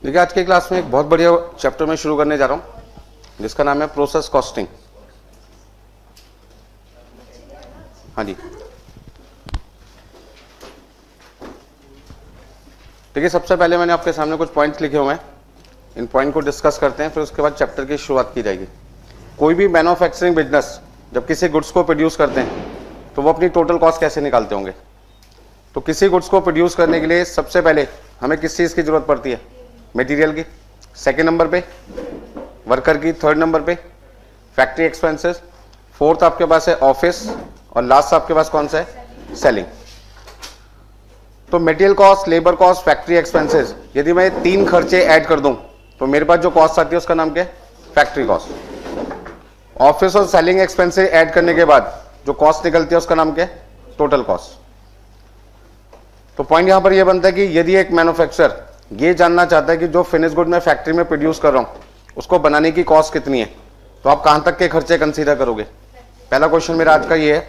देखिए आज की क्लास में एक बहुत बढ़िया चैप्टर में शुरू करने जा रहा हूं जिसका नाम है प्रोसेस कॉस्टिंग। हाँ जी, देखिए सबसे पहले मैंने आपके सामने कुछ पॉइंट्स लिखे हुए हैं, इन पॉइंट को डिस्कस करते हैं, फिर उसके बाद चैप्टर की शुरुआत की जाएगी। कोई भी मैन्युफैक्चरिंग बिजनेस जब किसी गुड्स को प्रोड्यूस करते हैं तो वो अपनी टोटल कॉस्ट कैसे निकालते होंगे। तो किसी गुड्स को प्रोड्यूस करने के लिए सबसे पहले हमें किस चीज़ की जरूरत पड़ती है? मटेरियल की। सेकंड नंबर पे वर्कर की। थर्ड नंबर पे फैक्ट्री एक्सपेंसेस। फोर्थ आपके पास है ऑफिस और लास्ट आपके पास कौन सा है? सेलिंग। तो material cost, labour cost, factory expenses, यदि मैं तीन खर्चे ऐड कर दूं तो मेरे पास जो कॉस्ट आती है उसका नाम क्या है? Factory cost. ऑफिस और सेलिंग एक्सपेंसेस ऐड करने के बाद जो कॉस्ट निकलती है उसका नाम क्या है? Total cost. तो पॉइंट यहां पर यह बनता है कि यदि एक मैन्युफैक्चरर ये जानना चाहता है कि जो फिनिश गुड मैं फैक्ट्री में प्रोड्यूस कर रहा हूं उसको बनाने की कॉस्ट कितनी है, तो आप कहां तक के खर्चे कंसीडर करोगे? पहला क्वेश्चन मेरा आज का ये है,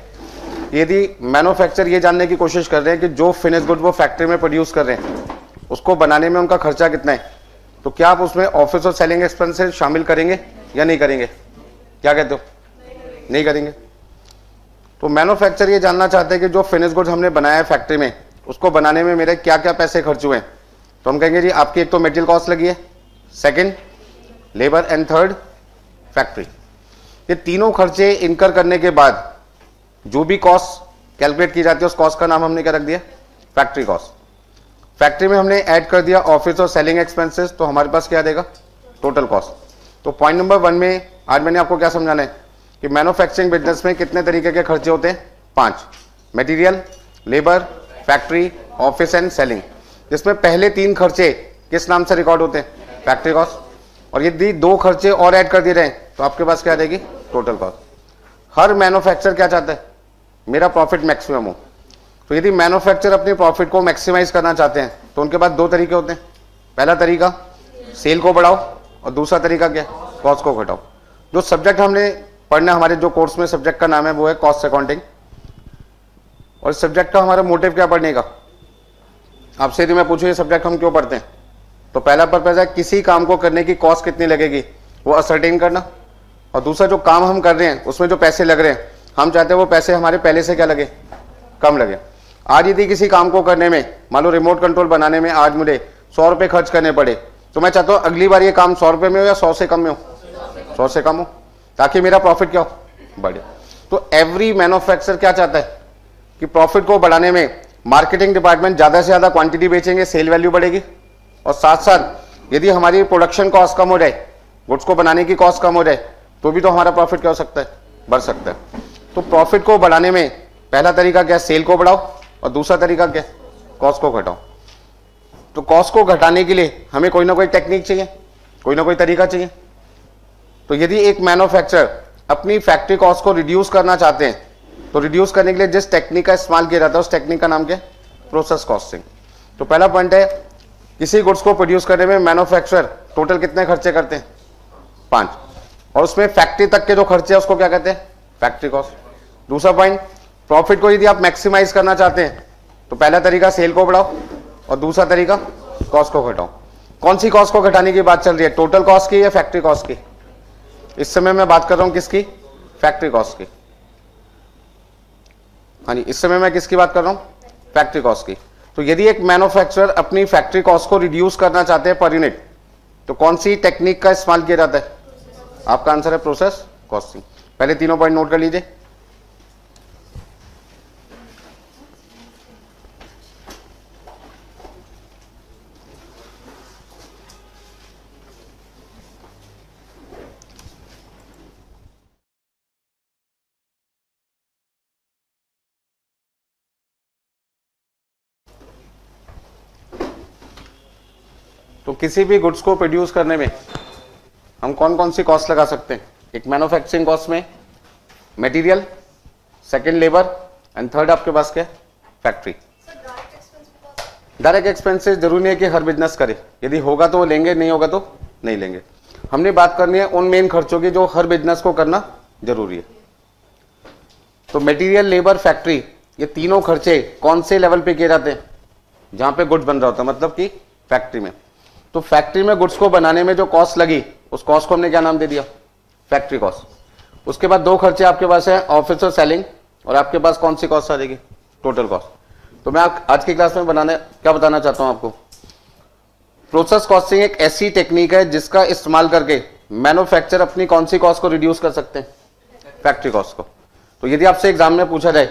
यदि मैन्युफैक्चरर ये जानने की कोशिश कर रहे हैं कि जो फिनिश गुड वो फैक्ट्री में प्रोड्यूस कर रहे हैं उसको बनाने में उनका खर्चा कितना है, तो क्या आप उसमें ऑफिस और सेलिंग एक्सपेंसेस शामिल करेंगे या नहीं करेंगे? क्या कहते हो? नहीं करेंगे। तो मैन्युफैक्चरर ये जानना चाहते हैं कि जो फिनिश गुड हमने बनाया है फैक्ट्री में उसको बनाने में मेरे क्या क्या पैसे खर्च हुए हैं। तो हम कहेंगे जी आपकी एक तो मटेरियल कॉस्ट लगी है, second labour and third factory. ये तीनों खर्चे इनकर करने के बाद जो भी कॉस्ट कैलकुलेट की जाती है उस कॉस्ट का नाम हमने क्या रख दिया? Factory cost. फैक्ट्री में हमने ऐड कर दिया ऑफिस और सेलिंग एक्सपेंसेस, तो हमारे पास क्या देगा? Total cost. तो पॉइंट नंबर 1 में आज मैंने आपको क्या समझाना है कि मैन्युफैक्चरिंग बिजनेस में कितने तरीके के खर्चे होते हैं? 5। Material, labour, factory, office and selling, जिसमें पहले 3 खर्चे किस नाम से रिकॉर्ड होते हैं? Factory cost. और यदि 2 खर्चे और ऐड कर दिए रहे तो आपके पास क्या रहेगी? Total cost. हर मैन्युफैक्चरर क्या चाहता है? मेरा प्रॉफिट मैक्सिमम हो। तो यदि मैन्युफैक्चरर अपने प्रॉफिट को मैक्सिमाइज करना चाहते हैं तो उनके पास 2 तरीके होते हैं। पहला तरीका सेल को बढ़ाओ और दूसरा तरीका क्या? कॉस्ट को घटाओ। जो सब्जेक्ट हमने पढ़ना, हमारे जो कोर्स में सब्जेक्ट का नाम है वो है कॉस्ट अकाउंटिंग। और इस सब्जेक्ट का हमारा मोटिव क्या पढ़ने का? आपसे यदि मैं पूछूं ये सब्जेक्ट हम क्यों पढ़ते हैं, तो पहला पर्पज है किसी काम को करने की कॉस्ट कितनी लगेगी वो असर्टेन करना, और दूसरा जो काम हम कर रहे हैं उसमें जो पैसे लग रहे हैं हम चाहते हैं वो पैसे हमारे पहले से क्या लगे? कम लगे। आज यदि किसी काम को करने में, मान लो रिमोट कंट्रोल बनाने में आज मुझे 100 रुपये खर्च करने पड़े, तो मैं चाहता हूँ अगली बार ये काम 100 रुपये में हो या 100 से कम में हो? 100 से कम हो, ताकि मेरा प्रॉफिट क्या हो? बढ़े। तो एवरी मैन्युफैक्चरर क्या चाहता है कि प्रॉफिट को बढ़ाने में मार्केटिंग डिपार्टमेंट ज्यादा से ज्यादा क्वांटिटी बेचेंगे, सेल वैल्यू बढ़ेगी, और साथ साथ यदि हमारी प्रोडक्शन कॉस्ट कम हो जाए, गुड्स को बनाने की कॉस्ट कम हो जाए, तो भी तो हमारा प्रॉफिट क्या हो सकता है? बढ़ सकता है। तो प्रॉफिट को बढ़ाने में पहला तरीका क्या? सेल को बढ़ाओ, और दूसरा तरीका क्या? कॉस्ट को घटाओ। तो कॉस्ट को घटाने के लिए हमें कोई ना कोई टेक्निक चाहिए, कोई ना कोई तरीका चाहिए। तो यदि एक मैन्युफैक्चरर अपनी फैक्ट्री कॉस्ट को रिड्यूस करना चाहते हैं तो रिड्यूस करने के लिए जिस टेक्निक का इस्तेमाल किया जाता है उस टेक्निक का नाम क्या है? Process costing. तो पहला पॉइंट है किसी गुड्स को प्रोड्यूस करने में मैन्युफैक्चरर टोटल कितने खर्चे करते हैं? 5। और उसमें फैक्ट्री तक के जो खर्चे हैं उसको क्या कहते हैं? Factory cost. दूसरा पॉइंट, प्रॉफिट को यदि आप मैक्सिमाइज करना चाहते हैं तो पहला तरीका सेल को बढ़ाओ और दूसरा तरीका कॉस्ट को घटाओ। कौन सी कॉस्ट को घटाने की बात चल रही है? टोटल कॉस्ट की या फैक्ट्री कॉस्ट की? इस समय मैं बात कर रहा हूं किसकी? फैक्ट्री कॉस्ट की। हाँ जी, इस समय मैं किसकी बात कर रहा हूं? फैक्ट्री कॉस्ट की। तो यदि एक मैन्युफैक्चरर अपनी फैक्ट्री कॉस्ट को रिड्यूस करना चाहते हैं पर यूनिट, तो कौन सी टेक्निक का इस्तेमाल किया जाता है? आपका आंसर है प्रोसेस कॉस्टिंग। पहले तीनों पॉइंट नोट कर लीजिए। तो किसी भी गुड्स को प्रोड्यूस करने में हम कौन कौन सी कॉस्ट लगा सकते हैं? एक मैन्युफैक्चरिंग कॉस्ट में material, second labour and third आपके पास क्या? फैक्ट्री। डायरेक्ट एक्सपेंसेस जरूरी नहीं है कि हर बिजनेस करे, यदि होगा तो वो लेंगे, नहीं होगा तो नहीं लेंगे। हमने बात करनी है उन मेन खर्चों की जो हर बिजनेस को करना जरूरी है। तो मटेरियल, लेबर, फैक्ट्री, ये तीनों खर्चे कौन से लेवल पे किए जाते हैं? जहां पे गुड्स बन रहा होता है, मतलब कि फैक्ट्री में। तो फैक्ट्री में गुड्स को बनाने में जो कॉस्ट लगी उस कॉस्ट को हमने क्या नाम दे दिया, फैक्ट्री कॉस्ट। उसके बाद दो खर्चे आपके पास है, ऑफिस और सेलिंग, और आपके पास कौन सी कॉस्ट आ जाएगी, टोटल कॉस्ट। तो मैं आज की क्लास में क्या बताना चाहता हूं आपको, प्रोसेस कॉस्टिंग एक ऐसी टेक्निक है जिसका इस्तेमाल करके मैन्युफैक्चरर अपनी कौन सी कॉस्ट को रिड्यूस कर सकते हैं, फैक्ट्री कॉस्ट को। तो यदि आपसे एग्जाम में पूछा जाए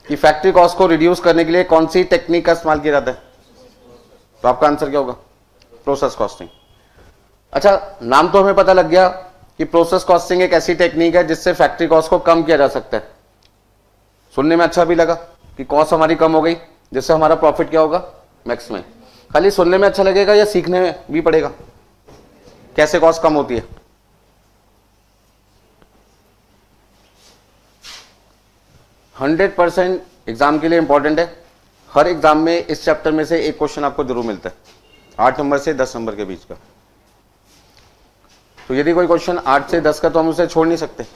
कि फैक्ट्री कॉस्ट को रिड्यूस करने के लिए कौन सी टेक्निक का इस्तेमाल किया जाता है, तो आपका आंसर क्या होगा, प्रोसेस कॉस्टिंग। अच्छा, नाम तो हमें पता लग गया कि प्रोसेस कॉस्टिंग एक ऐसी टेक्निक है जिससे फैक्ट्री कॉस्ट को कम किया जा सकता है। सुनने में अच्छा भी लगा कि कॉस्ट हमारी कम हो गई, जिससे हमारा प्रॉफिट क्या होगा, मैक्सिमम। खाली सुनने में अच्छा लगेगा या सीखने में भी पड़ेगा, कैसे कॉस्ट कम होती है। 100% एग्जाम के लिए इंपॉर्टेंट है। हर एग्जाम में इस चैप्टर में से एक क्वेश्चन आपको जरूर मिलता है, 8 नंबर से 10 नंबर के बीच का। तो यदि कोई क्वेश्चन 8 से 10 का, तो हम उसे छोड़ नहीं सकते।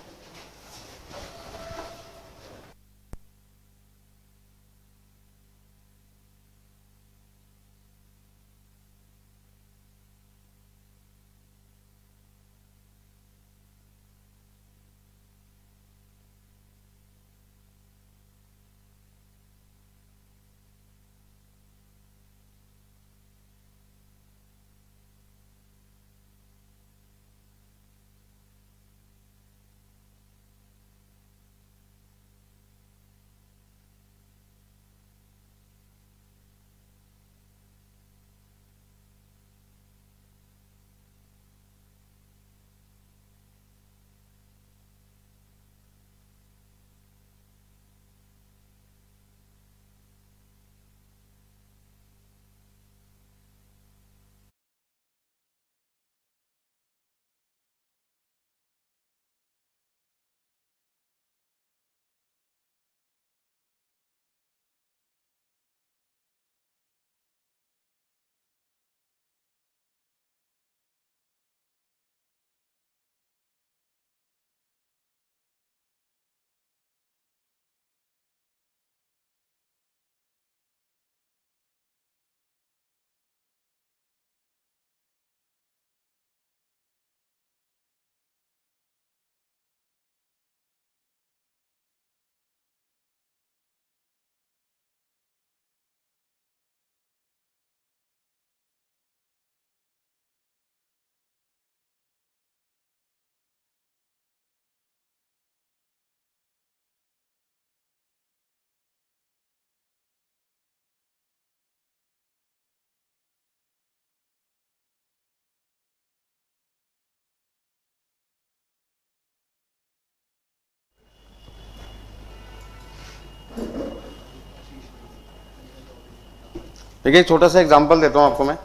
देखिए, एक छोटा सा एग्जांपल देता हूं आपको मैं।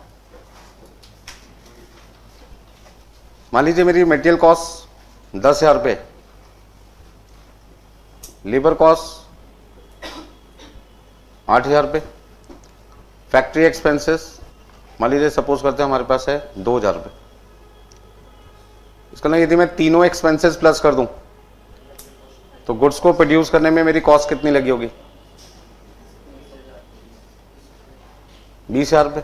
मान लीजिए मेरी मटेरियल कॉस्ट 10,000 रुपये, लेबर कॉस्ट 8,000 रुपये, फैक्ट्री एक्सपेंसेस मान लीजिए सपोज करते हैं हमारे पास है 2,000 रुपये। इसका मतलब यदि मैं तीनों एक्सपेंसेस प्लस कर दूं तो गुड्स को प्रोड्यूस करने में मेरी कॉस्ट कितनी लगी होगी, 20,000 रुपये।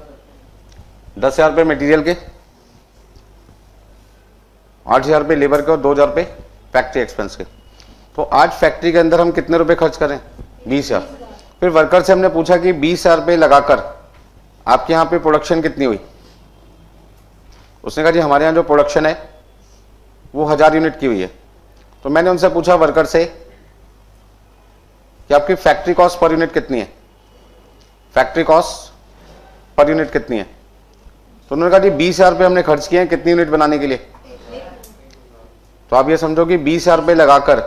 10,000 रुपये मटीरियल के, 8,000 रुपये लेबर के और 2,000 रुपये फैक्ट्री एक्सपेंस के। तो आज फैक्ट्री के अंदर हम कितने रुपए खर्च करें, 20,000। फिर वर्कर से हमने पूछा कि 20,000 रुपये लगाकर आपके यहाँ पे प्रोडक्शन कितनी हुई। उसने कहा जी हमारे यहाँ जो प्रोडक्शन है वो 1000 यूनिट की हुई है। तो मैंने उनसे पूछा वर्कर से कि आपकी फैक्ट्री कॉस्ट पर यूनिट कितनी है, फैक्ट्री कॉस्ट पर यूनिट कितनी है। तो उन्होंने कहा जी 20,000 रुपये हमने खर्च किए हैं कितनी यूनिट बनाने के लिए। तो आप ये समझो कि 20,000 रुपये लगाकर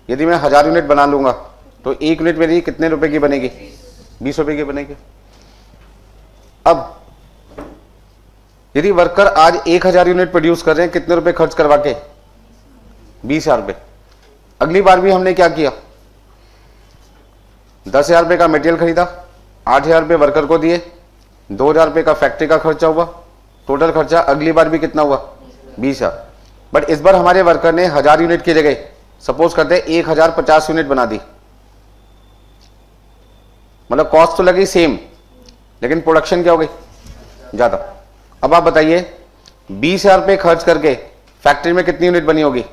यदि मैं 1000 यूनिट बना लूंगा तो एक यूनिट मेरी कितने रुपए की बनेगी, 20 रुपए की बनेगी। अब यदि वर्कर आज 1000 यूनिट प्रोड्यूस कर रहे हैं कितने रुपए खर्च करवा के, 20,000 रुपये। अगली बार भी हमने क्या किया, 10,000 रुपये का मटेरियल खरीदा, 8,000 रुपये वर्कर को दिए, 2,000 रुपये का फैक्ट्री का खर्चा हुआ, टोटल खर्चा अगली बार भी कितना हुआ, 20,000। बट इस बार हमारे वर्कर ने 1000 यूनिट की जगह सपोज करते हैं 1050 यूनिट बना दी। मतलब कॉस्ट तो लगी सेम लेकिन प्रोडक्शन क्या हो गई, ज्यादा। अब आप बताइए 20,000 रुपये खर्च करके फैक्ट्री में कितनी यूनिट बनी होगी?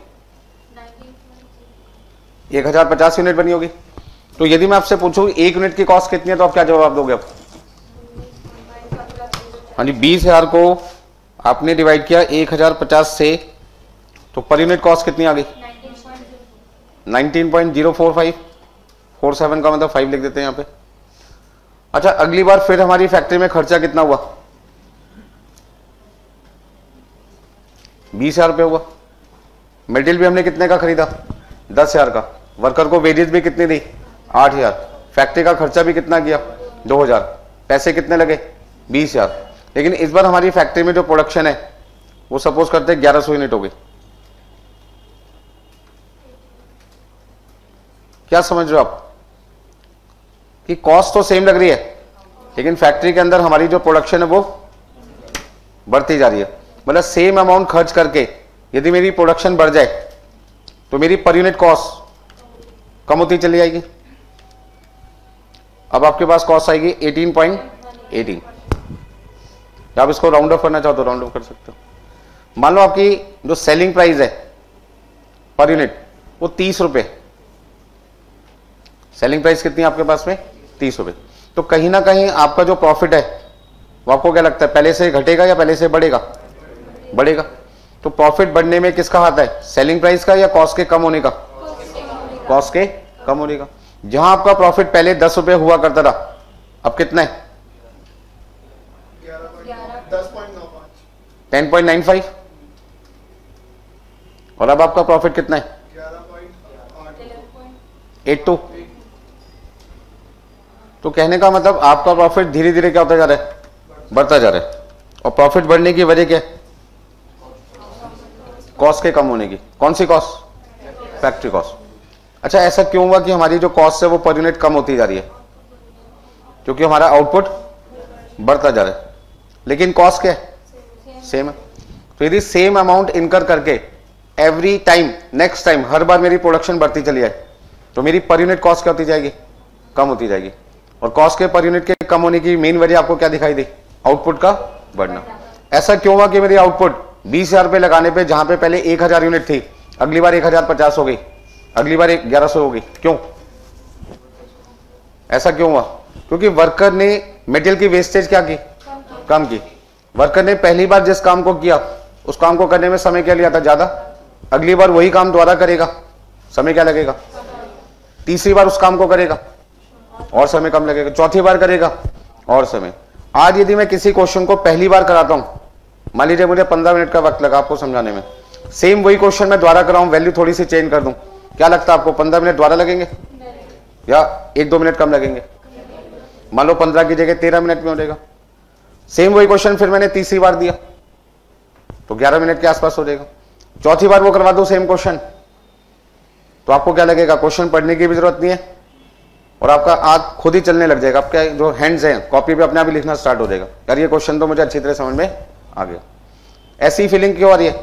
1050 यूनिट बनी होगी। तो यदि मैं आपसे पूछूं एक यूनिट की कॉस्ट कितनी है तो आप क्या जवाब दोगे? अब हाँ जी, 20,000 को आपने डिवाइड किया 1050 से, तो पर यूनिट कॉस्ट कितनी आ गई? 19.045। 47 का मतलब 5 लिख देते हैं यहाँ पे। अच्छा, अगली बार फिर हमारी फैक्ट्री में खर्चा कितना हुआ? 20,000 रुपये हुआ। मटेरियल भी हमने कितने का खरीदा? 10,000 का। वर्कर को वेजेस भी कितनी दी? 8,000। फैक्ट्री का खर्चा भी कितना किया? 2,000। पैसे कितने लगे? 20,000। लेकिन इस बार हमारी फैक्ट्री में जो प्रोडक्शन है वो सपोज करते हैं 1100 यूनिट हो गई। क्या समझ रहे हो आप कि कॉस्ट तो सेम लग रही है, लेकिन फैक्ट्री के अंदर हमारी जो प्रोडक्शन है वो बढ़ती जा रही है। मतलब सेम अमाउंट खर्च करके यदि मेरी प्रोडक्शन बढ़ जाए तो मेरी पर यूनिट कॉस्ट कम होती चली जाएगी। अब आपके पास कॉस्ट आएगी 18.18। आप इसको राउंड ऑफ करना चाहो तो राउंड ऑफ कर सकते हो। मान लो आपकी जो सेलिंग प्राइस है पर यूनिट वो 30 रुपए। सेलिंग प्राइस कितनी है आपके पास में? 30 रुपए। तो कहीं ना कहीं आपका जो प्रॉफिट है वो आपको क्या लगता है पहले से घटेगा या पहले से बढ़ेगा? बढ़ेगा। तो प्रॉफिट बढ़ने में किसका हाथ है? सेलिंग प्राइस का या कॉस्ट के कम होने का? कॉस्ट के कम होने का। जहां आपका प्रॉफिट पहले 10 रुपए हुआ करता था, अब कितना है? 10.95। और अब आपका प्रॉफिट कितना है? 11.82। तो कहने का मतलब आपका प्रॉफिट धीरे धीरे क्या होता जा रहा है? बढ़ता जा रहा है। और प्रॉफिट बढ़ने की वजह क्या है? कॉस्ट के कम होने की। कौन सी कॉस्ट? Factory cost. अच्छा, ऐसा क्यों हुआ कि हमारी जो कॉस्ट है वो पर यूनिट कम होती जा रही है? क्योंकि हमारा आउटपुट बढ़ता जा रहा है, लेकिन कॉस्ट क्या है? सेम है। तो यदि सेम अमाउंट इनकर करके एवरी टाइम नेक्स्ट टाइम हर बार मेरी प्रोडक्शन बढ़ती चली जाए तो मेरी पर यूनिट कॉस्ट क्या होती जाएगी? कम होती जाएगी। और कॉस्ट के पर यूनिट के कम होने की मेन वजह आपको क्या दिखाई दी? आउटपुट का बढ़ना। ऐसा क्यों हुआ कि मेरी आउटपुट 20,000 रुपए लगाने पे जहां पे पहले 1,000 यूनिट थी अगली बार 1050 हो गई, अगली बार 1100 हो गई? क्यों? ऐसा क्यों हुआ? क्योंकि वर्कर ने मटेरियल की वेस्टेज क्या की? कम की। वर्कर ने पहली बार जिस काम को किया उस काम को करने में समय क्या लिया था? ज्यादा। अगली बार वही काम दोबारा करेगा, समय क्या लगेगा? तीसरी बार उस काम को करेगा और समय कम लगेगा। चौथी बार करेगा और समय। आज यदि मैं किसी क्वेश्चन को पहली बार कराता हूं, मान लीजिए मुझे 15 मिनट का वक्त लगा आपको समझाने में, सेम वही क्वेश्चन मैं दोबारा कराऊं, वैल्यू थोड़ी सी चेंज कर दूं, क्या लगता है आपको 15 मिनट दोबारा लगेंगे या 1-2 मिनट कम लगेंगे? मान लो 15 की जगह 13 मिनट में हो जाएगा। सेम वही क्वेश्चन फिर मैंने तीसरी बार दिया तो 11 मिनट के आसपास हो जाएगा। चौथी बार वो करवा दो सेम क्वेश्चन तो आपको क्या लगेगा? क्वेश्चन पढ़ने की भी जरूरत नहीं है और आपका हाथ खुद ही चलने लग जाएगा। आपके जो हैंड्स हैं कॉपी पे अपने आप ही लिखना स्टार्ट हो जाएगा, यार ये क्वेश्चन तो मुझे अच्छी तरह समझ में आ गया। ऐसी फीलिंग क्यों आ रही है?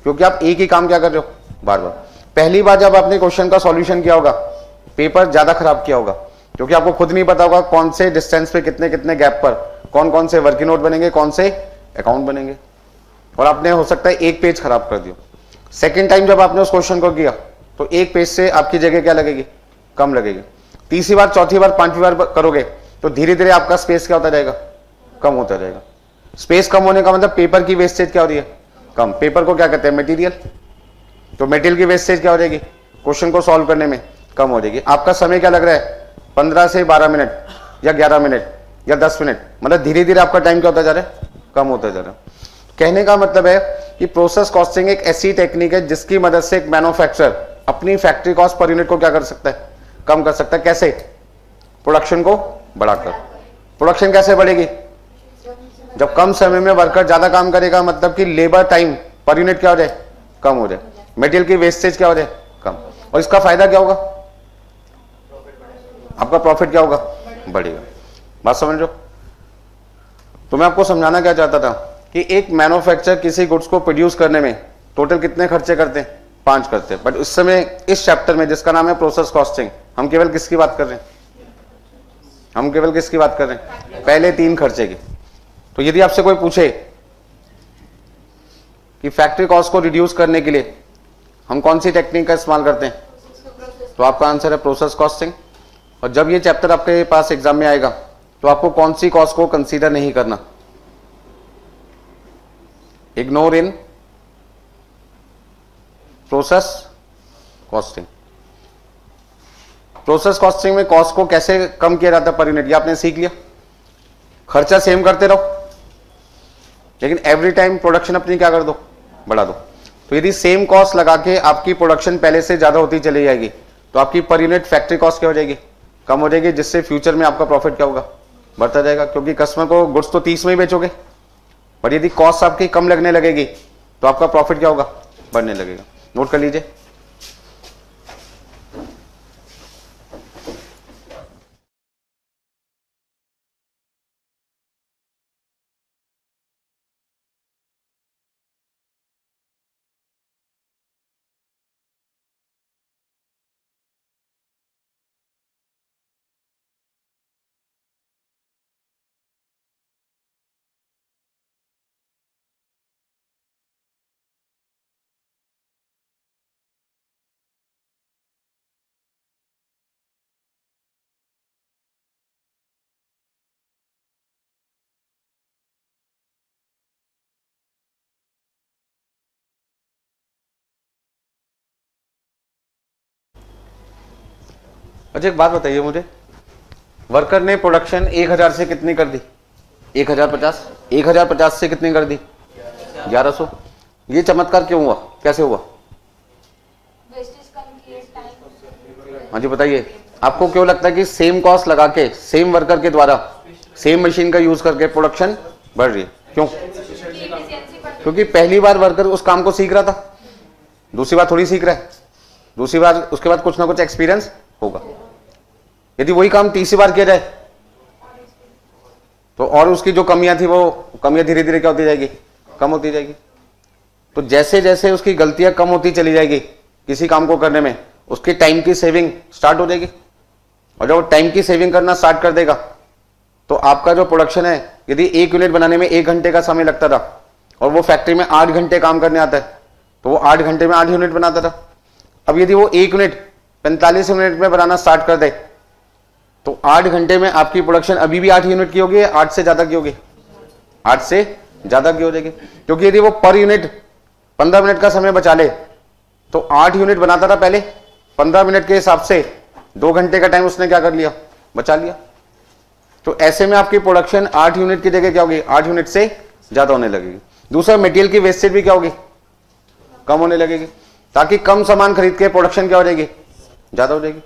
क्योंकि आप एक ही काम क्या कर रहे हो? बार बार। पहली बार जब आपने क्वेश्चन का सॉल्यूशन किया होगा पेपर ज्यादा खराब किया होगा, क्योंकि आपको खुद नहीं पता होगा कौन से डिस्टेंस पे कितने कितने गैप पर कौन कौन से वर्किंग नोट बनेंगे, कौन से अकाउंट बनेंगे, और आपने हो सकता है एक पेज खराब कर दिया। सेकेंड टाइम जब आपने उस क्वेश्चन को किया तो एक पेज से आपकी जगह क्या लगेगी? कम लगेगी। तीसरी बार, चौथी बार, पांचवी बार करोगे तो धीरे धीरे आपका स्पेस क्या होता जाएगा? कम होता जाएगा। स्पेस कम होने का मतलब पेपर की वेस्टेज क्या हो रही है? कम। पेपर को क्या कहते हैं? मटेरियल। तो मटेरियल की वेस्टेज क्या हो जाएगी? क्वेश्चन को सॉल्व करने में कम हो जाएगी। आपका समय क्या लग रहा है? 15 से 12 मिनट या 11 मिनट या 10 मिनट, मतलब धीरे धीरे आपका टाइम क्या होता जा रहा है? कम होता जा रहा है। कहने का मतलब है कि प्रोसेस कॉस्टिंग एक ऐसी टेक्निक है जिसकी मदद से एक मैन्युफैक्चरर अपनी फैक्ट्री कॉस्ट पर यूनिट को क्या कर सकता है? कम कर सकता है। कैसे? प्रोडक्शन को बढ़ाकर। प्रोडक्शन कैसे बढ़ेगी? जब कम समय में वर्कर ज्यादा काम करेगा, मतलब कि लेबर टाइम पर यूनिट क्या हो जाए? कम हो जाए। मटेरियल की वेस्टेज क्या हो जाए? कम। और इसका फायदा क्या होगा? आपका प्रॉफिट क्या होगा? बढ़ेगा। बात समझ रहे हो? तो मैं आपको समझाना क्या चाहता था कि एक मैन्युफैक्चरर किसी गुड्स को प्रोड्यूस करने में टोटल कितने खर्चे करते हैं? 5 करते हैं। बट इस समय इस चैप्टर में जिसका नाम है प्रोसेस कॉस्टिंग, हम केवल किसकी बात कर रहे हैं? हम केवल किसकी बात कर रहे हैं? पहले 3 खर्चे की। तो यदि आपसे कोई पूछे कि फैक्ट्री कॉस्ट को रिड्यूस करने के लिए हम कौन सी टेक्निक का इस्तेमाल करते हैं? तो आपका आंसर है प्रोसेस कॉस्टिंग। और जब ये चैप्टर आपके पास एग्जाम में आएगा तो आपको कौन सी कॉस्ट को कंसीडर नहीं करना? Ignore in process costing. Process costing में कॉस्ट को कैसे कम किया जाता है पर यूनिट, ये आपने सीख लिया। खर्चा सेम करते रहो लेकिन एवरी टाइम प्रोडक्शन अपनी क्या कर दो, बढ़ा दो। तो यदि सेम कॉस्ट लगा के आपकी प्रोडक्शन पहले से ज्यादा होती चली जाएगी तो आपकी पर यूनिट फैक्ट्री कॉस्ट क्या हो जाएगी, कम हो जाएगी, जिससे फ्यूचर में आपका प्रॉफिट क्या होगा, बढ़ता जाएगा। क्योंकि कस्टमर को गुड्स तो 30 में ही बेचोगे, पर यदि कॉस्ट आपकी कम लगने लगेगी तो आपका प्रॉफिट क्या होगा, बढ़ने लगेगा। नोट कर लीजिए। अच्छा एक बात बताइए मुझे, वर्कर ने प्रोडक्शन 1000 से कितनी कर दी, 1050, 1050 से कितनी कर दी, 1100। ये चमत्कार क्यों हुआ, कैसे हुआ? हाँ जी बताइए, आपको क्यों लगता है कि सेम कॉस्ट लगा के सेम वर्कर के द्वारा सेम मशीन का यूज करके प्रोडक्शन बढ़ रही है? क्यों? क्योंकि पहली बार वर्कर उस काम को सीख रहा था, दूसरी बार थोड़ी सीख रहा है, दूसरी बार उसके बाद कुछ ना कुछ एक्सपीरियंस होगा। यदि वही काम तीसरी बार किया जाए तो और उसकी जो कमियां थी वो कमियां धीरे धीरे क्या होती जाएगी, कम होती जाएगी। तो जैसे जैसे उसकी गलतियां कम होती चली जाएगी किसी काम को करने में, उसकी टाइम की सेविंग स्टार्ट हो जाएगी। और जब वो टाइम की सेविंग करना स्टार्ट कर देगा तो आपका जो प्रोडक्शन है, यदि 1 यूनिट बनाने में 1 घंटे का समय लगता था और वो फैक्ट्री में 8 घंटे काम करने आता है तो वो 8 घंटे में 8 यूनिट बनाता था। अब यदि वो 1 यूनिट 45 मिनट में बनाना स्टार्ट कर दे तो 8 घंटे में आपकी प्रोडक्शन अभी भी 8 यूनिट की होगी, 8 से ज्यादा की होगी, 8 से ज्यादा की हो जाएगी। क्योंकि यदि वो पर यूनिट 15 मिनट का समय बचा ले तो 8 यूनिट बनाता था पहले, 15 मिनट के हिसाब से 2 घंटे का टाइम उसने क्या कर लिया, बचा लिया। तो ऐसे में आपकी प्रोडक्शन 8 यूनिट की जगह क्या होगी, 8 यूनिट से ज्यादा होने लगेगी। दूसरा, मटेरियल की वेस्टेज भी क्या होगी, कम होने लगेगी, ताकि कम सामान खरीद के प्रोडक्शन क्या हो जाएगी, ज्यादा हो जाएगी।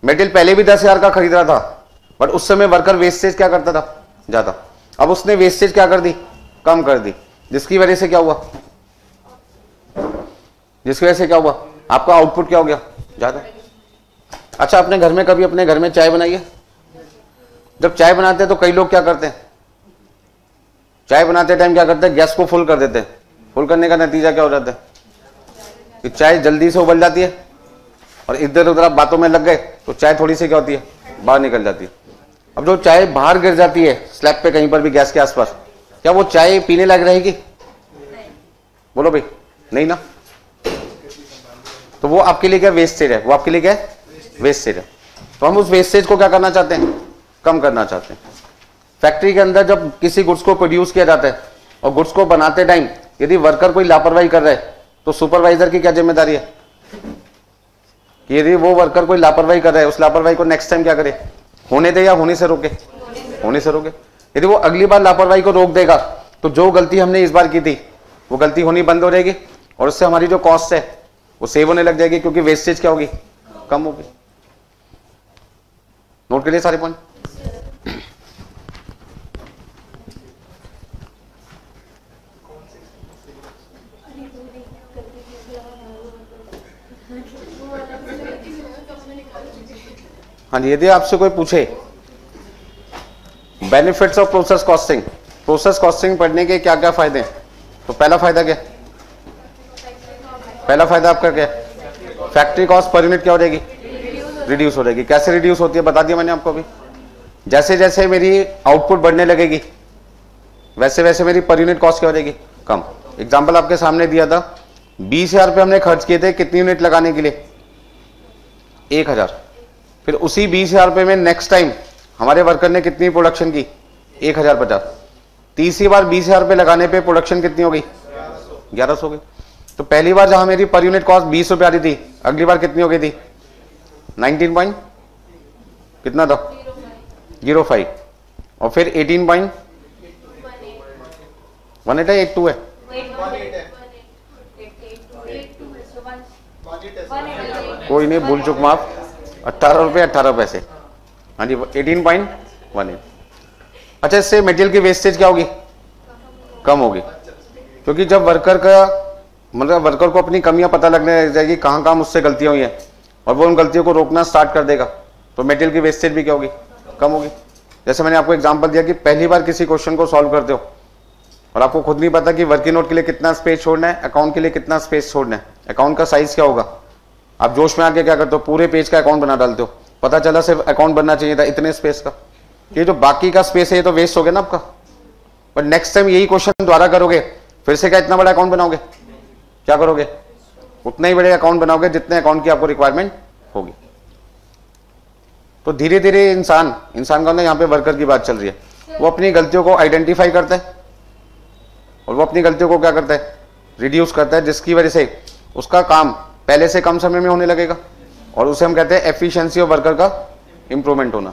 मटेरियल पहले भी 10,000 का खरीद रहा था बट उस समय वर्कर वेस्टेज क्या करता था, ज्यादा। अब उसने वेस्टेज क्या कर दी, कम कर दी, जिसकी वजह से क्या हुआ, जिसकी वजह से क्या हुआ, आपका आउटपुट क्या हो गया, ज्यादा। अच्छा, अपने घर में कभी अपने घर में चाय बनाई है? जब चाय बनाते हैं तो कई लोग क्या करते हैं, चाय बनाते टाइम क्या करते हैं, गैस को फुल कर देते हैं। फुल करने का नतीजा क्या हो जाता है कि चाय जल्दी से उबल जाती है और इधर उधर आप बातों में लग गए तो चाय थोड़ी सी क्या होती है, बाहर निकल जाती है। अब जो चाय बाहर गिर जाती है स्लैब पे कहीं पर भी गैस के आसपास, क्या वो चाय पीने लायक रहेगी? बोलो भाई, नहीं ना। तो वो आपके लिए क्या वेस्टेज है, वो आपके लिए क्या है, वेस्टेज है। तो हम उस वेस्टेज को क्या करना चाहते हैं, कम करना चाहते हैं। फैक्ट्री के अंदर जब किसी गुड्स को प्रोड्यूस किया जाता है और गुड्स को बनाते टाइम यदि वर्कर कोई लापरवाही कर रहा है तो सुपरवाइजर की क्या जिम्मेदारी है कि यदि वो वर्कर कोई लापरवाही कर रहा है उस लापरवाही को नेक्स्ट टाइम क्या करे, होने दे या होने से रोके, होने से रोके। यदि वो अगली बार लापरवाही को रोक देगा तो जो गलती हमने इस बार की थी वो गलती होनी बंद हो जाएगी और उससे हमारी जो कॉस्ट है वो सेव होने लग जाएगी, क्योंकि वेस्टेज क्या होगी, कम होगी। नोट करिए सारे पॉइंट। हाँ जी, यदि आपसे कोई पूछे benefits of process costing, process costing पढ़ने के क्या क्या फायदे हैं, तो पहला फायदा क्या, पहला फायदा आपका क्या, फैक्ट्री कॉस्ट पर यूनिट क्या हो जाएगी, रिड्यूस हो जाएगी। कैसे रिड्यूस होती है बता दिया मैंने आपको अभी। जैसे जैसे मेरी आउटपुट बढ़ने लगेगी वैसे वैसे मेरी पर यूनिट कॉस्ट क्या हो जाएगी, कम। एग्जाम्पल आपके सामने दिया था, 20,000 रुपये हमने खर्च किए थे कितनी यूनिट लगाने के लिए, 1,000। फिर उसी 20,000 रुपये में नेक्स्ट टाइम हमारे वर्कर ने कितनी प्रोडक्शन की, 1,050। तीसरी बार 20,000 रुपये लगाने पे प्रोडक्शन कितनी हो गई, 1100 हो गई। तो पहली बार जहां मेरी पर यूनिट कॉस्ट 20 रुपये आ रही थी, अगली बार कितनी हो गई थी, 19 पॉइंट कितना था, 05। और फिर 18 पॉइंट 18 है, 82 है, कोई नहीं, भूल चुक माफ, 18 रुपये 18 पैसे। हाँ जी, 18.18। अच्छा, इससे मटेरियल की वेस्टेज क्या होगी, कम होगी, क्योंकि जब वर्कर का मतलब वर्कर को अपनी कमियां पता लगने लग जाएगी, कहाँ कहाँ मुझसे गलतियां हुई हैं, और वो उन गलतियों को रोकना स्टार्ट कर देगा, तो मटेरियल की वेस्टेज भी क्या होगी, कम होगी। जैसे मैंने आपको एग्जांपल दिया कि पहली बार किसी क्वेश्चन को सॉल्व करते हो और आपको खुद नहीं पता कि वर्किंग नोट के लिए कितना स्पेस छोड़ना है, अकाउंट के लिए कितना स्पेस छोड़ना है, अकाउंट का साइज क्या होगा, आप जोश में आके क्या करते हो, पूरे पेज का अकाउंट बना डालते हो, पता चला सिर्फ अकाउंट बनना चाहिए था इतने स्पेस का, ये जो बाकी का स्पेस है ये तो वेस्ट हो गया ना आपका। बट नेक्स्ट टाइम यही क्वेश्चन दोबारा करोगे, फिर से क्या इतना बड़ा अकाउंट बनाओगे, क्या करोगे, उतना ही बड़े अकाउंट बनाओगे जितने अकाउंट की आपको रिक्वायरमेंट होगी। तो धीरे धीरे इंसान का ना, यहाँ पे वर्कर की बात चल रही है, वो अपनी गलतियों को आइडेंटिफाई करता है और वो अपनी गलतियों को क्या करता है, रिड्यूस करता है, जिसकी वजह से उसका काम पहले से कम समय में होने लगेगा, और उसे हम कहते हैं एफिशिएंसी ऑफ वर्कर का इंप्रूवमेंट होना।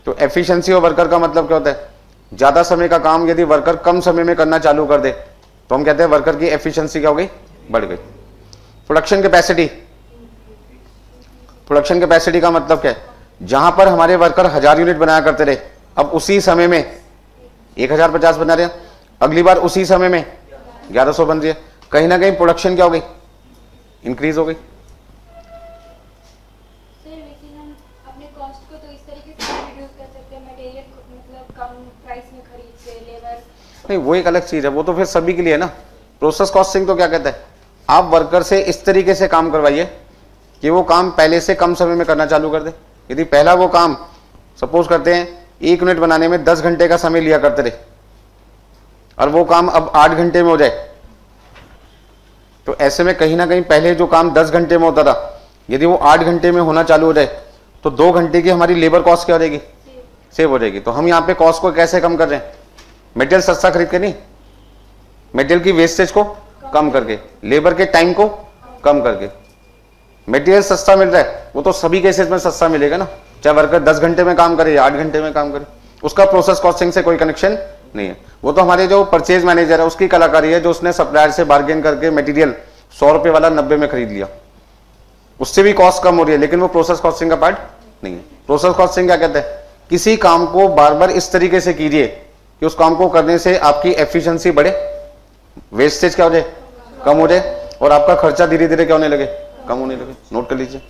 तो एफिशिएंसी ऑफ वर्कर का मतलब क्या होता है, ज्यादा समय का काम यदि वर्कर कम समय में करना चालू कर दे तो हम कहते हैं वर्कर की एफिशिएंसी क्या हो गई, बढ़ गई। प्रोडक्शन कैपेसिटी का मतलब क्या है, जहां पर हमारे वर्कर 1000 यूनिट बनाया करते रहे, अब उसी समय में 1050 बना रहे हैं, अगली बार उसी समय में 1100 बन रही है, कहीं ना कहीं प्रोडक्शन क्या हो गई, इंक्रीज हो गई। नहीं, वो एक अलग चीज है, वो तो फिर सभी के लिए है ना। प्रोसेस कॉस्टिंग तो क्या कहता है, आप वर्कर से इस तरीके से काम करवाइए कि वो काम पहले से कम समय में करना चालू कर दे। यदि पहला वो काम सपोज करते हैं 1 यूनिट बनाने में 10 घंटे का समय लिया करते रहे और वो काम अब 8 घंटे में हो जाए, तो ऐसे में कहीं ना कहीं पहले जो काम 10 घंटे में होता था, यदि वो 8 घंटे में होना चालू हो जाए तो 2 घंटे की हमारी लेबर कॉस्ट क्या हो जाएगी, सेव हो जाएगी। तो हम यहाँ पे कॉस्ट को कैसे कम कर रहे हैं, मटेरियल सस्ता खरीद के नहीं, मटेरियल की वेस्टेज को कम करके, लेबर के टाइम को कम करके। मटेरियल सस्ता मिल रहा है, वो तो सभी केसेस में सस्ता मिलेगा ना, चाहे वर्कर 10 घंटे में काम करे या 8 घंटे में काम करे, उसका प्रोसेस कॉस्टिंग से कोई कनेक्शन नहीं है। वो तो हमारे जो परचेज मैनेजर है उसकी कलाकारी है, जो उसने सप्लायर से बार्गेन करके मटेरियल 100 रुपए वाला 90 में खरीद लिया, उससे भी कॉस्ट कम हो रही है, लेकिन वो प्रोसेस कॉस्टिंग का पार्ट नहीं है। प्रोसेस कॉस्टिंग क्या कहते हैं, किसी काम को बार बार इस तरीके से कीजिए कि उस काम को करने से आपकी एफिशिएंसी बढ़े, वेस्टेज क्या हो जाए, कम हो जाए, और आपका खर्चा धीरे धीरे क्या होने लगे, कम होने लगे। नोट कर लीजिए।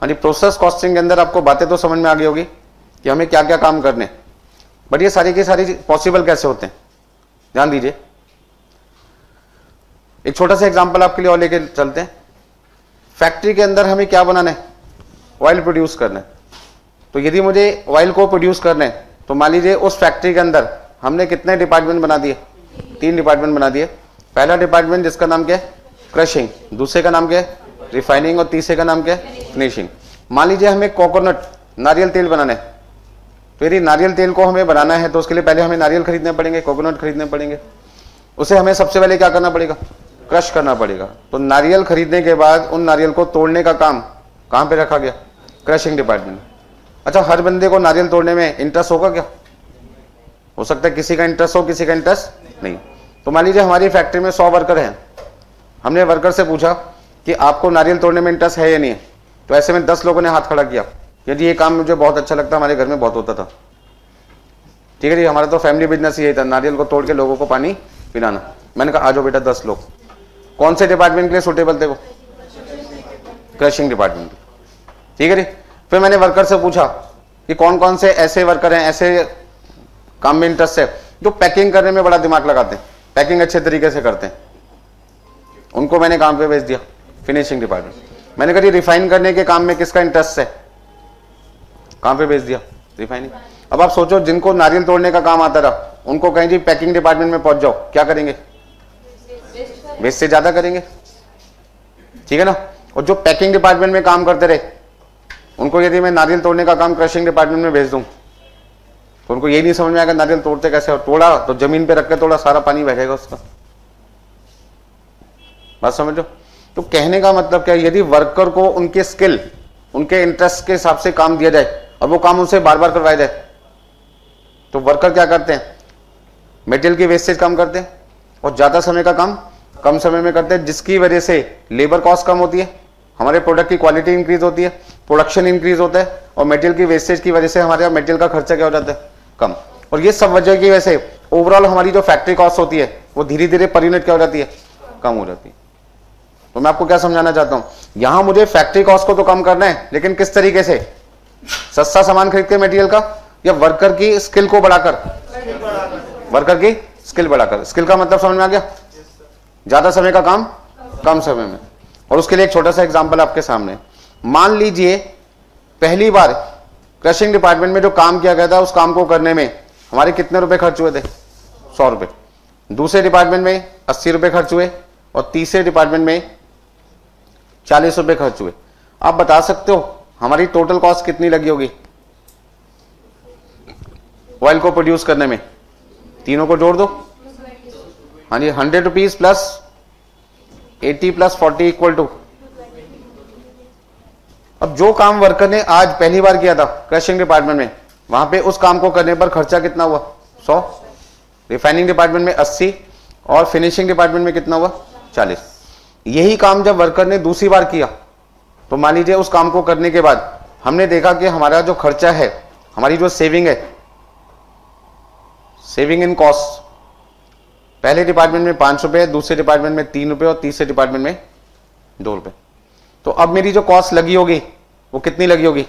हाँ जी, प्रोसेस कॉस्टिंग के अंदर आपको बातें तो समझ में आ गई होगी कि हमें क्या क्या काम करने, बट ये सारी की सारी पॉसिबल कैसे होते हैं, ध्यान दीजिए। एक छोटा सा एग्जांपल आपके लिए और लेके चलते हैं। फैक्ट्री के अंदर हमें क्या बनाना है, ऑयल प्रोड्यूस करना है। तो यदि मुझे ऑयल को प्रोड्यूस करना है तो मान लीजिए उस फैक्ट्री के अंदर हमने कितने डिपार्टमेंट बना दिए, 3 डिपार्टमेंट बना दिए। पहला डिपार्टमेंट जिसका नाम क्या है, क्रशिंग, दूसरे का नाम क्या है, रिफाइनिंग, और तीसरे का नाम क्या है, फिनिशिंग। मान लीजिए हमें कोकोनट, नारियल तेल बनाना है। तो यदि नारियल तेल को हमें बनाना है तो उसके लिए पहले हमें नारियल खरीदने पड़ेंगे, कोकोनट खरीदने पड़ेंगे। उसे हमें सबसे पहले क्या करना पड़ेगा, क्रश करना पड़ेगा। तो नारियल खरीदने के बाद उन नारियल को तोड़ने का काम कहां पे रखा गया, क्रशिंग डिपार्टमेंट। अच्छा, हर बंदे को नारियल तोड़ने में इंटरेस्ट होगा क्या? हो सकता है किसी का इंटरेस्ट हो, किसी का इंटरेस्ट नहीं। तो मान लीजिए हमारी फैक्ट्री में 100 वर्कर हैं। हमने वर्कर से पूछा कि आपको नारियल तोड़ने में इंटरेस्ट है या नहीं है। तो ऐसे में 10 लोगों ने हाथ खड़ा किया, यदि ये काम मुझे बहुत अच्छा लगता, हमारे घर में बहुत होता था। ठीक है जी, हमारा तो फैमिली बिजनेस यही था, नारियल को तोड़ के लोगों को पानी पिलाना। मैंने कहा आ जाओ बेटा 10 लोग। कौन से डिपार्टमेंट के लिए सुटेबल थे वो, क्रशिंग डिपार्टमेंट। ठीक है जी। फिर मैंने वर्कर से पूछा कि कौन कौन से ऐसे वर्कर हैं, ऐसे काम में इंटरेस्ट है, जो पैकिंग करने में बड़ा दिमाग लगाते हैं, पैकिंग अच्छे तरीके से करते हैं। उनको मैंने काम पे भेज दिया, फिनिशिंग डिपार्टमेंट। मैंने कहा रिफाइन करने के काम में किसका इंटरेस्ट है, काम पे भेज दिया, रिफाइनिंग। अब आप सोचो, जिनको नारियल तोड़ने का काम आता रहा, उनको कहें जी पैकिंग डिपार्टमेंट में पहुंच जाओ, क्या करेंगे, वेस्ट से ज्यादा करेंगे। ठीक है ना। और जो पैकिंग डिपार्टमेंट में काम करते रहे, उनको यदि मैं नारियल तोड़ने का काम क्रशिंग डिपार्टमेंट में भेज दूं तो उनको ये नहीं समझ में आएगा नारियल तोड़ते कैसे, और तोड़ा तो जमीन पे रख के तोड़ा, सारा पानी बह जाएगा उसका। बात समझो। तो कहने का मतलब क्या है, यदि वर्कर को उनके स्किल, उनके इंटरेस्ट के हिसाब से काम दिया जाए और वो काम उनसे बार बार करवाया जाए, तो वर्कर क्या करते हैं, मटेरियल की वेस्टेज कम करते हैं और ज्यादा समय का काम कम समय में करते हैं, जिसकी वजह से लेबर कॉस्ट कम होती है, हमारे प्रोडक्ट की क्वालिटी इंक्रीज होती है, प्रोडक्शन इंक्रीज होता है, और मटेरियल की वेस्टेज की वजह से हमारे यहाँ मटेरियल का खर्चा क्या हो जाता है, कम। और ये सब वजह की वजह से ओवरऑल हमारी जो फैक्ट्री कॉस्ट होती है वो धीरे धीरे पर यूनिट क्या हो जाती है, कम हो जाती है। तो मैं आपको क्या समझाना चाहता हूं, यहां मुझे फैक्ट्री कॉस्ट को तो कम करना है, लेकिन किस तरीके से, सस्ता सामान खरीद के मटेरियल का, या वर्कर की स्किल को बढ़ाकर, वर्कर की स्किल बढ़ाकर। स्किल का मतलब समझ में आ गया, ज्यादा समय का काम कम समय में। और उसके लिए एक छोटा सा एग्जांपल आपके सामने। मान लीजिए पहली बार क्रशिंग डिपार्टमेंट में जो काम किया गया था, उस काम को करने में हमारे कितने रुपए खर्च हुए थे, 100 रुपए। दूसरे डिपार्टमेंट में 80 रुपए खर्च हुए, और तीसरे डिपार्टमेंट में 40 रुपए खर्च हुए। आप बता सकते हो हमारी टोटल कॉस्ट कितनी लगी होगी ऑयल को प्रोड्यूस करने में, तीनों को जोड़ दो। हाँ जी, 100 rupees plus 80 plus 40 equal to. अब जो काम वर्कर ने आज पहली बार किया था क्रशिंग डिपार्टमेंट में, वहां पे उस काम को करने पर खर्चा कितना हुआ, 100। रिफाइनिंग डिपार्टमेंट में 80 और फिनिशिंग डिपार्टमेंट में कितना हुआ, 40। यही काम जब वर्कर ने दूसरी बार किया, तो मान लीजिए उस काम को करने के बाद हमने देखा कि हमारा जो खर्चा है, हमारी जो सेविंग है, सेविंग इन कॉस्ट, पहले डिपार्टमेंट में 5 रुपए, दूसरे डिपार्टमेंट में 3 रुपए, और तीसरे डिपार्टमेंट में 2 रुपए। तो अब मेरी जो कॉस्ट लगी होगी वो कितनी लगी होगी,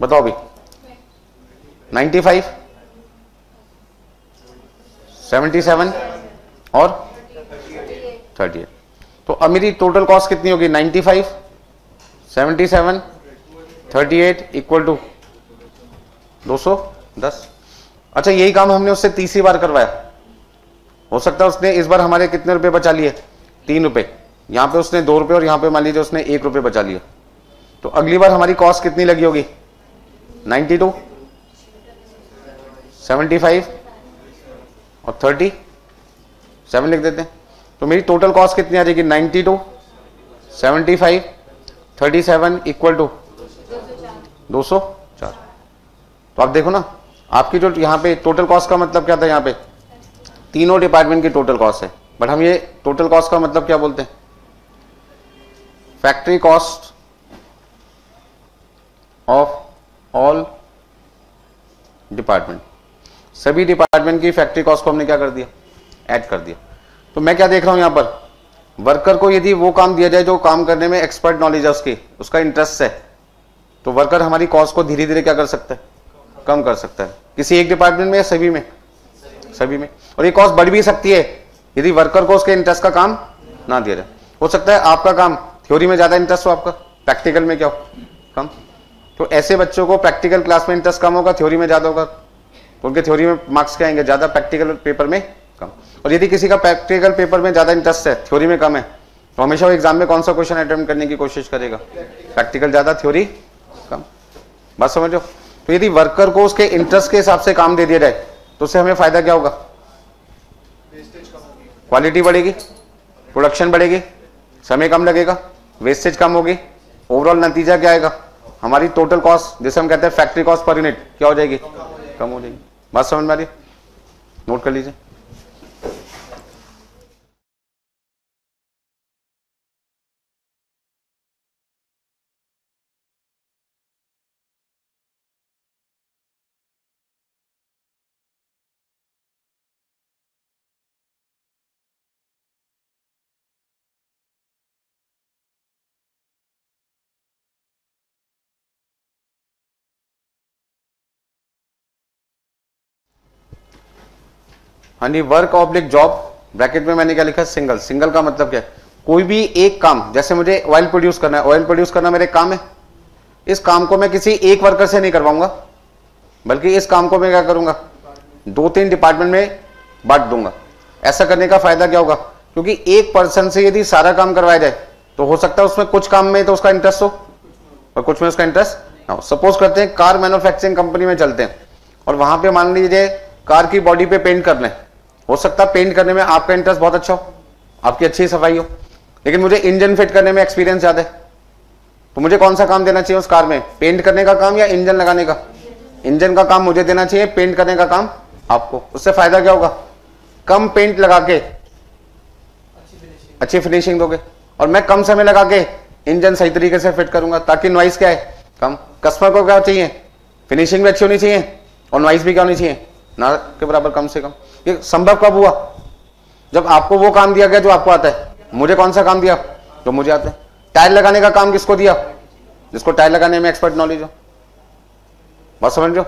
बताओ अभी, 95, 77 और 38। तो अब मेरी टोटल कॉस्ट कितनी होगी, 95, 77, 38 इक्वल टू 210। अच्छा, यही काम हमने उससे तीसरी बार करवाया, हो सकता है उसने इस बार हमारे कितने रुपए बचा लिए, 3 रुपए। यहां पे उसने 2 रुपए और यहां पे मान लीजिए उसने 1 रुपए बचा लिया। तो अगली बार हमारी कॉस्ट कितनी लगी होगी, 92, 75 और 37 लिख देते हैं। तो मेरी टोटल कॉस्ट कितनी आ जाएगी, 92, 75, 37 इक्वल टू 204। तो आप देखो ना, आपकी जो यहाँ पे टोटल कॉस्ट का मतलब क्या था, यहाँ पे तीनों डिपार्टमेंट की टोटल कॉस्ट है, बट हम ये टोटल कॉस्ट का मतलब क्या बोलते हैं, factory cost of all department. सभी डिपार्टमेंट की फैक्ट्री कॉस्ट को हमने क्या कर दिया, ऐड कर दिया। तो मैं क्या देख रहा हूं यहां पर, वर्कर को यदि वो काम दिया जाए जो काम करने में एक्सपर्ट नॉलेज है, उसका इंटरेस्ट है, तो वर्कर हमारी कॉस्ट को धीरे धीरे क्या कर सकता है, कम कर सकता है। किसी एक डिपार्टमेंट में या सभी में, सभी में। और ये कॉस्ट बढ़ भी सकती है यदि वर्कर को उसके इंटरेस्ट का काम ना दिया जाए। हो सकता है आपका काम थ्योरी में ज्यादा इंटरेस्ट हो, आपका प्रैक्टिकल में क्या हो, कम। तो ऐसे बच्चों को प्रैक्टिकल क्लास में इंटरेस्ट कम होगा, थ्योरी में ज्यादा होगा, तो उनके थ्योरी में मार्क्स क्या आएंगे, ज्यादा, प्रैक्टिकल पेपर में कम। और यदि किसी का प्रैक्टिकल पेपर में ज्यादा इंटरेस्ट है, थ्योरी में कम है, तो हमेशा वो एग्जाम में कौन सा क्वेश्चन अटेम्प्ट करने की कोशिश करेगा, प्रैक्टिकल ज्यादा, थ्योरी कम। बात समझ लो। तो यदि वर्कर को उसके इंटरेस्ट के हिसाब से काम दे दिया जाए तो उससे हमें फायदा क्या होगा, क्वालिटी बढ़ेगी, प्रोडक्शन बढ़ेगी, समय कम लगेगा, वेस्टेज कम होगी, ओवरऑल नतीजा क्या आएगा, हमारी टोटल कॉस्ट, जैसे हम कहते हैं फैक्ट्री कॉस्ट पर यूनिट, क्या हो जाएगी, कम हो जाएगी। बात समझ में आ रही, नोट कर लीजिए। हाँ जी, वर्क ऑब्लिक जॉब, ब्रैकेट में मैंने क्या लिखा, सिंगल। सिंगल का मतलब क्या है, कोई भी एक काम, जैसे मुझे ऑयल प्रोड्यूस करना है, ऑयल प्रोड्यूस करना मेरा काम है, इस काम को मैं किसी एक वर्कर से नहीं करवाऊंगा, बल्कि इस काम को मैं क्या करूंगा, 2-3 डिपार्टमेंट में बांट दूंगा। ऐसा करने का फायदा क्या होगा, क्योंकि एक पर्सन से यदि सारा काम करवाया जाए तो हो सकता है उसमें कुछ काम में तो उसका इंटरेस्ट हो और कुछ में उसका इंटरेस्ट ना हो। सपोज करते हैं कार मैन्युफैक्चरिंग कंपनी में चलते हैं और वहां पे मान लीजिए कार की बॉडी पे पेंट करना है, हो सकता है पेंट करने में आपका इंटरेस्ट बहुत अच्छा हो, आपकी अच्छी सफाई हो, लेकिन मुझे इंजन फिट करने में एक्सपीरियंस ज्यादा है, तो मुझे कौन सा काम देना चाहिए उस कार में, पेंट करने का काम या इंजन लगाने का, इंजन का काम मुझे देना चाहिए, पेंट करने का काम आपको। उससे फायदा क्या होगा, कम पेंट लगा के अच्छी फिनिशिंग दोगे, और मैं कम समय लगा के इंजन सही तरीके से फिट करूंगा, ताकि नॉइस क्या है, कम। कस्टमर को क्या चाहिए, फिनिशिंग भी अच्छी होनी चाहिए और नॉइस भी क्या होनी चाहिए, ना के बराबर, कम से कम। ये संभव कब हुआ, जब आपको वो काम दिया गया जो आपको आता है। मुझे कौन सा काम दिया, जो मुझे आता है। टायर लगाने का काम किसको दिया, जिसको टायर लगाने में एक्सपर्ट नॉलेज हो। बात समझ रहे हो।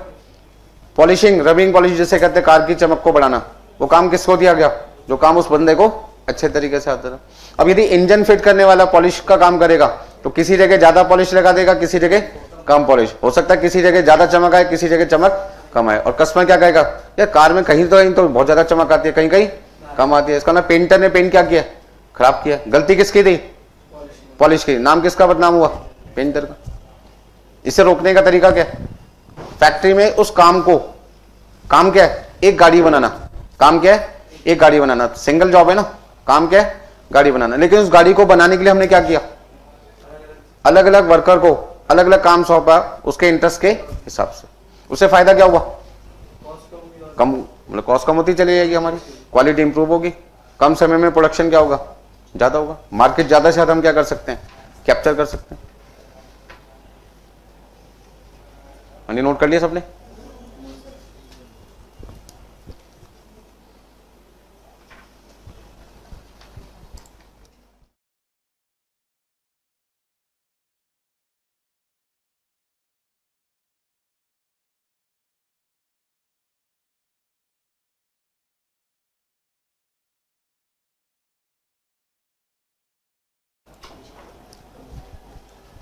पॉलिशिंग, रबिंग पॉलिश जिसे कहते हैं, कार की चमक को बढ़ाना, वो काम किसको दिया गया, जो काम उस बंदे को अच्छे तरीके से आता था। अब यदि इंजन फिट करने वाला पॉलिश का काम करेगा तो किसी जगह ज्यादा पॉलिश लगा देगा, किसी जगह कम पॉलिश, हो सकता है किसी जगह ज्यादा चमक आए, किसी जगह चमक कम आए। और कस्टमर क्या कहेगा, यार कार में कहीं तो बहुत ज्यादा चमक आती है, कहीं कहीं कम आती है। इसका ना पेंटर ने पेंट क्या किया, खराब किया। गलती किसकी थी, पॉलिश की। नाम किसका बदनाम हुआ, पेंटर का। इसे रोकने का तरीका क्या है, फैक्ट्री में उस काम को, काम क्या है, एक गाड़ी बनाना, काम क्या है, एक गाड़ी बनाना, सिंगल जॉब है ना, काम क्या है, गाड़ी बनाना। लेकिन उस गाड़ी को बनाने के लिए हमने क्या किया, अलग अलग वर्कर को अलग अलग काम सौंपा उसके इंटरेस्ट के हिसाब से। उससे फायदा क्या हुआ, कम, मतलब कॉस्ट कम होती चली जाएगी, हमारी क्वालिटी इंप्रूव होगी, कम समय में प्रोडक्शन क्या होगा, ज्यादा होगा, मार्केट ज्यादा से ज्यादा हम क्या कर सकते हैं, कैप्चर कर सकते हैं। नोट कर लिया सबने।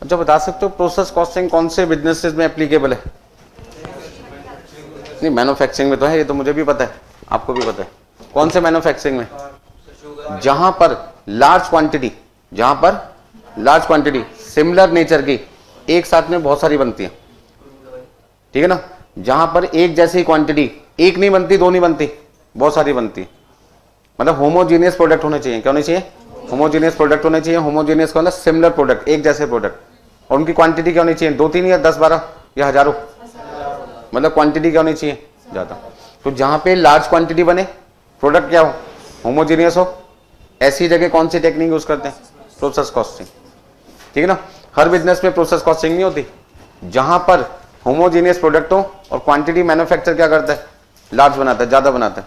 अच्छा, बता सकते हो प्रोसेस कॉस्टिंग कौन से बिजनेसेस में एप्लीकेबल है? नहीं, मैन्युफैक्चरिंग में तो है, ये तो मुझे भी पता है, आपको भी पता है। कौन से मैन्युफैक्चरिंग में, जहां पर लार्ज क्वांटिटी, जहां पर लार्ज क्वांटिटी सिमिलर नेचर की एक साथ में बहुत सारी बनती है, ठीक है ना। जहां पर एक जैसी क्वांटिटी, एक नहीं बनती, दो नहीं बनती, बहुत सारी बनती है। मतलब होमोजीनियस प्रोडक्ट होने चाहिए, क्या होने चाहिए, होमोजीनियस प्रोडक्ट होने चाहिए। होमोजीनियस का मतलब सिमिलर प्रोडक्ट, एक जैसे प्रोडक्ट, और उनकी क्वांटिटी क्या होनी चाहिए, 2-3 या 10-12 या हजारों, मतलब क्वांटिटी क्या होनी चाहिए, ज्यादा। तो जहां पे लार्ज क्वांटिटी बने, प्रोडक्ट क्या हो, होमोजीनियस हो, ऐसी जगह कौन सी टेक्निक यूज करते हैं, प्रोसेस कॉस्टिंग, ठीक है ना। हर बिजनेस में प्रोसेस कॉस्टिंग नहीं होती। जहां पर होमोजीनियस प्रोडक्ट हो और क्वांटिटी मैन्युफैक्चर क्या करता है, लार्ज बनाता है, ज्यादा बनाता है।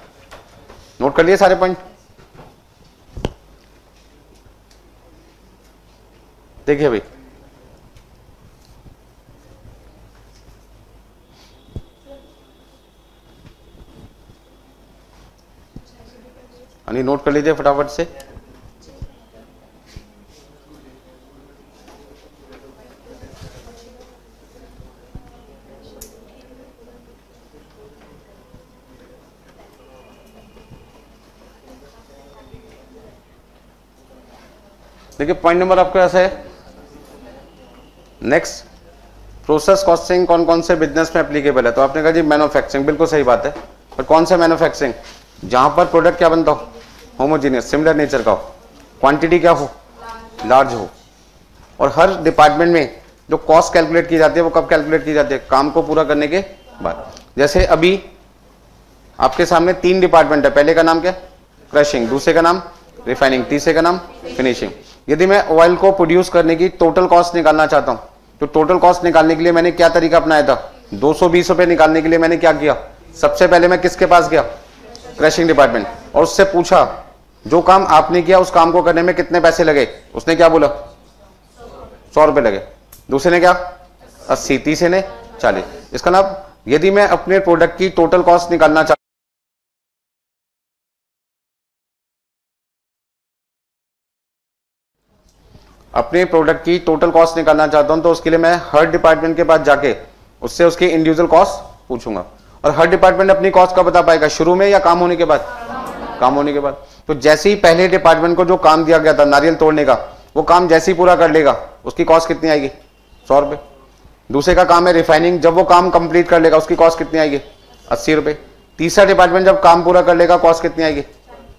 नोट कर लिए सारे पॉइंट। देखिए भाई, यानी नोट कर लीजिए फटाफट से। देखिए पॉइंट नंबर आपका ऐसा है, नेक्स्ट प्रोसेस कॉस्टिंग कौन कौन से बिजनेस में एप्लीकेबल है। तो आपने कहा जी मैन्युफैक्चरिंग, बिल्कुल सही बात है, पर कौन सा मैन्युफैक्चरिंग, जहां पर प्रोडक्ट क्या बनता हो, होमोजीनियस सिमिलर नेचर का हो, क्वांटिटी क्या हो, लार्ज हो, और हर डिपार्टमेंट में जो कॉस्ट कैलकुलेट की जाती है वो कब कैलकुलेट की जाती है, काम को पूरा करने के बाद। जैसे अभी आपके सामने 3 डिपार्टमेंट है, पहले का नाम क्या, क्रशिंग, दूसरे का नाम रिफाइनिंग, तीसरे का नाम फिनिशिंग। यदि मैं ऑयल को प्रोड्यूस करने की टोटल कॉस्ट निकालना चाहता हूं, तो टोटल कॉस्ट निकालने के लिए मैंने क्या तरीका अपनाया था, 220 रुपए निकालने के लिए मैंने क्या किया, सबसे पहले मैं किसके पास गया, क्रशिंग डिपार्टमेंट, और उससे पूछा जो काम आपने किया उस काम को करने में कितने पैसे लगे। उसने क्या बोला, 100 रुपए लगे। दूसरे ने क्या, 80, तीसरे ने 40। इसका नाम, यदि मैं अपने प्रोडक्ट की टोटल कॉस्ट निकालना चाहता हूं तो उसके लिए मैं हर डिपार्टमेंट के पास जाके उससे उसकी इंडिविजुअल कॉस्ट पूछूंगा। और हर डिपार्टमेंट अपनी कॉस्ट का बता पाएगा, शुरू में या काम होने के बाद, काम होने के बाद। तो जैसे ही पहले डिपार्टमेंट को जो काम दिया गया था नारियल तोड़ने का, वो काम जैसे ही पूरा कर लेगा उसकी कॉस्ट कितनी आएगी, 100 रुपए। दूसरे का काम है रिफाइनिंग, जब वो काम कंप्लीट कर लेगा उसकी कॉस्ट कितनी आएगी, 80 रुपए। तीसरा डिपार्टमेंट जब काम पूरा कर लेगा कॉस्ट कितनी आएगी,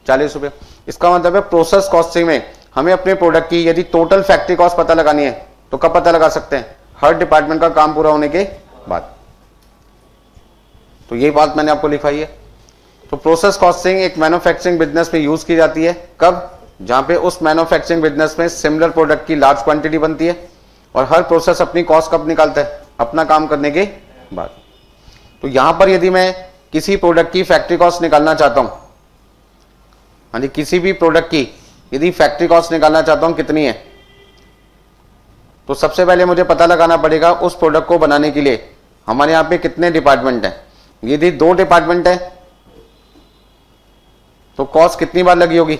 40 रुपए। इसका मतलब है प्रोसेस कॉस्टिंग में हमें अपने प्रोडक्ट की यदि टोटल फैक्ट्री कॉस्ट पता लगानी है तो कब पता लगा सकते हैं, हर डिपार्टमेंट का काम पूरा होने के बाद। तो ये बात मैंने आपको लिखाई है। तो प्रोसेस कॉस्टिंग एक मैन्युफैक्चरिंग बिजनेस में यूज की जाती है, कब, जहां पे उस मैन्युफैक्चरिंग बिजनेस में सिमिलर प्रोडक्ट की लार्ज क्वांटिटी बनती है और हर प्रोसेस अपनी कॉस्ट कब निकालता है, अपना काम करने के बाद। तो यहां पर यदि मैं किसी प्रोडक्ट की फैक्ट्री कॉस्ट निकालना चाहता हूं, यानी किसी भी प्रोडक्ट की यदि फैक्ट्री कॉस्ट निकालना चाहता हूं कितनी है, तो सबसे पहले मुझे पता लगाना पड़ेगा उस प्रोडक्ट को बनाने के लिए हमारे यहां पे कितने डिपार्टमेंट हैं। यदि 2 डिपार्टमेंट है तो कॉस्ट कितनी बार लगी होगी,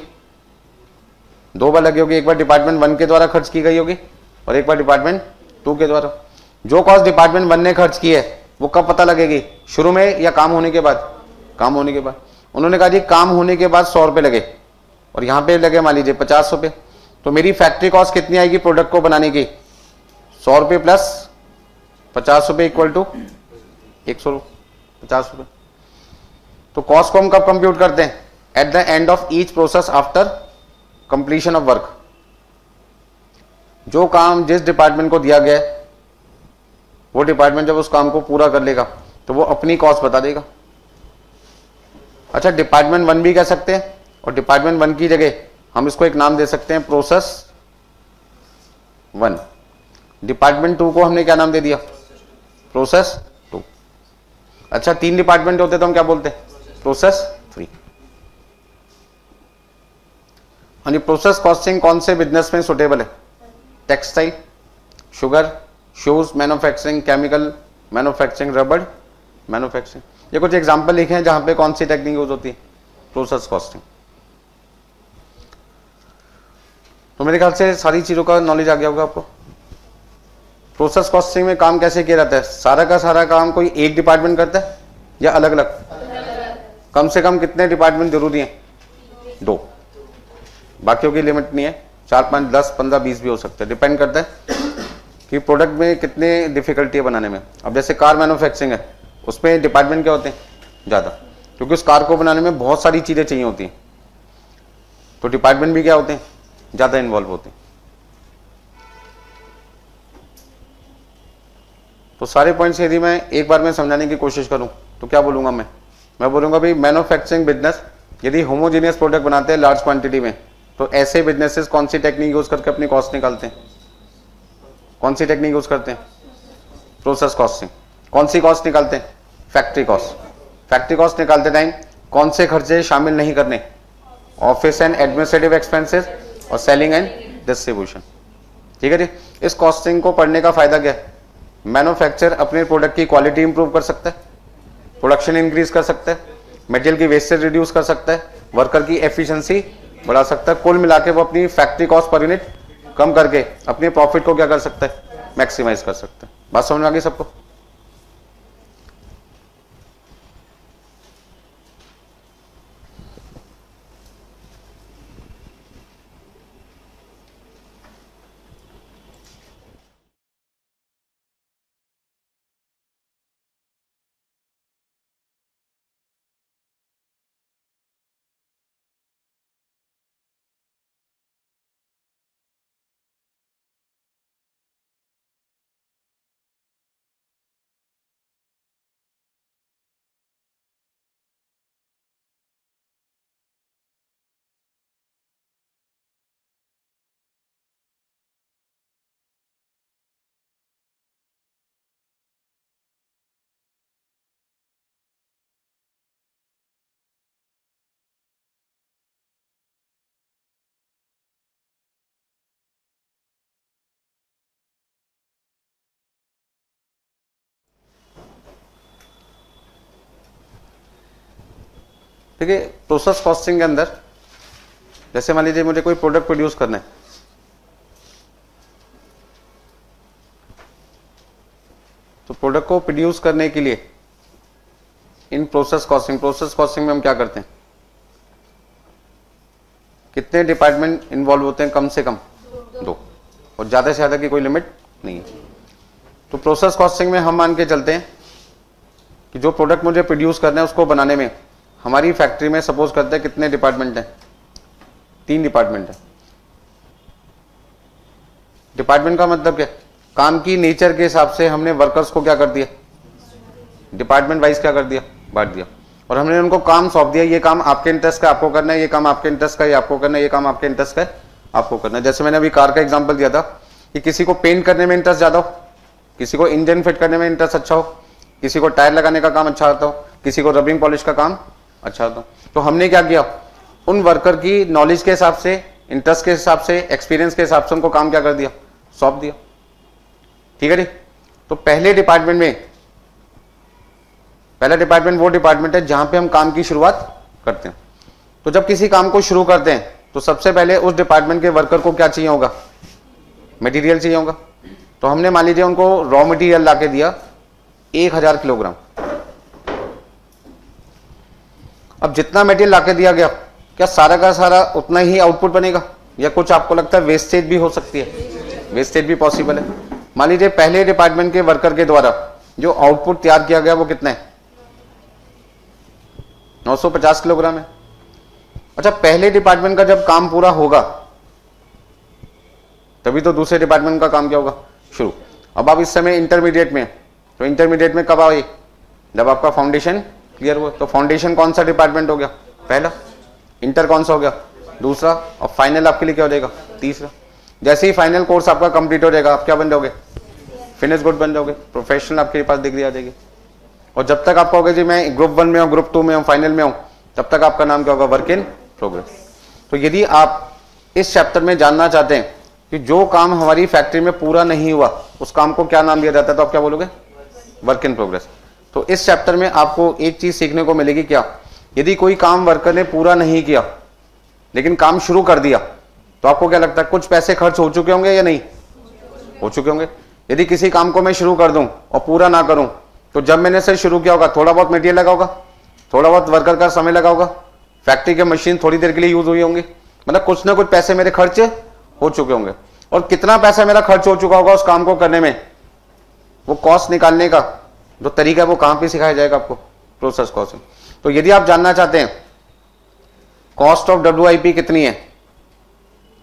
2 बार लगी होगी। एक बार डिपार्टमेंट 1 के द्वारा खर्च की गई होगी और एक बार डिपार्टमेंट 2 के द्वारा। जो कॉस्ट डिपार्टमेंट 1 ने खर्च की है वो कब पता लगेगी, शुरू में या काम होने के बाद, काम होने के बाद। उन्होंने कहा जी काम होने के बाद 100 रुपए लगे और यहां पे लगे मान लीजिए 50 रुपए, तो मेरी फैक्ट्री कॉस्ट कितनी आएगी प्रोडक्ट को बनाने की, 100 रुपए प्लस 50 रुपए इक्वल टू 150 रुपए। तो कॉस्ट को हम कब कंप्यूट करते हैं, at the end of each process after completion of work. जो काम जिस डिपार्टमेंट को दिया गया है वो डिपार्टमेंट जब उस काम को पूरा कर लेगा तो वो अपनी कॉस्ट बता देगा। अच्छा, डिपार्टमेंट 1 भी कह सकते हैं और डिपार्टमेंट 1 की जगह हम इसको एक नाम दे सकते हैं प्रोसेस 1। डिपार्टमेंट 2 को हमने क्या नाम दे दिया, प्रोसेस 2। अच्छा, 3 डिपार्टमेंट होते तो हम क्या बोलते हैं, प्रोसेस 3। यानी प्रोसेस कॉस्टिंग कौन से बिजनेस में सुटेबल है, textile, sugar, shoes manufacturing, chemical manufacturing, रबड़ मैन्युफैक्चरिंग। ये कुछ एग्जांपल लिखे हैं जहां पे कौन सी टेक्निक यूज होती है, प्रोसेस कॉस्टिंग। तो मेरे ख्याल से सारी चीजों का नॉलेज आ गया होगा आपको। प्रोसेस कॉस्टिंग में काम कैसे किया जाता है, सारा का सारा काम कोई एक डिपार्टमेंट करता है या अलग अलग, कम से कम कितने डिपार्टमेंट जरूरी हैं, 2, बाकियों की लिमिट नहीं है, 4, 5, 10, 15, 20 भी हो सकते हैं, डिपेंड करता है कि प्रोडक्ट में कितने डिफिकल्टी है बनाने में। अब जैसे कार मैन्युफैक्चरिंग है उसमें डिपार्टमेंट क्या होते हैं, ज्यादा, क्योंकि उस कार को बनाने में बहुत सारी चीजें चाहिए होती हैं, तो डिपार्टमेंट भी क्या होते हैं, ज्यादा इन्वॉल्व होते हैं। तो सारे पॉइंट्स यदि मैं एक बार में समझाने की कोशिश करूं तो क्या बोलूंगा मैं बोलूंगा भाई मैन्युफैक्चरिंग बिजनेस यदि होमोजेनियस प्रोडक्ट बनाते हैं लार्ज क्वांटिटी में, तो ऐसे बिजनेसेस कौन सी टेक्निक यूज करके अपनी कॉस्ट निकालते हैं, कौन सी टेक्निक यूज करते हैं, प्रोसेस कॉस्टिंग। कौन सी कॉस्ट निकालते हैं, फैक्ट्री कॉस्ट। फैक्ट्री कॉस्ट निकालते टाइम कौन से खर्चे शामिल नहीं करने, ऑफिस एंड एडमिनिस्ट्रेटिव एक्सपेंसेस और सेलिंग एंड डिस्ट्रीब्यूशन। ठीक है जी। इस कॉस्टिंग को पढ़ने का फायदा क्या है? मैन्युफैक्चरर अपने प्रोडक्ट की क्वालिटी इंप्रूव कर सकता है, प्रोडक्शन इंक्रीज कर सकता है, मटेरियल की वेस्टेज रिड्यूस कर सकता है, वर्कर की एफिशिएंसी बढ़ा सकता है। कुल मिला के वो अपनी फैक्ट्री कॉस्ट पर यूनिट कम करके अपने प्रॉफिट को क्या कर सकता है? मैक्सिमाइज कर सकता है। बात समझ में आ गई सबको? ठीक है। प्रोसेस कॉस्टिंग के अंदर जैसे मान लीजिए मुझे कोई प्रोडक्ट प्रोड्यूस करना है, तो प्रोडक्ट को प्रोड्यूस करने के लिए इन प्रोसेस कॉस्टिंग में हम क्या करते हैं? कितने डिपार्टमेंट इन्वॉल्व होते हैं? कम से कम 2, और ज्यादा से ज्यादा की कोई लिमिट नहीं है। तो प्रोसेस कॉस्टिंग में हम मान के चलते हैं कि जो प्रोडक्ट मुझे प्रोड्यूस करना है उसको बनाने में हमारी फैक्ट्री में सपोज करते हैं कितने डिपार्टमेंट हैं? 3 डिपार्टमेंट है। डिपार्टमेंट का मतलब क्या? काम की नेचर के हिसाब से हमने वर्कर्स को क्या कर दिया? डिपार्टमेंट वाइज क्या कर दिया? बांट दिया, और हमने उनको काम सौंप दिया, ये काम आपके इंटरेस्ट का आपको करना है, ये काम आपके इंटरेस्ट का ये आपको करना है, ये काम आपके इंटरेस्ट का आपको करना है। जैसे मैंने अभी कार का एग्जांपल दिया था कि किसी को पेंट करने में इंटरेस्ट ज्यादा हो, किसी को इंजन फिट करने में इंटरेस्ट अच्छा हो, किसी को टायर लगाने का काम अच्छा आता हो, किसी को रबिंग पॉलिश का काम अच्छा आता हो। तो हमने क्या किया? उन वर्कर की नॉलेज के हिसाब से, इंटरेस्ट के हिसाब से, एक्सपीरियंस के हिसाब से उनको काम क्या कर दिया? सौंप दिया। ठीक है जी। तो पहला डिपार्टमेंट वो डिपार्टमेंट है जहां पे हम काम की शुरुआत करते हैं। तो जब किसी काम को शुरू करते हैं तो सबसे पहले उस डिपार्टमेंट के वर्कर को क्या चाहिए होगा? मटेरियल चाहिए होगा। तो हमने मान लीजिए उनको रॉ मटेरियल लाके दिया 1000 किलोग्राम। अब जितना मटेरियल लाके दिया गया, क्या सारा का सारा उतना ही आउटपुट बनेगा, या कुछ आपको लगता है वेस्टेज भी हो सकती है? वेस्टेज भी पॉसिबल है। मान लीजिए पहले डिपार्टमेंट के वर्कर के द्वारा जो आउटपुट तैयार किया गया वो कितना है? 950 किलोग्राम है। अच्छा, पहले डिपार्टमेंट का जब काम पूरा होगा तभी तो दूसरे डिपार्टमेंट का काम क्या होगा? शुरू। अब आप इस समय इंटरमीडिएट में, तो इंटरमीडिएट में कब आए? जब आपका फाउंडेशन क्लियर हुआ। तो फाउंडेशन कौन सा डिपार्टमेंट हो गया? पहला। इंटर कौन सा हो गया? दूसरा। और फाइनल आपके लिए क्या हो जाएगा? तीसरा। जैसे ही फाइनल कोर्स आपका कंप्लीट हो जाएगा, आप क्या बन जाओगे? फिनिश गुड बन जाओगे, प्रोफेशनल आपके पास डिग्री आ जाएगी। और जब तक आप कहोगे जी मैं ग्रुप 1 में हूं, ग्रुप 2 में हूं, फाइनल में हूं, तब तक आपका नाम क्या होगा? Work in progress. तो यदि आप इस चैप्टर में जानना चाहते हैं कि जो काम हमारी फैक्ट्री में पूरा नहीं हुआ उस काम को क्या नाम दिया जाता है, तो आप क्या बोलोगे? Work in progress. तो इस चैप्टर में आपको एक चीज सीखने को मिलेगी, क्या? यदि कोई काम वर्कर ने पूरा नहीं किया लेकिन काम शुरू कर दिया, तो आपको क्या लगता है कुछ पैसे खर्च हो चुके होंगे या नहीं हो चुके होंगे? यदि किसी काम को मैं शुरू कर दूं और पूरा ना करूं, तो जब मैंने से शुरू किया होगा थोड़ा बहुत मटेरियल लगा होगा, थोड़ा बहुत वर्कर का समय लगा होगा, फैक्ट्री के मशीन थोड़ी देर के लिए यूज हुई होंगी, मतलब कुछ ना कुछ पैसे मेरे खर्च हो चुके होंगे। और कितना पैसा मेरा खर्च हो चुका होगा उस काम को करने में, वो कॉस्ट निकालने का जो तरीका है वो कहां पे सिखाया जाएगा आपको? Process costing. तो यदि आप जानना चाहते हैं कॉस्ट ऑफ WIP कितनी है,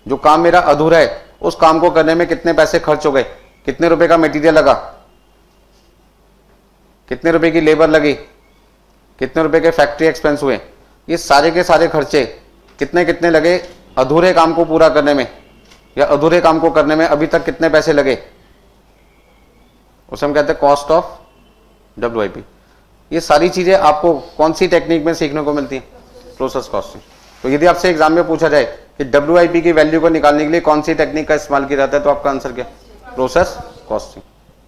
जो काम मेरा अधूरा है उस काम को करने में कितने पैसे खर्च हो गए, कितने रुपए का मटेरियल लगा, कितने रुपए की लेबर लगी, कितने रुपए के फैक्ट्री एक्सपेंस हुए, ये सारे के सारे खर्चे कितने कितने लगे अधूरे काम को पूरा करने में, या अधूरे काम को करने में अभी तक कितने पैसे लगे, उसे हम कहते हैं कॉस्ट ऑफ WIP। ये सारी चीजें आपको कौन सी टेक्निक में सीखने को मिलती है? Process costing. तो यदि आपसे एग्जाम में पूछा जाए कि WIP की वैल्यू को निकालने के लिए कौन सी टेक्निक का इस्तेमाल किया जाता है, तो आपका आंसर क्या? Process costing.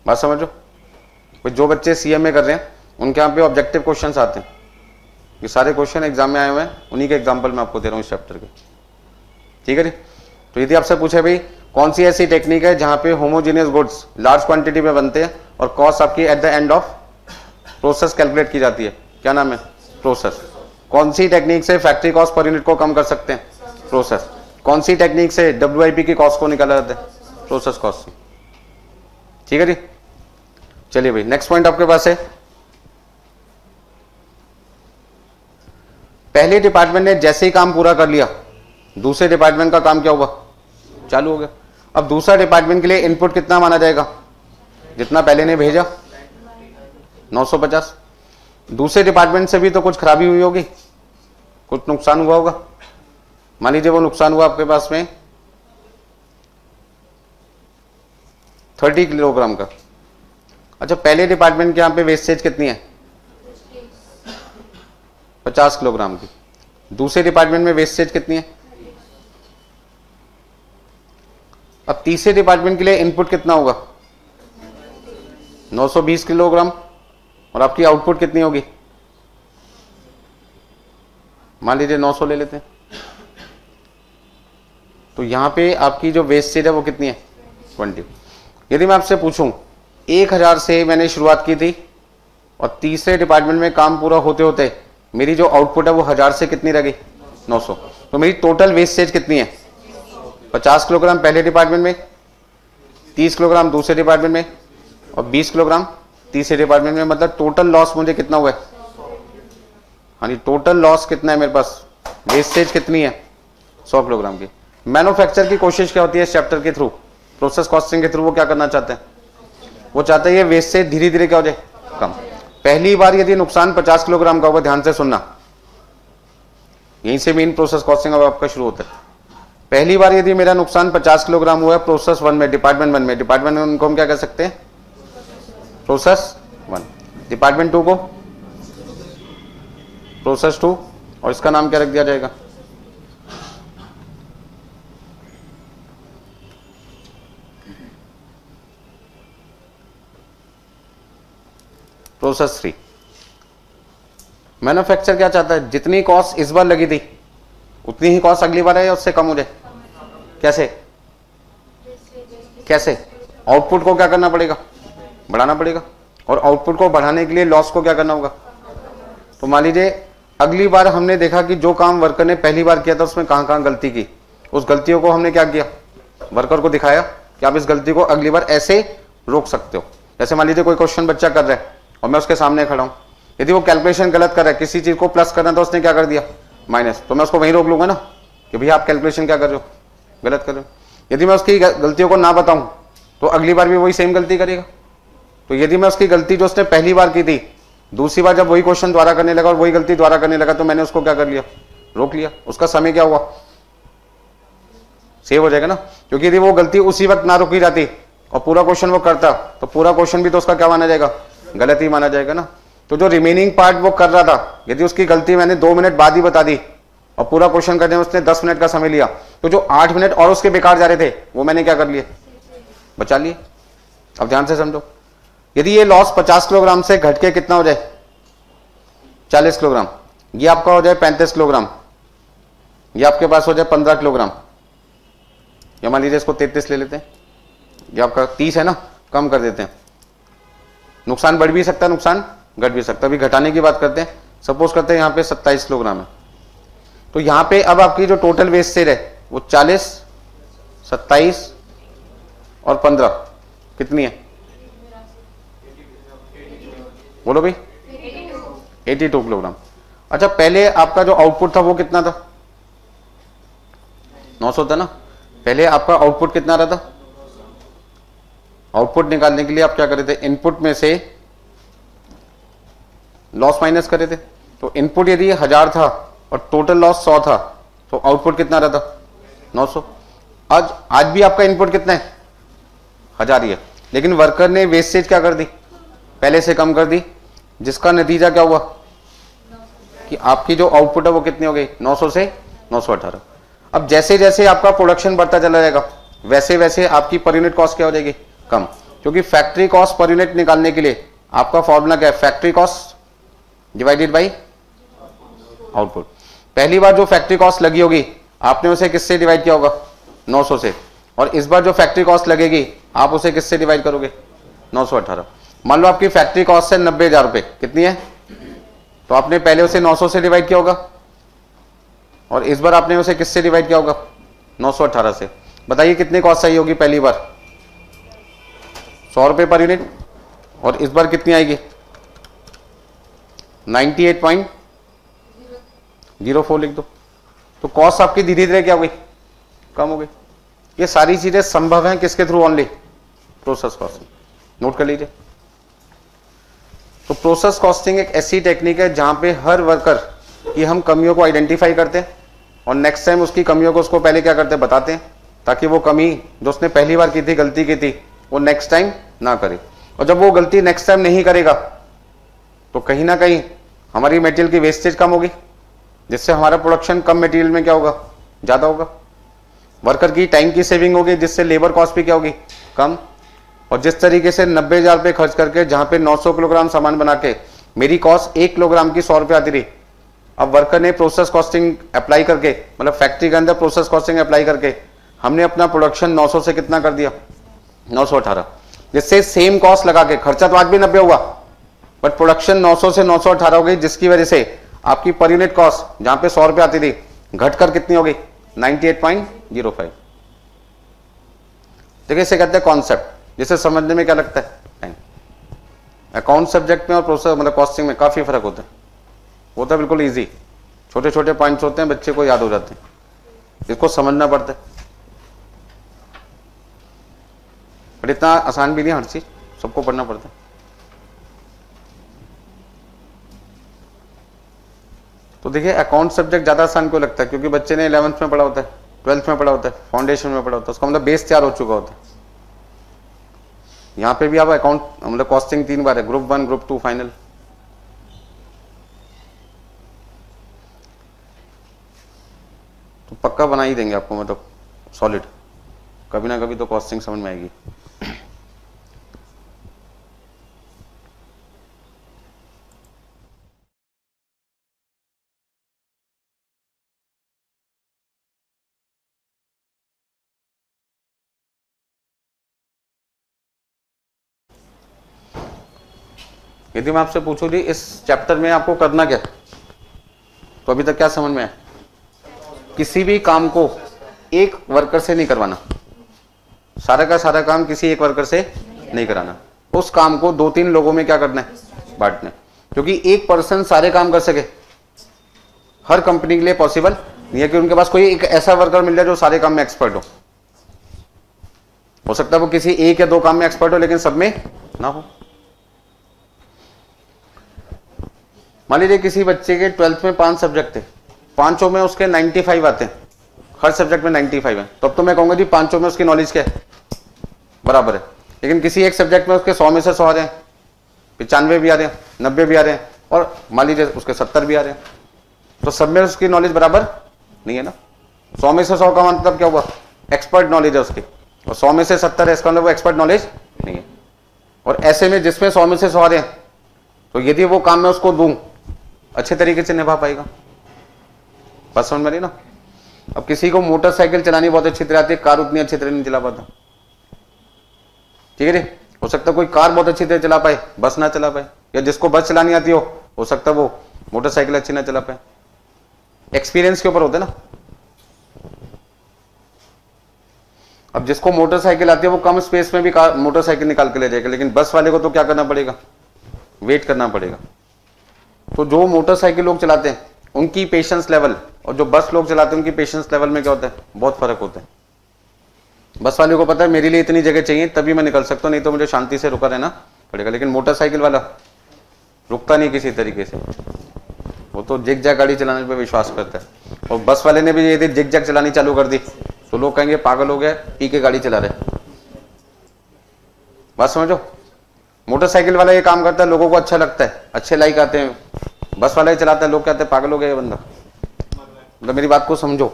बात समझो? तो जो बच्चे CMA कर रहे हैं उनके यहाँ पे ऑब्जेक्टिव क्वेश्चंस आते हैं, ये सारे क्वेश्चन एग्जाम में आए हुए हैं, उन्हीं के एग्जाम्पल मैं आपको दे रहा हूँ इस चैप्टर के। ठीक है जी। तो यदि आपसे पूछे भाई कौन सी ऐसी टेक्निक है जहां पे होमोजेनियस गुड्स लार्ज क्वांटिटी में बनते हैं और कॉस्ट आपकी at the end of process calculate की जाती है, क्या नाम है? प्रोसेस। कौन सी टेक्निक से फैक्ट्री कॉस्ट पर यूनिट को कम कर सकते हैं? प्रोसेस। कौन सी टेक्निक से WIP की कॉस्ट को निकाला जाता है? Process cost. ठीक है जी। चलिए भाई नेक्स्ट पॉइंट आपके पास है, पहले डिपार्टमेंट ने जैसे ही काम पूरा कर लिया दूसरे डिपार्टमेंट का काम क्या हुआ? चालू हो गया। अब दूसरा डिपार्टमेंट के लिए इनपुट कितना माना जाएगा? जितना पहले ने भेजा 950। दूसरे डिपार्टमेंट से भी तो कुछ खराबी हुई होगी, कुछ नुकसान हुआ होगा। मान लीजिए वो नुकसान हुआ आपके पास में 30 किलोग्राम का। अच्छा, पहले डिपार्टमेंट के यहां पे वेस्टेज कितनी है? 50 किलोग्राम की। दूसरे डिपार्टमेंट में वेस्टेज कितनी है? अब तीसरे डिपार्टमेंट के लिए इनपुट कितना होगा? 920 किलोग्राम। और आपकी आउटपुट कितनी होगी? मान लीजिए 900 ले लेते हैं। तो यहां पे आपकी जो वेस्टेज है वो कितनी है? 20। यदि मैं आपसे पूछूं 1000 से मैंने शुरुआत की थी और तीसरे डिपार्टमेंट में काम पूरा होते होते मेरी जो आउटपुट है वो 1000 से कितनी रह गई? 900। तो मेरी टोटल वेस्टेज कितनी है? 50 किलोग्राम पहले डिपार्टमेंट में, 30 किलोग्राम दूसरे डिपार्टमेंट में और 20 किलोग्राम तीसरे डिपार्टमेंट में। मतलब टोटल लॉस मुझे कितना हुआ है? हाँ जी, टोटल लॉस कितना है मेरे पास? वेस्टेज कितनी है? 100 किलोग्राम की। मैन्युफैक्चर की कोशिश क्या होती है इस चैप्टर के थ्रू, प्रोसेस कॉस्टिंग के थ्रू? वो क्या करना चाहते हैं? वो चाहते हैं ये वेस्टेज धीरे धीरे क्या हो जाए? कम। पहली बार यदि नुकसान 50 किलोग्राम का होगा, ध्यान से सुनना, यहीं से मेन प्रोसेस कॉस्टिंग अब आपका शुरू होता है। पहली बार यदि मेरा नुकसान 50 किलोग्राम हुआ है प्रोसेस 1 में, डिपार्टमेंट 1 में, डिपार्टमेंट 1 को हम क्या कह सकते हैं? प्रोसेस 1। डिपार्टमेंट 2 को प्रोसेस 2, और इसका नाम क्या रख दिया जाएगा? प्रोसेस 3। मैन्युफैक्चर क्या चाहता है? जितनी कॉस्ट इस बार लगी थी उतनी ही कॉस्ट अगली बार है या उससे कम हो जाए। कैसे? कैसे? आउटपुट को क्या करना पड़ेगा? बढ़ाना पड़ेगा। और आउटपुट को बढ़ाने के लिए लॉस को क्या करना होगा? तो मान लीजिए अगली बार हमने देखा कि जो काम वर्कर ने पहली बार किया था उसमें कहां कहां गलती की, उस गलतियों को हमने क्या किया? वर्कर को दिखाया कि आप इस गलती को अगली बार ऐसे रोक सकते हो। जैसे मान लीजिए कोई क्वेश्चन बच्चा कर रहा है और मैं उसके सामने खड़ा हूं, यदि वो कैलकुलेशन गलत कर रहा है, किसी चीज को प्लस करना तो उसने क्या कर दिया? माइनस। तो मैं उसको वहीं रोक लूंगा ना कि भैया आप कैलकुलेशन क्या कर रहे हो? गलत कर रहे हो। यदि मैं उसकी गलतियों को ना बताऊं तो अगली बार भी वही सेम गलती करेगा। तो यदि मैं उसकी गलती जो उसने पहली बार की थी दूसरी बार जब वही क्वेश्चन दोबारा करने लगा और वही गलती दोबारा करने लगा, तो मैंने उसको क्या कर लिया? रोक लिया। उसका समय क्या हुआ? सेव हो जाएगा ना। क्योंकि यदि वो गलती उसी वक्त ना रोकी जाती और पूरा क्वेश्चन वो करता तो पूरा क्वेश्चन भी तो उसका क्या माना जाएगा? गलत ही माना जाएगा ना। तो जो रिमेनिंग पार्ट वो कर रहा था, यदि उसकी गलती मैंने 2 मिनट बाद ही बता दी और पूरा क्वेश्चन करने में उसने 10 मिनट का समय लिया, तो जो 8 मिनट और उसके बेकार जा रहे थे वो मैंने क्या कर लिए? बचा लिए। अब ध्यान से समझो, यदि ये लॉस 50 किलोग्राम से घट के कितना हो जाए? 40 किलोग्राम, ये आपका हो जाए 35 किलोग्राम, ये आपके पास हो जाए 15 किलोग्राम, या मान लीजिए इसको 33 ले लेते हैं, ये आपका 30 है ना, कम कर देते हैं। नुकसान बढ़ भी सकता है, नुकसान घट भी सकता है। अभी घटाने की बात करते हैं। सपोज करते हैं यहाँ पे 27 किलोग्राम है, तो यहाँ पे अब आपकी जो टोटल वेस्टेज है वो 40, 27 और 15 कितनी है? बोलो भाई। 82 किलोग्राम। अच्छा, पहले आपका जो आउटपुट था वो कितना था? 900 था ना। पहले आपका आउटपुट कितना रहा था? आउटपुट निकालने के लिए आप क्या कर रहे थे? इनपुट में से लॉस माइनस कर रहे थे। तो इनपुट यदि 1000 था और टोटल लॉस 100 था, तो आउटपुट कितना रहता? 900। आज भी आपका इनपुट कितना है? 1000 ही है, लेकिन वर्कर ने वेस्टेज क्या कर दी? पहले से कम कर दी, जिसका नतीजा क्या हुआ कि आपकी जो आउटपुट है वो कितनी हो गई? 900 से 918। अब जैसे जैसे आपका प्रोडक्शन बढ़ता चला जाएगा वैसे वैसे आपकी पर यूनिट कॉस्ट क्या हो जाएगी, कम, क्योंकि फैक्ट्री कॉस्ट पर यूनिट निकालने के लिए आपका फॉर्मूला क्या है, factory cost divided by output. पहली बार जो फैक्ट्री कॉस्ट लगी होगी आपने उसे किससे डिवाइड किया होगा, 900 से, और इस बार जो फैक्ट्री कॉस्ट लगेगी आप उसे किससे डिवाइड करोगे, 918। मान लो आपकी फैक्ट्री कॉस्ट है 90,000 रुपए, कितनी है, तो आपने पहले उसे 900 से डिवाइड किया होगा और इस बार आपने उसे किससे डिवाइड किया होगा, 918 से। बताइए कितनी कॉस्ट आई होगी पहली बार, 100 रुपए पर यूनिट, और इस बार कितनी आएगी, 98.04 लिख दो। तो कॉस्ट आपकी धीरे धीरे क्या हो गई, कम हो गई। ये सारी चीजें संभव हैं किसके through, only process costing. Note कर लीजिए। तो प्रोसेस कॉस्टिंग एक ऐसी टेक्निक है जहां पे हर वर्कर की हम कमियों को आइडेंटिफाई करते हैं और नेक्स्ट टाइम उसकी कमियों को उसको पहले क्या करते हैं, बताते हैं, ताकि वो कमी जो उसने पहली बार की थी, गलती की थी, वो नेक्स्ट टाइम ना करे। और जब वो गलती नेक्स्ट टाइम नहीं करेगा तो कहीं ना कहीं हमारी मटेरियल की वेस्टेज कम होगी, जिससे हमारा प्रोडक्शन कम मटेरियल में क्या होगा, ज्यादा होगा। वर्कर की टाइम की सेविंग होगी, जिससे लेबर कॉस्ट भी क्या होगी, कम। और जिस तरीके से 90,000 रुपये खर्च करके जहां पे 900 किलोग्राम सामान बना के मेरी कॉस्ट 1 किलोग्राम की 100 रुपये आती रही, अब वर्कर ने प्रोसेस कॉस्टिंग अप्लाई करके, मतलब फैक्ट्री के अंदर प्रोसेस कॉस्टिंग अप्लाई करके हमने अपना प्रोडक्शन 900 से कितना कर दिया, 918, जिससे सेम कॉस्ट लगा के, खर्चा तो आज भी 90 हुआ बट प्रोडक्शन 900 से 918 हो गई, जिसकी वजह से आपकी पर यूनिट कॉस्ट जहां पे 100 रुपये आती थी घटकर कितनी हो गई, 98.05। देखिए इसे कहते हैं कॉन्सेप्ट, जिसे समझने में क्या लगता है, टाइम। अकाउंट सब्जेक्ट में और प्रोसेस मतलब कॉस्टिंग में काफी फर्क होता है। वो तो बिल्कुल इजी, छोटे छोटे पॉइंट्स होते हैं, बच्चे को याद हो जाते हैं, इसको समझना पड़ता है। पर इतना आसान भी नहीं हर चीज, सबको पढ़ना पड़ता है। तो देखिए अकाउंट सब्जेक्ट ज्यादा आसान क्यों लगता है, क्योंकि बच्चे ने 11th में पढ़ा होता है, 12th में पढ़ा होता है, फाउंडेशन में पढ़ा होता है, उसका मतलब बेस तैयार हो चुका होता है। यहां पे भी आप अकाउंट मतलब कॉस्टिंग 3 बार है, ग्रुप 1, ग्रुप 2, फाइनल। तो पक्का बना ही देंगे आपको, मतलब सॉलिड, कभी ना कभी तो कॉस्टिंग समझ में आएगी। यदि मैं आपसे पूछूं जी इस चैप्टर में आपको करना क्या, तो अभी तक क्या समझ में है, किसी भी काम को एक वर्कर से नहीं करवाना, सारा का सारा काम किसी एक वर्कर से नहीं कराना, उस काम को 2-3 लोगों में क्या करना है, बांटना है। क्योंकि एक पर्सन सारे काम कर सके हर कंपनी के लिए पॉसिबल नहीं है कि उनके पास कोई एक ऐसा वर्कर मिल जाए जो सारे काम में एक्सपर्ट हो सकता है वो किसी 1 या 2 काम में एक्सपर्ट हो लेकिन सब में ना हो। मान लीजिए किसी बच्चे के 12th में 5 सब्जेक्ट थे, 5 में उसके 95 आते हैं, हर सब्जेक्ट में 95 है, तो अब तो मैं कहूंगा जी 5 में उसकी नॉलेज क्या है, बराबर है। लेकिन किसी एक सब्जेक्ट में उसके 100 में से 100 आ रहे हैं, 95 भी आ रहे हैं, 90 भी आ रहे हैं, और मान लीजिए उसके 70 भी आ रहे हैं, तो सब में उसकी नॉलेज बराबर नहीं है ना। 100 में से 100 का मतलब क्या हुआ, एक्सपर्ट नॉलेज है उसकी, और 100 में से 70 है, इसका मतलब वो एक्सपर्ट नॉलेज नहीं है। और ऐसे में जिसमें 100 में से 100 आ रहे हैं, तो यदि वो काम मैं उसको दूं अच्छे तरीके से निभा पाएगा। बात समझ में रही ना। अब किसी को मोटरसाइकिल चलानी बहुत अच्छी तरह आती है, कार उतनी अच्छी तरह नहीं चला पाता, ठीक है जी। हो सकता है कोई कार बहुत अच्छी तरह चला पाए, बस ना चला पाए, या जिसको बस चलानी आती हो सकता है वो मोटरसाइकिल अच्छी ना चला पाए। एक्सपीरियंस के ऊपर होता है ना। अब जिसको मोटरसाइकिल आती है वो कम स्पेस में भी कार मोटरसाइकिल निकाल के ले जाएगा, लेकिन बस वाले को तो क्या करना पड़ेगा, वेट करना पड़ेगा। तो जो मोटरसाइकिल लोग चलाते हैं उनकी पेशेंस लेवल और जो बस लोग चलाते हैं उनकी पेशेंस लेवल में क्या होता है, बहुत फर्क होता है। बस वाले को पता है मेरे लिए इतनी जगह चाहिए तभी मैं निकल सकता हूँ, नहीं तो मुझे शांति से रुका रहना पड़ेगा। लेकिन मोटरसाइकिल वाला रुकता नहीं किसी तरीके से, वो तो जिग जैग गाड़ी चलाने पर विश्वास करता है। और बस वाले ने भी यदि जिग जैग चलानी चालू कर दी तो लोग कहेंगे पागल हो गया, पी के गाड़ी चला रहे। बात समझो। मोटरसाइकिल वाला ये काम करता है, लोगों को अच्छा लगता है, अच्छे लाइक आते हैं। बस वाला ही चलाता है, लोग कहते हैं पागल हो गया ये बंदा। मतलब मेरी बात को समझो,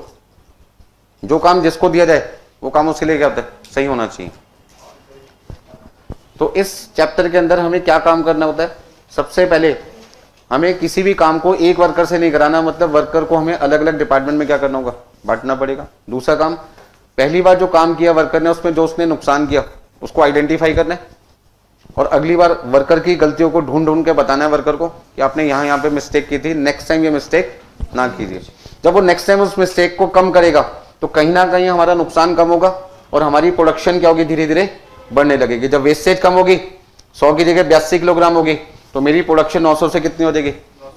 जो काम जिसको दिया जाए वो काम उसके लिए क्या होता है, सही होना चाहिए। तो इस चैप्टर के अंदर हमें क्या काम करना होता है, सबसे पहले हमें किसी भी काम को एक वर्कर से नहीं कराना, मतलब वर्कर को हमें अलग अलग डिपार्टमेंट में क्या करना होगा, बांटना पड़ेगा। दूसरा काम, पहली बार जो काम किया वर्कर ने उसमें जो उसने नुकसान किया उसको आइडेंटिफाई करना है, और अगली बार वर्कर की गलतियों को ढूंढ ढूंढ के बताना है वर्कर को कि आपने यहाँ पे मिस्टेक की थी, नेक्स्ट टाइम ये मिस्टेक ना कीजिए। जब वो नेक्स्ट टाइम उस मिस्टेक को कम करेगा तो कहीं ना कहीं हमारा नुकसान कम होगा और हमारी प्रोडक्शन क्या होगी, धीरे धीरे बढ़ने लगेगी। जब वेस्टेज कम होगी, 100 की जगह 82 किलोग्राम होगी, तो मेरी प्रोडक्शन 900 से कितनी हो जाएगी,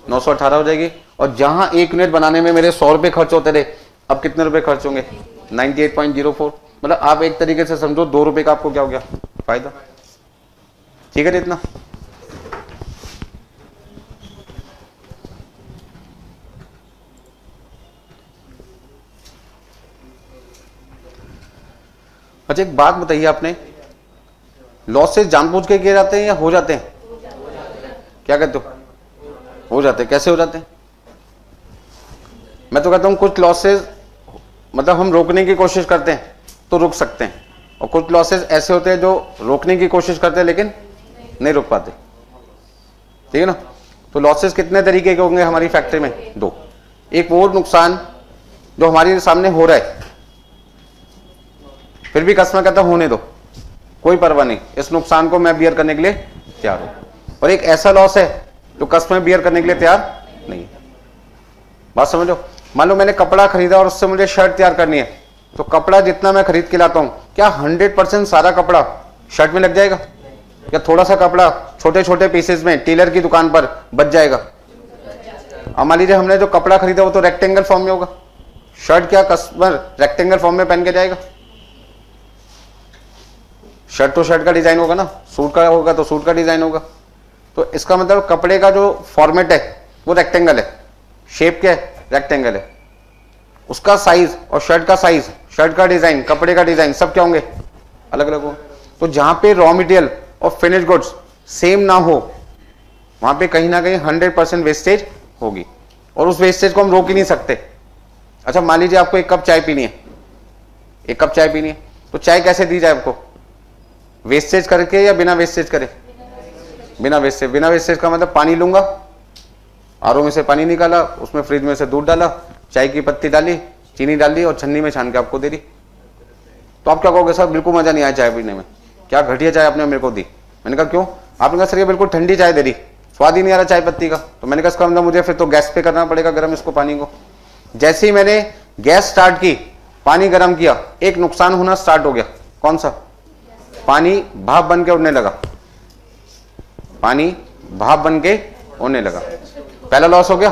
918 हो जाएगी। और जहां 1 यूनिट बनाने में मेरे 100 रुपए खर्च होते थे, अब कितने रुपए खर्च होंगे, 98.04। मतलब आप एक तरीके से समझो 2 रुपए का आपको क्या हो गया, फायदा। ठीक है इतना। अच्छा एक बात बताइए, आपने लॉसेस जानबूझ के किए जाते हैं या हो जाते हैं, क्या कहते हो, हो जाते हैं। कैसे हो जाते हैं, मैं तो कहता हूं कुछ लॉसेस मतलब हम रोकने की कोशिश करते हैं तो रुक सकते हैं, और कुछ लॉसेस ऐसे होते हैं जो रोकने की कोशिश करते हैं लेकिन नहीं रोक पाते। ठीक है ना। तो लॉसेस कितने तरीके के होंगे हमारी फैक्ट्री में, 2। एक वो नुकसान जो हमारे सामने हो रहा है, फिर भी कस्टमर कहता है होने दो, कोई परवाह नहीं, इस नुकसान को मैं बियर करने के लिए तैयार हूं। और एक ऐसा लॉस है जो कस्टमर बियर करने के लिए तैयार नहीं है। बात समझो, मान लो मैंने कपड़ा खरीदा और उससे मुझे शर्ट तैयार करनी है, तो कपड़ा जितना मैं खरीद के लाता हूं, क्या 100% सारा कपड़ा शर्ट में लग जाएगा, या थोड़ा सा कपड़ा छोटे छोटे पीसेस में टेलर की दुकान पर बच जाएगा। अब मान लीजिए हमने जो कपड़ा खरीदा वो तो रेक्टेंगल फॉर्म में होगा, शर्ट क्या कस्टमर रेक्टेंगल फॉर्म में पहन के जाएगा, शर्ट तो शर्ट का डिजाइन होगा ना, सूट का होगा तो सूट का डिजाइन होगा। तो इसका मतलब कपड़े का जो फॉर्मेट है वो रेक्टेंगल है, शेप क्या है, रेक्टेंगल है, उसका साइज और शर्ट का साइज, शर्ट का डिजाइन, कपड़े का डिजाइन सब क्या होंगे, अलग अलग होंगे। तो जहां पे रॉ मटेरियल और फिनिश गुड्स सेम ना हो, वहां पे कहीं ना कहीं 100% वेस्टेज होगी, और उस वेस्टेज को हम रोक ही नहीं सकते। अच्छा मान लीजिए आपको 1 कप चाय पीनी है, 1 कप चाय पीनी है, तो चाय कैसे दी जाए आपको, वेस्टेज करके या बिना वेस्टेज करे, बिना वेस्टेज। बिना वेस्टेज का मतलब पानी लूंगा, आरओ में से पानी निकाला, उसमें फ्रिज में से दूध डाला, चाय की पत्ती डाली, चीनी डाल दी और छन्नी में छान के आपको दे दी। तो आप क्या कहोगे, सर बिल्कुल मजा नहीं आया चाय पीने में, क्या घटिया चाय आपने मेरे को दी। मैंने कहा क्यों, आपने कहा सर ये बिल्कुल ठंडी चाय दे दी, स्वाद ही नहीं आ रहा चाय पत्ती का। तो मैंने कहा इसका मतलब मुझे फिर तो गैस पे करना पड़ेगा गर्म इसको पानी को। जैसे ही मैंने गैस स्टार्ट की, पानी गर्म किया, एक नुकसान होना स्टार्ट हो गया, कौन सा, पानी भाप बन के उड़ने लगा, पानी भाप बन के उड़ने लगा। पहला लॉस हो गया,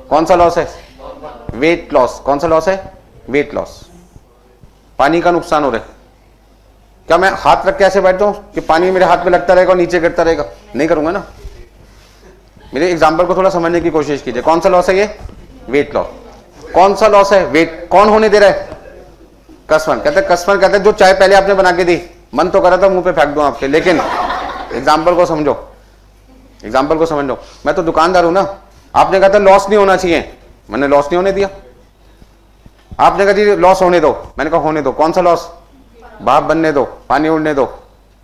कौन सा लॉस है, वेट लॉस। कौन सा लॉस है, वेट लॉस, पानी का नुकसान हो रहा है। क्या मैं हाथ रख के ऐसे बैठता हूं कि पानी मेरे हाथ में लगता रहेगा और नीचे गिरता रहेगा, नहीं करूंगा ना। मेरे एग्जांपल को थोड़ा समझने की कोशिश कीजिए। कौन सा लॉस है ये, वेट लॉस। कौन सा लॉस है, वेट कौन होने दे रहा है, कस्टमर। कस्टमर कहते हैं जो चाय पहले आपने बना के दी, मन तो करा था मुंह पे फेंक दूं आपके, लेकिन एग्जाम्पल को समझो, एग्जाम्पल को समझ लो। मैं तो दुकानदार हूं ना, आपने कहा था लॉस नहीं होना चाहिए, मैंने लॉस नहीं होने दिया। आपने कहा जी लॉस होने दो, मैंने कहा होने दो। कौन सा लॉस, भाप बनने दो, पानी उड़ने दो,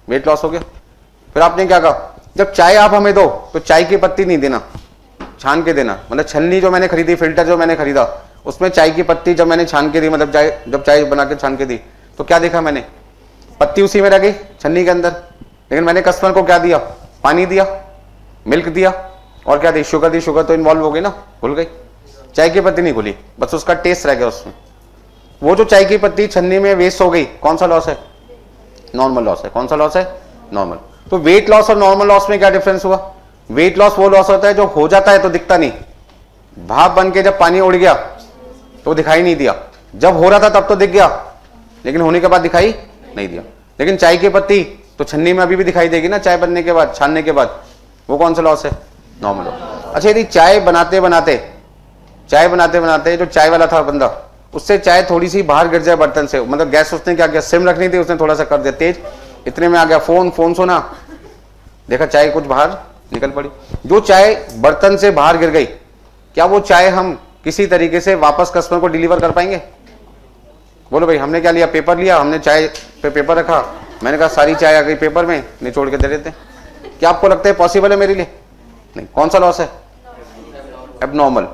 वेट लॉस हो गया। फिर आपने क्या कहा, जब चाय आप हमें दो तो चाय की पत्ती नहीं देना, छान के देना। मतलब छलनी जो मैंने खरीदी, फिल्टर जो मैंने खरीदा, उसमें चाय की पत्ती जब मैंने छान के दी, मतलब जब चाय बना के छान के दी, तो क्या देखा मैंने, पत्ती उसी में रह गई छन्नी के अंदर। लेकिन मैंने कस्टमर को क्या दिया, पानी दिया, मिल्क दिया, और क्या दी, शुगर दी। शुगर तो इन्वॉल्व हो गई ना, घुल गई, चाय की पत्ती नहीं घुली, बस उसका टेस्ट रह गया उसमें। वो जो चाय की पत्ती छन्नी में वेस्ट हो गई, कौन सा लॉस है, नॉर्मल लॉस है। कौन सा लॉस है, नॉर्मल। तो वेट लॉस और नॉर्मल लॉस में क्या डिफरेंस हुआ, वेट लॉस वो लॉस होता है जो हो जाता है तो दिखता नहीं, भाप बन के जब पानी उड़ गया तो दिखाई नहीं दिया, जब हो रहा था तब तो दिख गया, लेकिन होने के बाद दिखाई नहीं दिया। लेकिन चाय की पत्ती तो छन्नी में अभी भी दिखाई देगी ना, चाय बनने के बाद, छानने के बाद, वो कौन सा लॉस है, नॉर्मल लॉस। अच्छा यदि चाय बनाते बनाते जो चाय वाला था बंदा, उससे चाय थोड़ी सी बाहर गिर जाए बर्तन से, मतलब गैस उसने क्या किया, सिम रखनी थी, उसने थोड़ा सा कर दिया तेज, इतने में आ गया फोन सुना, देखा चाय कुछ बाहर निकल पड़ी। जो चाय बर्तन से बाहर गिर गई, क्या वो चाय हम किसी तरीके से वापस कस्टमर को डिलीवर कर पाएंगे? बोलो भाई, हमने क्या लिया, पेपर लिया, हमने चाय पे पेपर रखा, मैंने कहा सारी चाय आ गई पेपर में, निचोड़ के दे देते। क्या आपको लगता है पॉसिबल है मेरे लिए? नहीं। कौन सा लॉस है? एबनॉर्मल।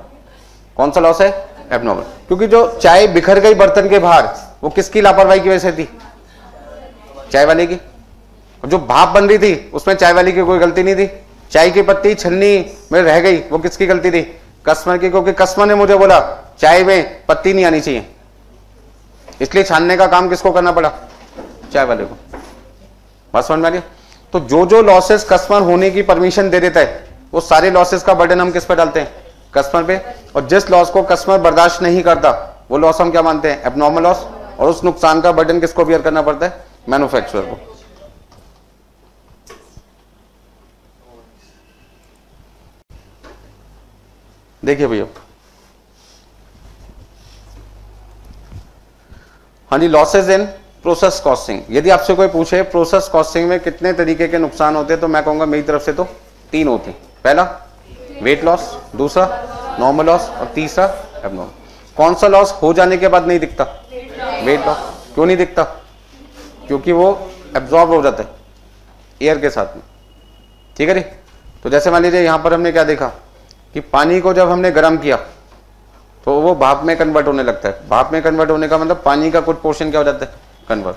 कौन सा लॉस है? एबनॉर्मल। क्योंकि जो चाय बिखर गई बर्तन के बाहर, वो किसकी लापरवाही की वजह से थी? चाय वाले की। जो भाप बन रही थी उसमें चाय वाले की कोई गलती नहीं थी। चाय की पत्ती छलनी में रह गई, वो किसकी गलती थी? कस्टमर की, क्योंकि कस्टमर ने मुझे बोला चाय में पत्ती नहीं आनी चाहिए, इसलिए छानने का काम किसको करना पड़ा? चाय वाले को। बात समझ में आ रही है? तो जो जो लॉसेस कस्टमर होने की परमिशन दे देता है, वो सारे लॉसेस का बर्डन हम किस पे डालते हैं? कस्टमर पे। और जिस लॉस को कस्टमर बर्दाश्त नहीं करता, वो लॉस हम क्या मानते हैं? Abnormal loss. और उस नुकसान का बर्डन किसको बियर करना पड़ता है? मैन्युफैक्चरर को। देखिए भैया, हाँ जी, लॉसेज इन प्रोसेस कॉस्टिंग। यदि आपसे कोई पूछे प्रोसेस कॉस्टिंग में कितने तरीके के नुकसान होते हैं, तो मैं कहूंगा मेरी तरफ से तो 3 होते हैं। पहला वेट लॉस, दूसरा नॉर्मल लॉस, और तीसरा एबनॉर्मल। कौन सा लॉस हो जाने के बाद नहीं दिखता? Weight loss. क्यों नहीं दिखता? क्योंकि वो एब्जॉर्ब हो जाता है एयर के साथ में। ठीक है रे? तो जैसे मान लीजिए यहां पर हमने क्या देखा कि पानी को जब हमने गर्म किया तो वो भाप में कन्वर्ट होने लगता है। भाप में कन्वर्ट होने का मतलब पानी का कुछ पोर्शन क्या हो जाता है? कन्वर्ट।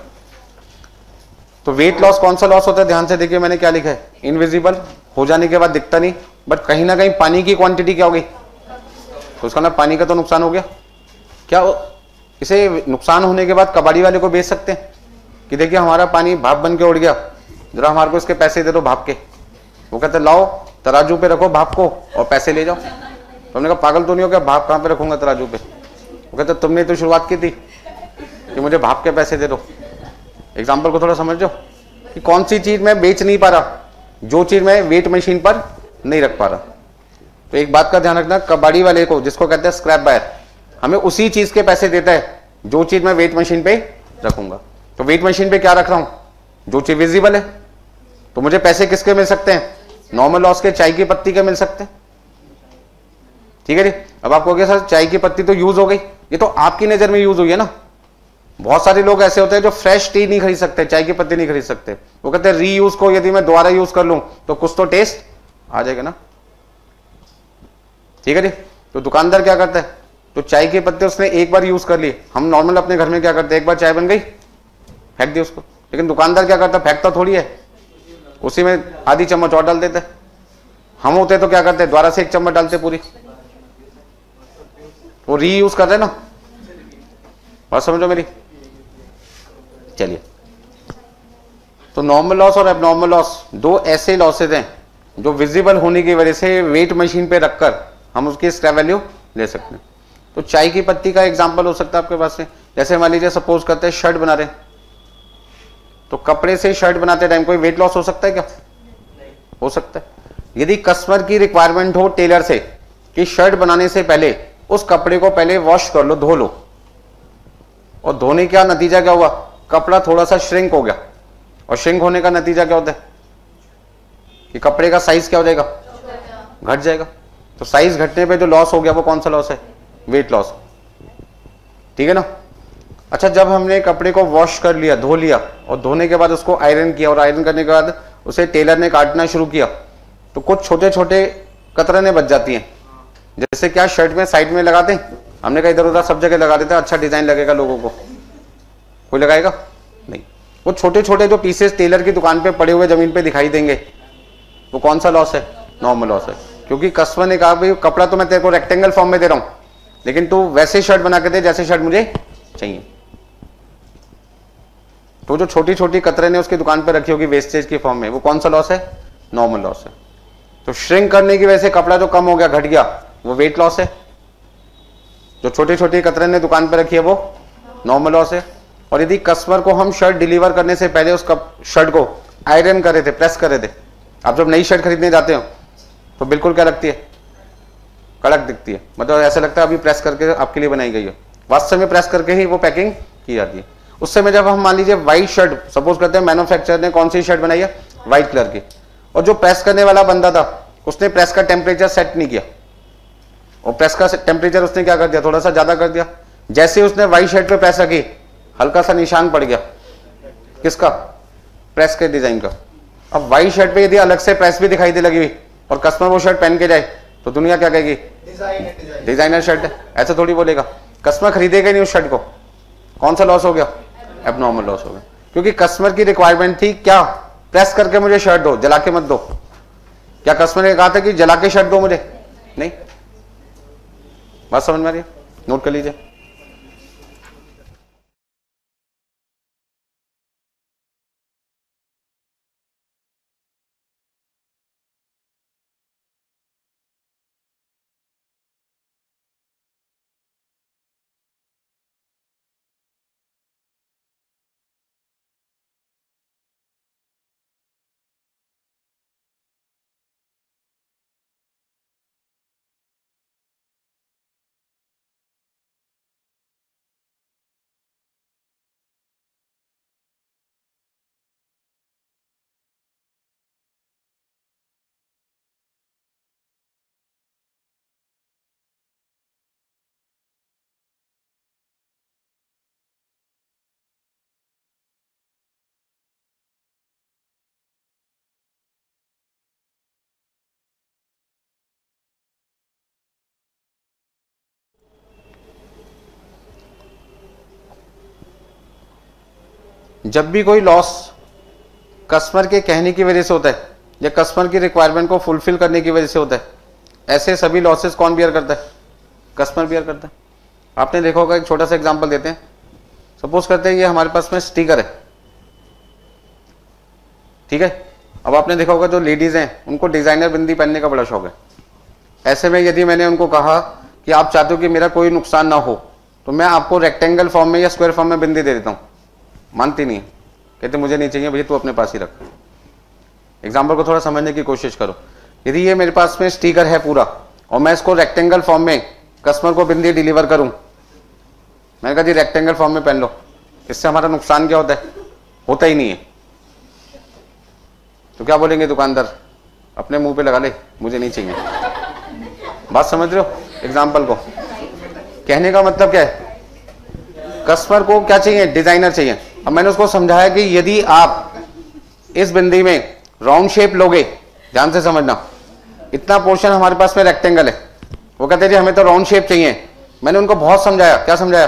तो वेट लॉस कौन सा लॉस होता है? ध्यान से देखिए मैंने क्या लिखा है, इनविजिबल, हो जाने के बाद दिखता नहीं, बट कहीं ना कहीं पानी की क्वांटिटी क्या हो गई, तो उसका ना पानी का तो नुकसान हो गया। क्या इसे नुकसान होने के बाद कबाड़ी वाले को बेच सकते हैं कि देखिए हमारा पानी भाप बन के उड़ गया, जरा हमारे को इसके पैसे दे दो भाप के? वो कहते लाओ तराजू पे रखो भाप को और पैसे ले जाओ। तो हमने कहा पागल तो नहीं हो क्या, भाप कहाँ पे रखूंगा तराजू पे? वो कहते तुमने तो शुरुआत की थी कि मुझे भाप के पैसे दे दो। एग्जाम्पल को थोड़ा समझो कि कौन सी चीज मैं बेच नहीं पा रहा, जो चीज मैं वेट मशीन पर नहीं रख पा रहा। तो एक बात का ध्यान रखना, कबाड़ी वाले को, जिसको कहते हैं स्क्रैप बायर, हमें उसी चीज के पैसे देता है जो चीज मैं वेट मशीन पे रखूंगा। तो वेट मशीन पे क्या रख रहा हूं? जो चीज विजिबल है। तो मुझे पैसे किसके मिल सकते हैं? नॉर्मल लॉस के, चाय की पत्ती के मिल सकते हैं। ठीक है जी? अब आपको क्या सर, चाय की पत्ती तो यूज हो गई, ये तो आपकी नजर में यूज हुई है ना। बहुत सारे लोग ऐसे होते हैं जो फ्रेश टी नहीं खरीद सकते, चाय की पत्ती नहीं खरीद सकते। वो कहते हैं रीयूज को यदि मैं दोबारा यूज कर लूं तो कुछ तो टेस्ट आ जाएगा ना। ठीक है जी? तो दुकानदार क्या करता है, तो चाय के पत्ते उसने एक बार यूज कर लिए। हम नॉर्मल अपने घर में क्या करते हैं, एक बार चाय बन गई फेंक दी उसको, लेकिन दुकानदार क्या करता है, फेंकता थोड़ी है, उसी में आधी चम्मच और डाल देते। हम होते तो क्या करते हैं, दोबारा से 1 चम्मच डालते पूरी। वो रीयूज कर रहे हैं ना। बात समझो मेरी? चलिए, तो नॉर्मल लॉस और एबनॉर्मल लॉस दो ऐसे लॉसेज हैं जो विजिबल होने की वजह से वेट मशीन पे रखकर हम उसकी स्क्रैप वैल्यू ले सकते हैं। तो चाय की पत्ती का एग्जांपल हो सकता है आपके पास से। जैसे मान लीजिए सपोज करते हैं शर्ट बना रहे हैं, तो कपड़े से शर्ट बनाते टाइम कोई वेट लॉस हो सकता है क्या? हो सकता है। यदि कस्टमर की रिक्वायरमेंट हो टेलर से कि शर्ट बनाने से पहले उस कपड़े को पहले वॉश कर लो, धो लो, और धोने का नतीजा क्या हुआ, कपड़ा थोड़ा सा श्रिंक हो गया, और श्रिंक होने का नतीजा क्या होता है कि कपड़े का साइज क्या हो जाएगा, घट जाएगा। तो साइज घटने पे जो लॉस हो गया वो कौन सा लॉस है, वेट लॉस। ठीक है ना। अच्छा, जब हमने कपड़े को वॉश कर लिया, धो लिया, और धोने के बाद उसको आयरन किया, और आयरन करने के बाद उसे टेलर ने काटना शुरू किया, तो कुछ छोटे छोटे कतरने बच जाती हैं। जैसे क्या, शर्ट में साइड में लगाते हैं, हमने कहा इधर उधर सब जगह लगा देते हैं, अच्छा डिजाइन लगेगा लोगों को, कोई लगाएगा नहीं। वो छोटे छोटे जो पीसेस टेलर की दुकान पे पड़े हुए जमीन पे दिखाई देंगे, वो कौन सा लॉस है, नॉर्मल लॉस है। क्योंकि कस्टमर ने कहा भाई कपड़ा तो मैं तेरे को रेक्टेंगल फॉर्म में दे रहा हूं, लेकिन तू वैसे शर्ट बना के दे जैसे शर्ट मुझे चाहिए। तो जो छोटी छोटी कतरे ने उसकी दुकान पर रखी होगी वेस्टेज की फॉर्म में, वो कौन सा लॉस है, नॉर्मल लॉस है। तो श्रिंक करने की वजह से कपड़ा जो कम हो गया, घट गया, वो वेट लॉस है। जो छोटी छोटी कतरे ने दुकान पर रखी है वो नॉर्मल लॉस है। और यदि कस्टमर को हम शर्ट डिलीवर करने से पहले उस शर्ट को आयरन कर रहे थे, प्रेस कर रहे थे, आप जब नई शर्ट खरीदने जाते हो तो बिल्कुल क्या लगती है, कड़क दिखती है, मतलब ऐसा लगता है अभी प्रेस करके आपके लिए बनाई गई है। वास्तव में प्रेस करके ही वो पैकिंग की जाती है। उस समय जब हम मान लीजिए व्हाइट शर्ट, सपोज करते हैं मैन्युफैक्चरर ने कौन सी शर्ट बनाई है, व्हाइट कलर की, और जो प्रेस करने वाला बंदा था उसने प्रेस का टेम्परेचर सेट नहीं किया, और प्रेस का टेम्परेचर उसने क्या कर दिया, थोड़ा सा ज्यादा कर दिया। जैसे उसने वाइट शर्ट पे प्रेस रखी, हल्का सा निशान पड़ गया, किसका, प्रेस के डिजाइन का। अब वाइट शर्ट पे यदि अलग से प्रेस भी दिखाई दे लगी हुई और कस्टमर वो शर्ट पहन के जाए तो दुनिया क्या कहेगी, डिजाइनर शर्ट है। ऐसा थोड़ी बोलेगा, कस्टमर खरीदेगा नहीं उस शर्ट को। कौन सा लॉस हो गया, एबनॉर्मल लॉस हो गया, क्योंकि कस्टमर की रिक्वायरमेंट थी क्या, प्रेस करके मुझे शर्ट दो, जला के मत दो। क्या कस्टमर ने कहा था कि जला के शर्ट दो मुझे, नहीं। बात समझ में आ रही है, नोट कर लीजिए। जब भी कोई लॉस कस्टमर के कहने की वजह से होता है या कस्टमर की रिक्वायरमेंट को फुलफिल करने की वजह से होता है, ऐसे सभी लॉसेस कौन बियर करता है, कस्टमर बियर करता है। आपने देखा होगा, एक छोटा सा एग्जांपल देते हैं। सपोज करते हैं ये हमारे पास में स्टिकर है, ठीक है। अब आपने देखा होगा जो लेडीज हैं उनको डिजाइनर बिंदी पहनने का बड़ा शौक है। ऐसे में यदि मैंने उनको कहा कि आप चाहते हो कि मेरा कोई नुकसान ना हो तो मैं आपको रेक्टेंगल फॉर्म में या स्क्वायर फॉर्म में बिंदी दे देता हूं, मानती नहीं है, कहते मुझे नहीं चाहिए भैया, तू अपने पास ही रख। एग्जाम्पल को थोड़ा समझने की कोशिश करो। यदि ये मेरे पास में स्टिकर है पूरा और मैं इसको रेक्टेंगल फॉर्म में कस्टमर को बिंदी डिलीवर करूं, मैंने कहा जी रेक्टेंगल फॉर्म में पहन लो, इससे हमारा नुकसान क्या होता है, होता ही नहीं है। तो क्या बोलेंगे दुकानदार, अपने मुंह पे लगा ले, मुझे नहीं चाहिए। बात समझ रहे हो एग्जाम्पल को, कहने का मतलब क्या है, कस्टमर को क्या चाहिए, डिजाइनर चाहिए। अब मैंने उसको समझाया कि यदि आप इस बिंदी में राउंड शेप लोगे, ध्यान से समझना, इतना पोर्शन हमारे पास में रेक्टेंगल है, वो कहते हैं जी हमें तो राउंड शेप चाहिए। मैंने उनको बहुत समझाया, क्या समझाया,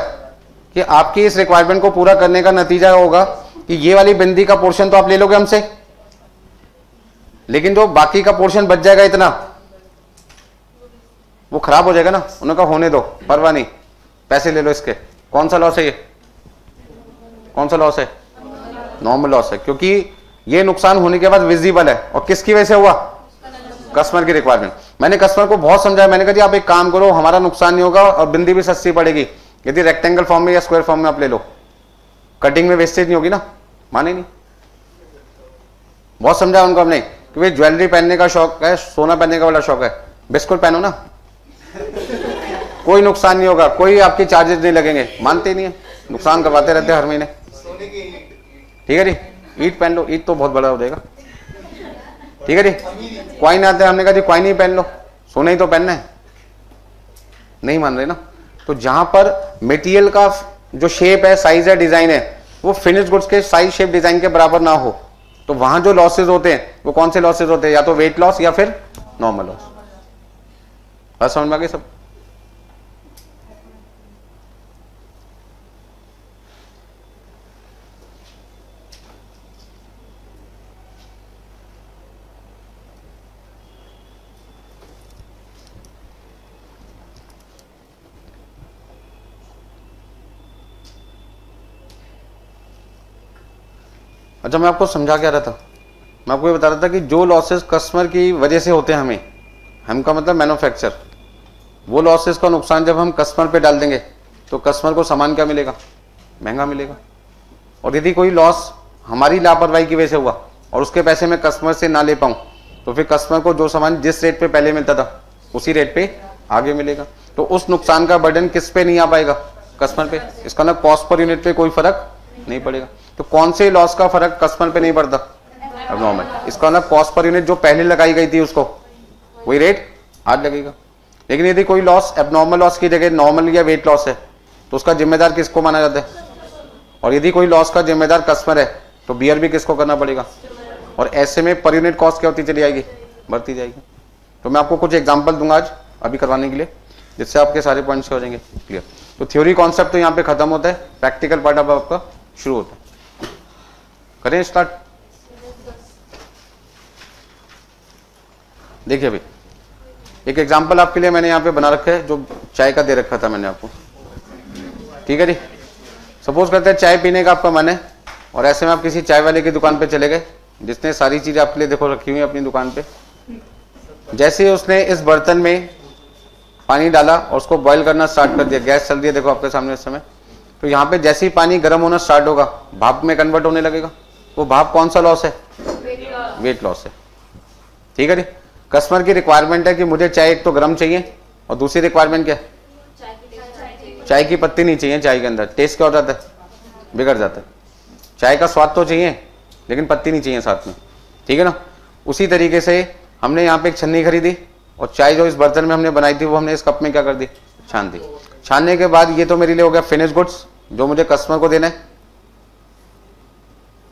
कि आपकी इस रिक्वायरमेंट को पूरा करने का नतीजा होगा कि ये वाली बिंदी का पोर्शन तो आप ले लोगे हमसे, लेकिन जो बाकी का पोर्शन बच जाएगा इतना, वो खराब हो जाएगा ना। उन्होंने कहा होने दो, परवाह नहीं, पैसे ले लो इसके। कौन सा लॉस है ये, कौन सा लॉस है, नॉर्मल लॉस है, क्योंकि ये नुकसान होने के बाद विजिबल है। और किसकी वजह से हुआ, कस्टमर की रिक्वायरमेंट। मैंने कस्टमर को बहुत समझाया, मैंने कहा जी आप एक काम करो, हमारा नुकसान नहीं होगा और बिंदी भी सस्ती पड़ेगी यदि रेक्टेंगल फॉर्म में या स्क्वायर फॉर्म में आप ले लो, कटिंग में वेस्टेज नहीं होगी ना। माने नहीं, बहुत समझाया उनको हमने कि भाई ज्वेलरी पहनने का शौक है, सोना पहनने का बड़ा शौक है, बिस्कुट पहनो ना, कोई नुकसान नहीं होगा, कोई आपके चार्जेस नहीं लगेंगे। मानते नहीं है, नुकसान करवाते रहते हैं हर महीने। ठीक है जी, ईट पहन लो, ईट तो बहुत बड़ा हो जाएगा। ठीक है जी, क्वाइन आते हैं, हमने कहा जी क्वाइन ही पहन लो, सोना ही तो पहनना है, नहीं मान रहे ना। तो जहां पर मटेरियल का जो शेप है, साइज है, डिजाइन है, वो फिनिश गुड्स के साइज शेप डिजाइन के बराबर ना हो, तो वहां जो लॉसेज होते हैं वो कौन से लॉसेज होते हैं, या तो वेट लॉस या फिर नॉर्मल लॉस। बस समझ में आ गई सब। अच्छा, मैं आपको समझा क्या रहा था, मैं आपको ये बता रहा था कि जो लॉसेस कस्टमर की वजह से होते हैं हमें, हम का मतलब मैन्युफैक्चर, वो लॉसेस का नुकसान जब हम कस्टमर पे डाल देंगे तो कस्टमर को सामान क्या मिलेगा, महंगा मिलेगा। और यदि कोई लॉस हमारी लापरवाही की वजह से हुआ और उसके पैसे मैं कस्टमर से ना ले पाऊं, तो फिर कस्टमर को जो सामान जिस रेट पे पहले मिलता था उसी रेट पे आगे मिलेगा। तो उस नुकसान का बर्डन किस पे नहीं आ पाएगा, कस्टमर पे। इसका ना कॉस्ट पर यूनिट पे कोई फर्क नहीं पड़ेगा। तो कौन से लॉस का फर्क कस्टमर पे नहीं पड़ता, एबनॉर्मल। इसका ना कॉस्ट पर यूनिट जो पहले लगाई गई थी उसको वही रेट आज लगेगा। लेकिन यदि कोई लॉस एबनॉर्मल लॉस की जगह नॉर्मल या वेट लॉस है तो उसका जिम्मेदार किसको माना जाता है? और यदि कोई लॉस का जिम्मेदार कस्टमर है तो बियर भी किसको करना पड़ेगा? और ऐसे में पर यूनिट कॉस्ट क्या होती चली जाएगी? बढ़ती जाएगी। तो मैं आपको कुछ एग्जांपल दूंगा आज अभी करवाने के लिए, जिससे आपके सारे पॉइंट्स हो जाएंगे क्लियर। तो थ्योरी कॉन्सेप्ट तो यहाँ पे खत्म होता है, प्रैक्टिकल पार्ट अब आपका शुरू होता है। करें स्टार्ट। देखिए भाई, एक एग्जांपल आपके लिए मैंने यहाँ पे बना रखा है, जो चाय का दे रखा था मैंने आपको, ठीक है जी। सपोज करते हैं चाय पीने का आपका मन है और ऐसे में आप किसी चाय वाले की दुकान पे चले गए, जिसने सारी चीजें आपके लिए देखो रखी हुई है अपनी दुकान पे। जैसे ही उसने इस बर्तन में पानी डाला और उसको बॉईल करना स्टार्ट कर दिया, गैस चल रही है देखो आपके सामने इस समय, तो यहाँ पे जैसे ही पानी गर्म होना स्टार्ट होगा भाप में कन्वर्ट होने लगेगा। वो भाप कौन सा लॉस है? वेट लॉस है, ठीक है जी। कस्टमर की रिक्वायरमेंट है कि मुझे चाय एक तो गर्म चाहिए और दूसरी रिक्वायरमेंट क्या है? चाय की पत्ती नहीं चाहिए। चाय के अंदर टेस्ट क्या हो जाता है? बिगड़ जाता है। चाय का स्वाद तो चाहिए लेकिन पत्ती नहीं चाहिए साथ में, ठीक है ना। उसी तरीके से हमने यहाँ पे एक छन्नी खरीदी और चाय जो इस बर्तन में हमने बनाई थी वो हमने इस कप में क्या कर दी? छान दी। छानने के बाद ये तो मेरे लिए हो गया फिनिश गुड्स, जो मुझे कस्टमर को देना है।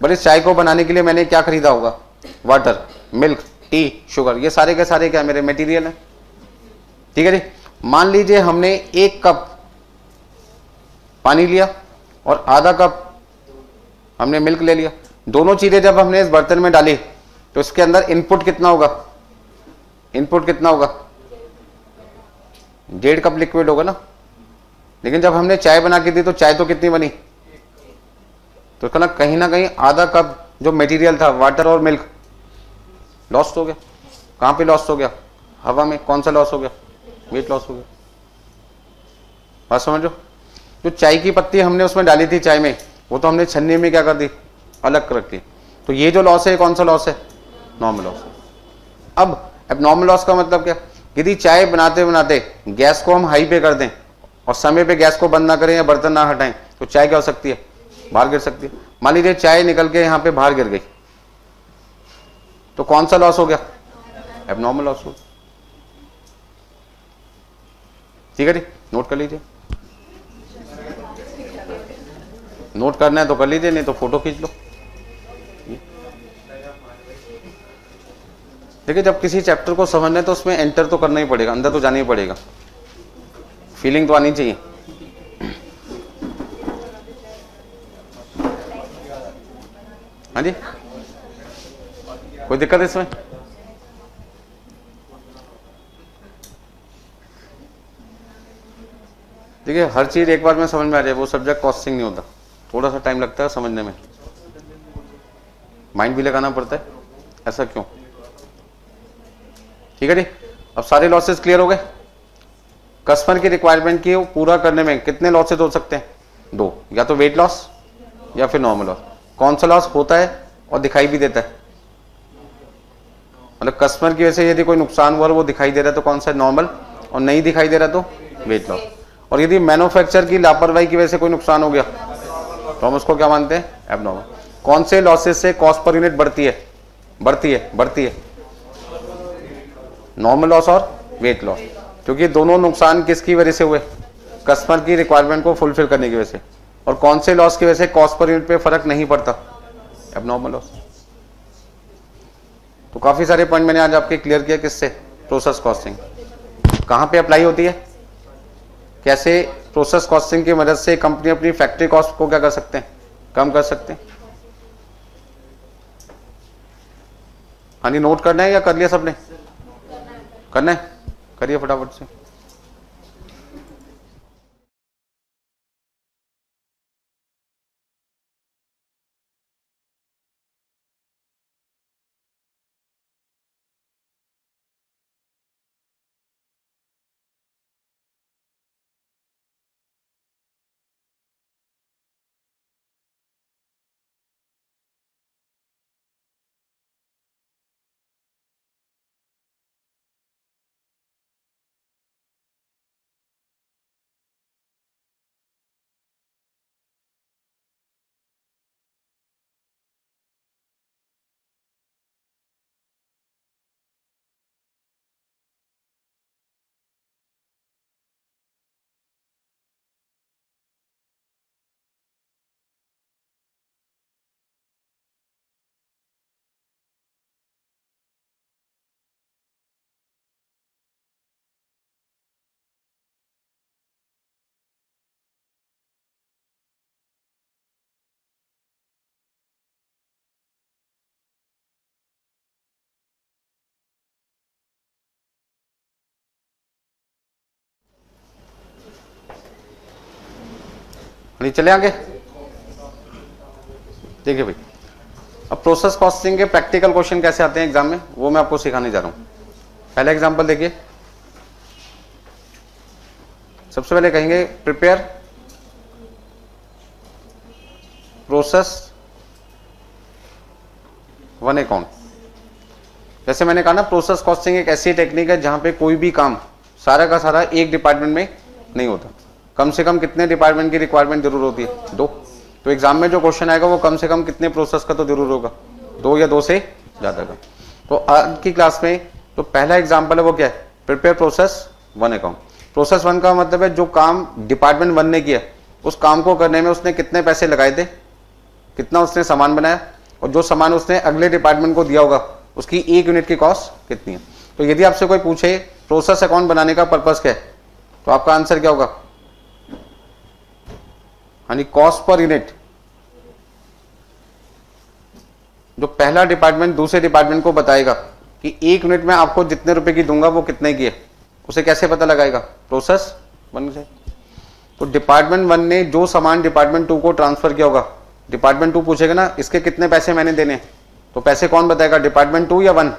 बट इस चाय को बनाने के लिए मैंने क्या खरीदा होगा? वाटर, मिल्क, टी, शुगर, ये सारे के सारे क्या मेरे मटेरियल है, ठीक है जी। मान लीजिए हमने एक कप पानी लिया और आधा कप हमने मिल्क ले लिया। दोनों चीजें जब हमने इस बर्तन में डाली तो इसके अंदर इनपुट कितना होगा? इनपुट कितना होगा? 1.5 कप लिक्विड होगा ना। लेकिन जब हमने चाय बना के दी तो चाय तो कितनी बनी? तो कहना कहीं ना कहीं आधा कप जो मटेरियल था, वाटर और मिल्क, लॉस्ट हो गया। कहां पे लॉस्ट हो गया? हवा में। कौन सा लॉस हो गया? वेट लॉस हो गया। बात समझो। जो चाय की पत्ती हमने उसमें डाली थी चाय में, वो तो हमने छन्नी में क्या कर दी? अलग कर रखी। तो ये जो लॉस है कौन सा लॉस है? Normal loss. अब नॉर्मल लॉस का मतलब क्या? यदि चाय बनाते बनाते गैस को हम हाई पे कर दें और समय पे गैस को बंद ना करें या बर्तन ना हटाएं तो चाय क्या हो सकती है? बाहर गिर सकती है। मान लीजिए चाय निकल के यहाँ पे बाहर गिर गई तो कौन सा लॉस हो गया? एबनॉर्मल लॉस हो। ठीक है जी, नोट कर लीजिए। नोट करना है तो कर लीजिए, नहीं तो फोटो खींच लो। देखिए, जब किसी चैप्टर को समझना है तो उसमें एंटर तो करना ही पड़ेगा, अंदर तो जाना ही पड़ेगा, फीलिंग तो आनी चाहिए। हाँ जी, कोई दिक्कत है इसमें? देखिए, हर चीज एक बार में समझ में आ जाए वो सब्जेक्ट कॉस्टिंग नहीं होता, थोड़ा सा टाइम लगता है समझने में, माइंड भी लगाना पड़ता है। ऐसा क्यों? ठीक है जी। अब सारे लॉसेस क्लियर हो गए। कस्टमर की रिक्वायरमेंट की पूरा करने में कितने लॉसेस हो सकते हैं? 2, या तो वेट लॉस या फिर नॉर्मल लॉस। कौन सा लॉस होता है और दिखाई भी देता है? मतलब कस्टमर की वजह से यदि कोई नुकसान हुआ वो दिखाई दे रहा है तो कौन सा? नॉर्मल। और नहीं दिखाई दे रहा तो वेट लॉस। और यदि मैन्युफैक्चर की लापरवाही की वजह से कोई नुकसान हो गया तो हम उसको क्या मानते हैं? एबनॉर्मल। कौन से लॉसेस से कॉस्ट पर यूनिट बढ़ती है? बढ़ती है नॉर्मल लॉस और वेट लॉस, क्योंकि दोनों नुकसान किसकी वजह से हुए? कस्टमर की रिक्वायरमेंट को फुलफिल करने की वजह से। और कौन से लॉस की वजह से कॉस्ट पर यूनिट पे फर्क नहीं पड़ता? Abnormal loss. तो काफी सारे पॉइंट मैंने आज आपके क्लियर किया। किससे? Process costing. कहां पे अप्लाई होती है? कैसे प्रोसेस कॉस्टिंग की मदद से कंपनी अपनी फैक्ट्री कॉस्ट को क्या कर सकते हैं? कम कर सकते हैं। हाँ जी, नोट करना है या कर लिया सबने? करना है, करिए फटाफट से। नहीं, चले आगे। देखिए भाई, अब प्रोसेस कॉस्टिंग के प्रैक्टिकल क्वेश्चन कैसे आते हैं एग्जाम में, वो मैं आपको सिखाने जा रहा हूं। पहला एग्जांपल देखिए, सबसे पहले कहेंगे प्रिपेयर प्रोसेस वन अकाउंट। जैसे मैंने कहा ना, प्रोसेस कॉस्टिंग एक ऐसी टेक्निक है जहां पे कोई भी काम सारा का सारा एक डिपार्टमेंट में नहीं होता। कम से कम कितने डिपार्टमेंट की रिक्वायरमेंट जरूर होती है? 2। तो एग्जाम में जो क्वेश्चन आएगा वो कम से कम कितने प्रोसेस का तो जरूर होगा? 2 या 2 से ज्यादा का। तो आज की क्लास में तो पहला एग्जाम्पल है वो क्या है? Prepare process one account. Process one का मतलब है जो काम डिपार्टमेंट वन ने किया, उस काम को करने में उसने कितने पैसे लगाए थे, कितना उसने सामान बनाया, और जो सामान उसने अगले डिपार्टमेंट को दिया होगा उसकी 1 यूनिट की कॉस्ट कितनी है। तो यदि आपसे कोई पूछे प्रोसेस अकाउंट बनाने का पर्पस क्या है, तो आपका आंसर क्या होगा? यानी कॉस्ट पर यूनिट। जो पहला डिपार्टमेंट दूसरे डिपार्टमेंट को बताएगा कि 1 यूनिट में आपको जितने रुपए की दूंगा वो कितने की है, उसे कैसे पता लगाएगा? प्रोसेस वन से। तो डिपार्टमेंट वन ने जो सामान डिपार्टमेंट टू को ट्रांसफर किया होगा, डिपार्टमेंट टू पूछेगा ना इसके कितने पैसे मैंने देने, तो पैसे कौन बताएगा? डिपार्टमेंट टू या वन?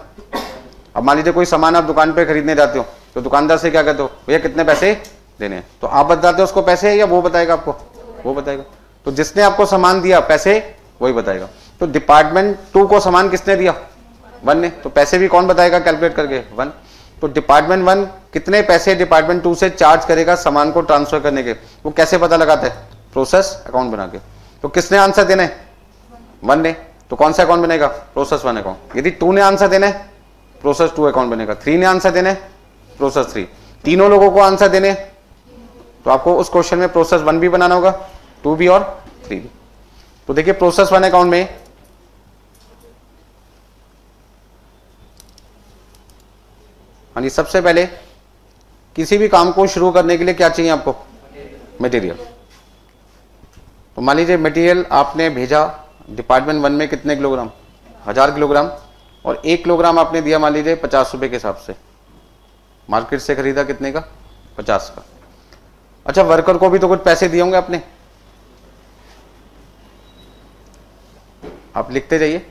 अब मान लीजिए कोई सामान आप दुकान पे खरीदने जाते हो, तो दुकानदार से क्या कहते हो, भैया कितने पैसे देने हैं? तो आप बताते हो उसको पैसे, या वो बताएगा आपको? वो बताएगा। तो जिसने आपको सामान दिया पैसे वही बताएगा। तो डिपार्टमेंट टू को सामान किसने दिया? वन ने। तो पैसे भी कौन बताएगा कैलकुलेट करके? वन। तो डिपार्टमेंट वन कितने पैसे डिपार्टमेंट टू से चार्ज करेगा सामान को ट्रांसफर करने के, वो कैसे पता लगाता है? प्रोसेस अकाउंट बना के। तो किसने आंसर देना है? वन ने। तो कौन सा अकाउंट बनेगा? Process one account. यदि टू ने आंसर देना है, प्रोसेस टू अकाउंट बनेगा। 3 ने आंसर देना है, प्रोसेस 3। तीनों लोगों को आंसर देने, तो आपको उस क्वेश्चन में प्रोसेस वन भी बनाना होगा, 2 भी और 3 भी। तो देखिए प्रोसेस वन अकाउंट में यानी सबसे पहले किसी भी काम को शुरू करने के लिए क्या चाहिए आपको? मटेरियल। तो मान लीजिए मटेरियल आपने भेजा डिपार्टमेंट वन में कितने किलोग्राम? 1000 किलोग्राम। और 1 किलोग्राम आपने दिया मान लीजिए 50 रुपए के हिसाब से, मार्केट से खरीदा कितने का? 50 का। अच्छा, वर्कर को भी तो कुछ पैसे दिए होंगे आपने, आप लिखते जाइए।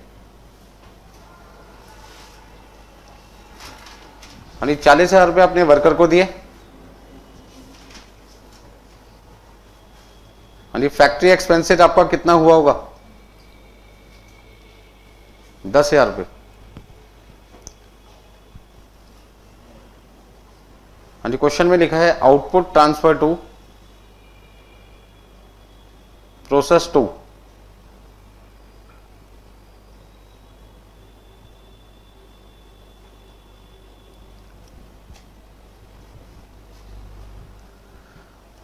यानी 40,000 रुपये आपने वर्कर को दिए, यानी फैक्ट्री एक्सपेंसेस आपका कितना हुआ होगा? 10,000 रुपये। यानी क्वेश्चन में लिखा है output transfer to process two.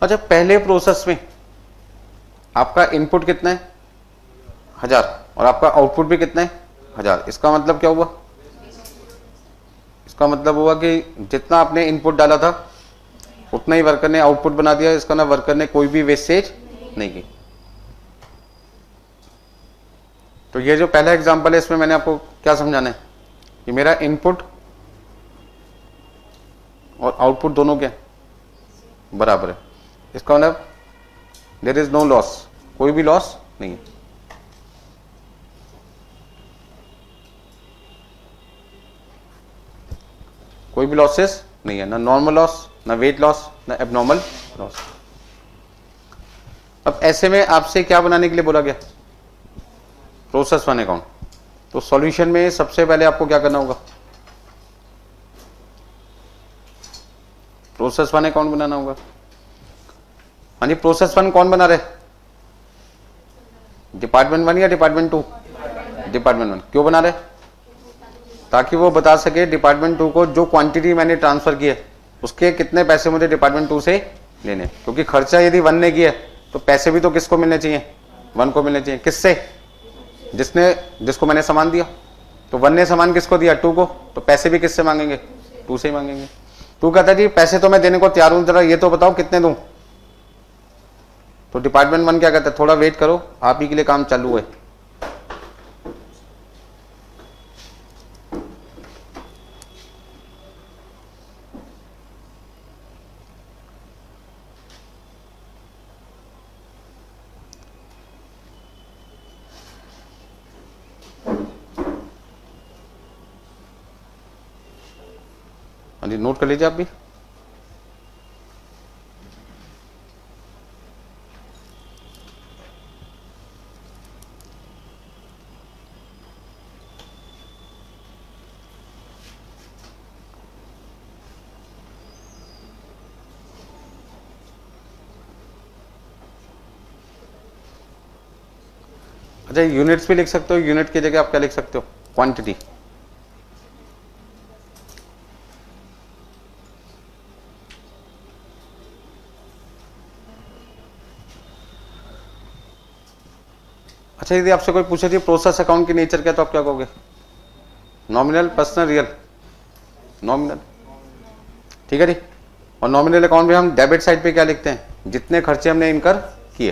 अच्छा, पहले प्रोसेस में आपका इनपुट कितना है? 1000, और आपका आउटपुट भी कितना है? 1000। इसका मतलब क्या हुआ? इसका मतलब हुआ कि जितना आपने इनपुट डाला था उतना ही वर्कर ने आउटपुट बना दिया। इसका ना वर्कर ने कोई भी वेस्टेज नहीं की। तो ये जो पहला एग्जांपल है इसमें मैंने आपको क्या समझाना है कि मेरा इनपुट और आउटपुट दोनों क्या बराबर है। इसका मतलब देयर इज नो लॉस, कोई भी लॉस नहीं है। कोई भी लॉसेस नहीं है, ना नॉर्मल लॉस, ना वेट लॉस, ना एबनॉर्मल लॉस। अब ऐसे में आपसे क्या बनाने के लिए बोला गया? Process one account. तो सॉल्यूशन में सबसे पहले आपको क्या करना होगा? प्रोसेस वन अकाउंट बनाना होगा। यानी प्रोसेस वन कौन बना रहे? डिपार्टमेंट वन या डिपार्टमेंट टू? Department one. क्यों बना रहे? ताकि वो बता सके डिपार्टमेंट टू को जो क्वांटिटी मैंने ट्रांसफर की है उसके कितने पैसे मुझे डिपार्टमेंट टू से लेने। क्योंकि खर्चा यदि वन ने किया तो पैसे भी तो किसको मिलने चाहिए? वन को मिलने चाहिए। किससे? जिसको मैंने सामान दिया। तो वन ने सामान किसको दिया? टू को। तो पैसे भी किससे मांगेंगे? टू से ही मांगेंगे। टू कहता है जी पैसे तो मैं देने को तैयार हूं, जरा ये तो बताओ कितने दूं। तो डिपार्टमेंट वन क्या कहता है? थोड़ा वेट करो, आप ही के लिए काम चालू है। हाँ जी, नोट कर लीजिए आप भी। अच्छा, यूनिट्स भी लिख सकते हो, यूनिट की जगह आप क्या लिख सकते हो, क्वांटिटी। अच्छा, यदि आपसे कोई पूछे थी प्रोसेस अकाउंट की नेचर क्या, तो आप क्या कहोगे? Nominal, personal, real? नॉमिनल, ठीक है जी। और नॉमिनल अकाउंट में हम डेबिट साइड पे क्या लिखते हैं, जितने खर्चे हमने इनकर किए।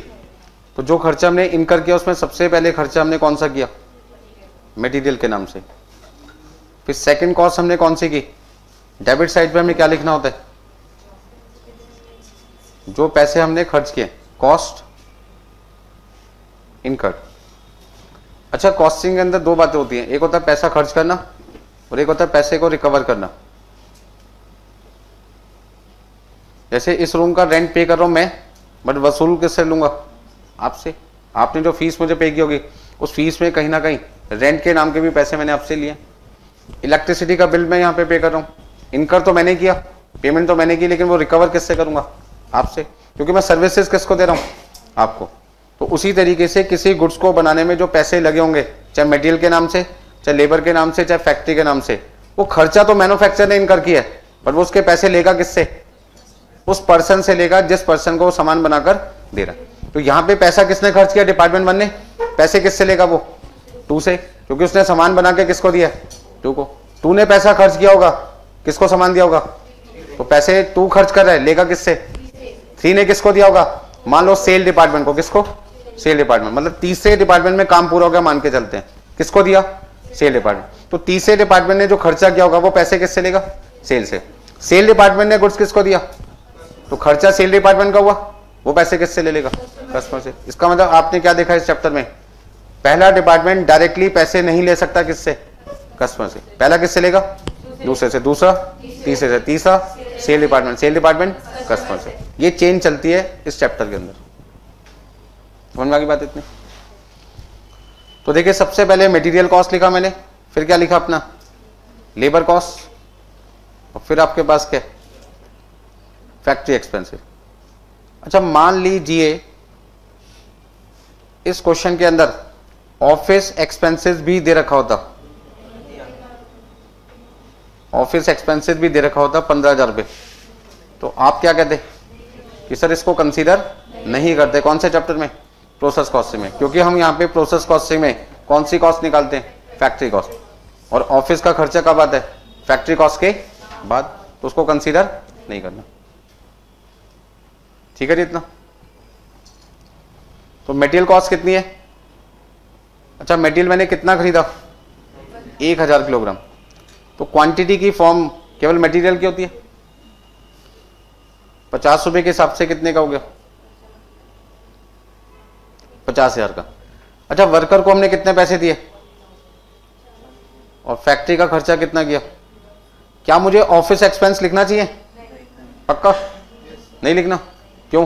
तो जो खर्चा हमने इनकर किया उसमें सबसे पहले खर्चा हमने कौन सा किया, मटेरियल के नाम से। फिर सेकंड कॉस्ट हमने कौन सी की, डेबिट साइड पे हमें क्या लिखना होता है, जो पैसे हमने खर्च किए, कॉस्ट इनकर्ड। अच्छा, कॉस्टिंग के अंदर दो बातें होती हैं, एक होता है पैसा खर्च करना और एक होता है पैसे को रिकवर करना। जैसे इस रूम का रेंट पे कर रहा हूं मैं, बट वसूल किससे लूंगा, आपसे। आपने जो फीस मुझे पे की होगी उस फीस में कहीं ना कहीं रेंट के नाम के भी पैसे मैंने आपसे लिए। इलेक्ट्रिसिटी का बिल मैं यहाँ पे कर रहा हूँ, इनकर तो मैंने किया, पेमेंट तो मैंने की, लेकिन वो रिकवर किससे करूंगा, आपसे, क्योंकि मैं सर्विसेज किसको दे रहा हूँ, आपको। तो उसी तरीके से किसी गुड्स को बनाने में जो पैसे लगे होंगे, चाहे मटेरियल के नाम से, चाहे लेबर के नाम से, चाहे फैक्ट्री के नाम से, वो खर्चा तो मैन्युफैक्चरर ने इनकर किया है, पर वो उसके पैसे लेगा किससे, उस पर्सन से लेगा जिस पर्सन को वो सामान बनाकर दे रहा है। तो यहाँ पे पैसा किसने खर्च किया, डिपार्टमेंट 1 ने। पैसे किससे लेगा, वो 2 से, क्योंकि उसने सामान बना के किसको दिया, 2 को। 2 ने पैसा खर्च किया होगा, किसको सामान दिया होगा, तो पैसे 2 खर्च कर रहा है, लेगा किससे, 3 ने किसको दिया होगा, मान लो सेल डिपार्टमेंट को। किसको, सेल डिपार्टमेंट, मतलब तीसरे डिपार्टमेंट में काम पूरा हो गया मान के चलते हैं, किसको दिया, सेल डिपार्टमेंट। तो तीसरे डिपार्टमेंट ने जो खर्चा किया होगा वो पैसे किससे लेगा, सेल से। सेल डिपार्टमेंट ने गुड्स किसको दिया, तो खर्चा सेल डिपार्टमेंट का हुआ, वो पैसे किससे ले लेगा, कस्टमर से। इसका मतलब आपने क्या देखा इस चैप्टर में, पहला डिपार्टमेंट डायरेक्टली पैसे नहीं ले सकता, किससे, कस्टमर से। पहला किससे लेगा, दूसरे से, दूसरा तीसरे से, तीसरा सेल डिपार्टमेंट कस्टमर से। ये चेन चलती है इस चैप्टर के अंदर। समझ में आ गई बात इतनी? तो देखिए, सबसे पहले मटेरियल कॉस्ट लिखा मैंने, फिर क्या लिखा अपना, लेबर कॉस्ट, और फिर आपके पास क्या, फैक्ट्री एक्सपेंसिव। अच्छा, मान लीजिए इस क्वेश्चन के अंदर ऑफिस एक्सपेंसेस भी दे रखा होता, ऑफिस एक्सपेंसेस भी दे रखा होता 15,000 रुपये, तो आप क्या कहते कि सर इसको कंसीडर नहीं करते। कौन से चैप्टर में, प्रोसेस कॉस्टिंग में, क्योंकि हम यहाँ पे प्रोसेस कॉस्टिंग में कौन सी कॉस्ट निकालते हैं, फैक्ट्री कॉस्ट, और ऑफिस का खर्चा कब आता है, फैक्ट्री कॉस्ट के बाद, तो उसको कंसीडर नहीं करना। ठीक है जी, इतना। तो मटेरियल कॉस्ट कितनी है, अच्छा मटेरियल मैंने कितना खरीदा, 1000 किलोग्राम। तो क्वांटिटी की फॉर्म केवल मटेरियल की होती है, 50 रुपए के हिसाब से कितने का हो गया, 50,000 का। अच्छा, वर्कर को हमने कितने पैसे दिए, और फैक्ट्री का खर्चा कितना किया। क्या मुझे ऑफिस एक्सपेंस लिखना चाहिए, पक्का नहीं लिखना, क्यों,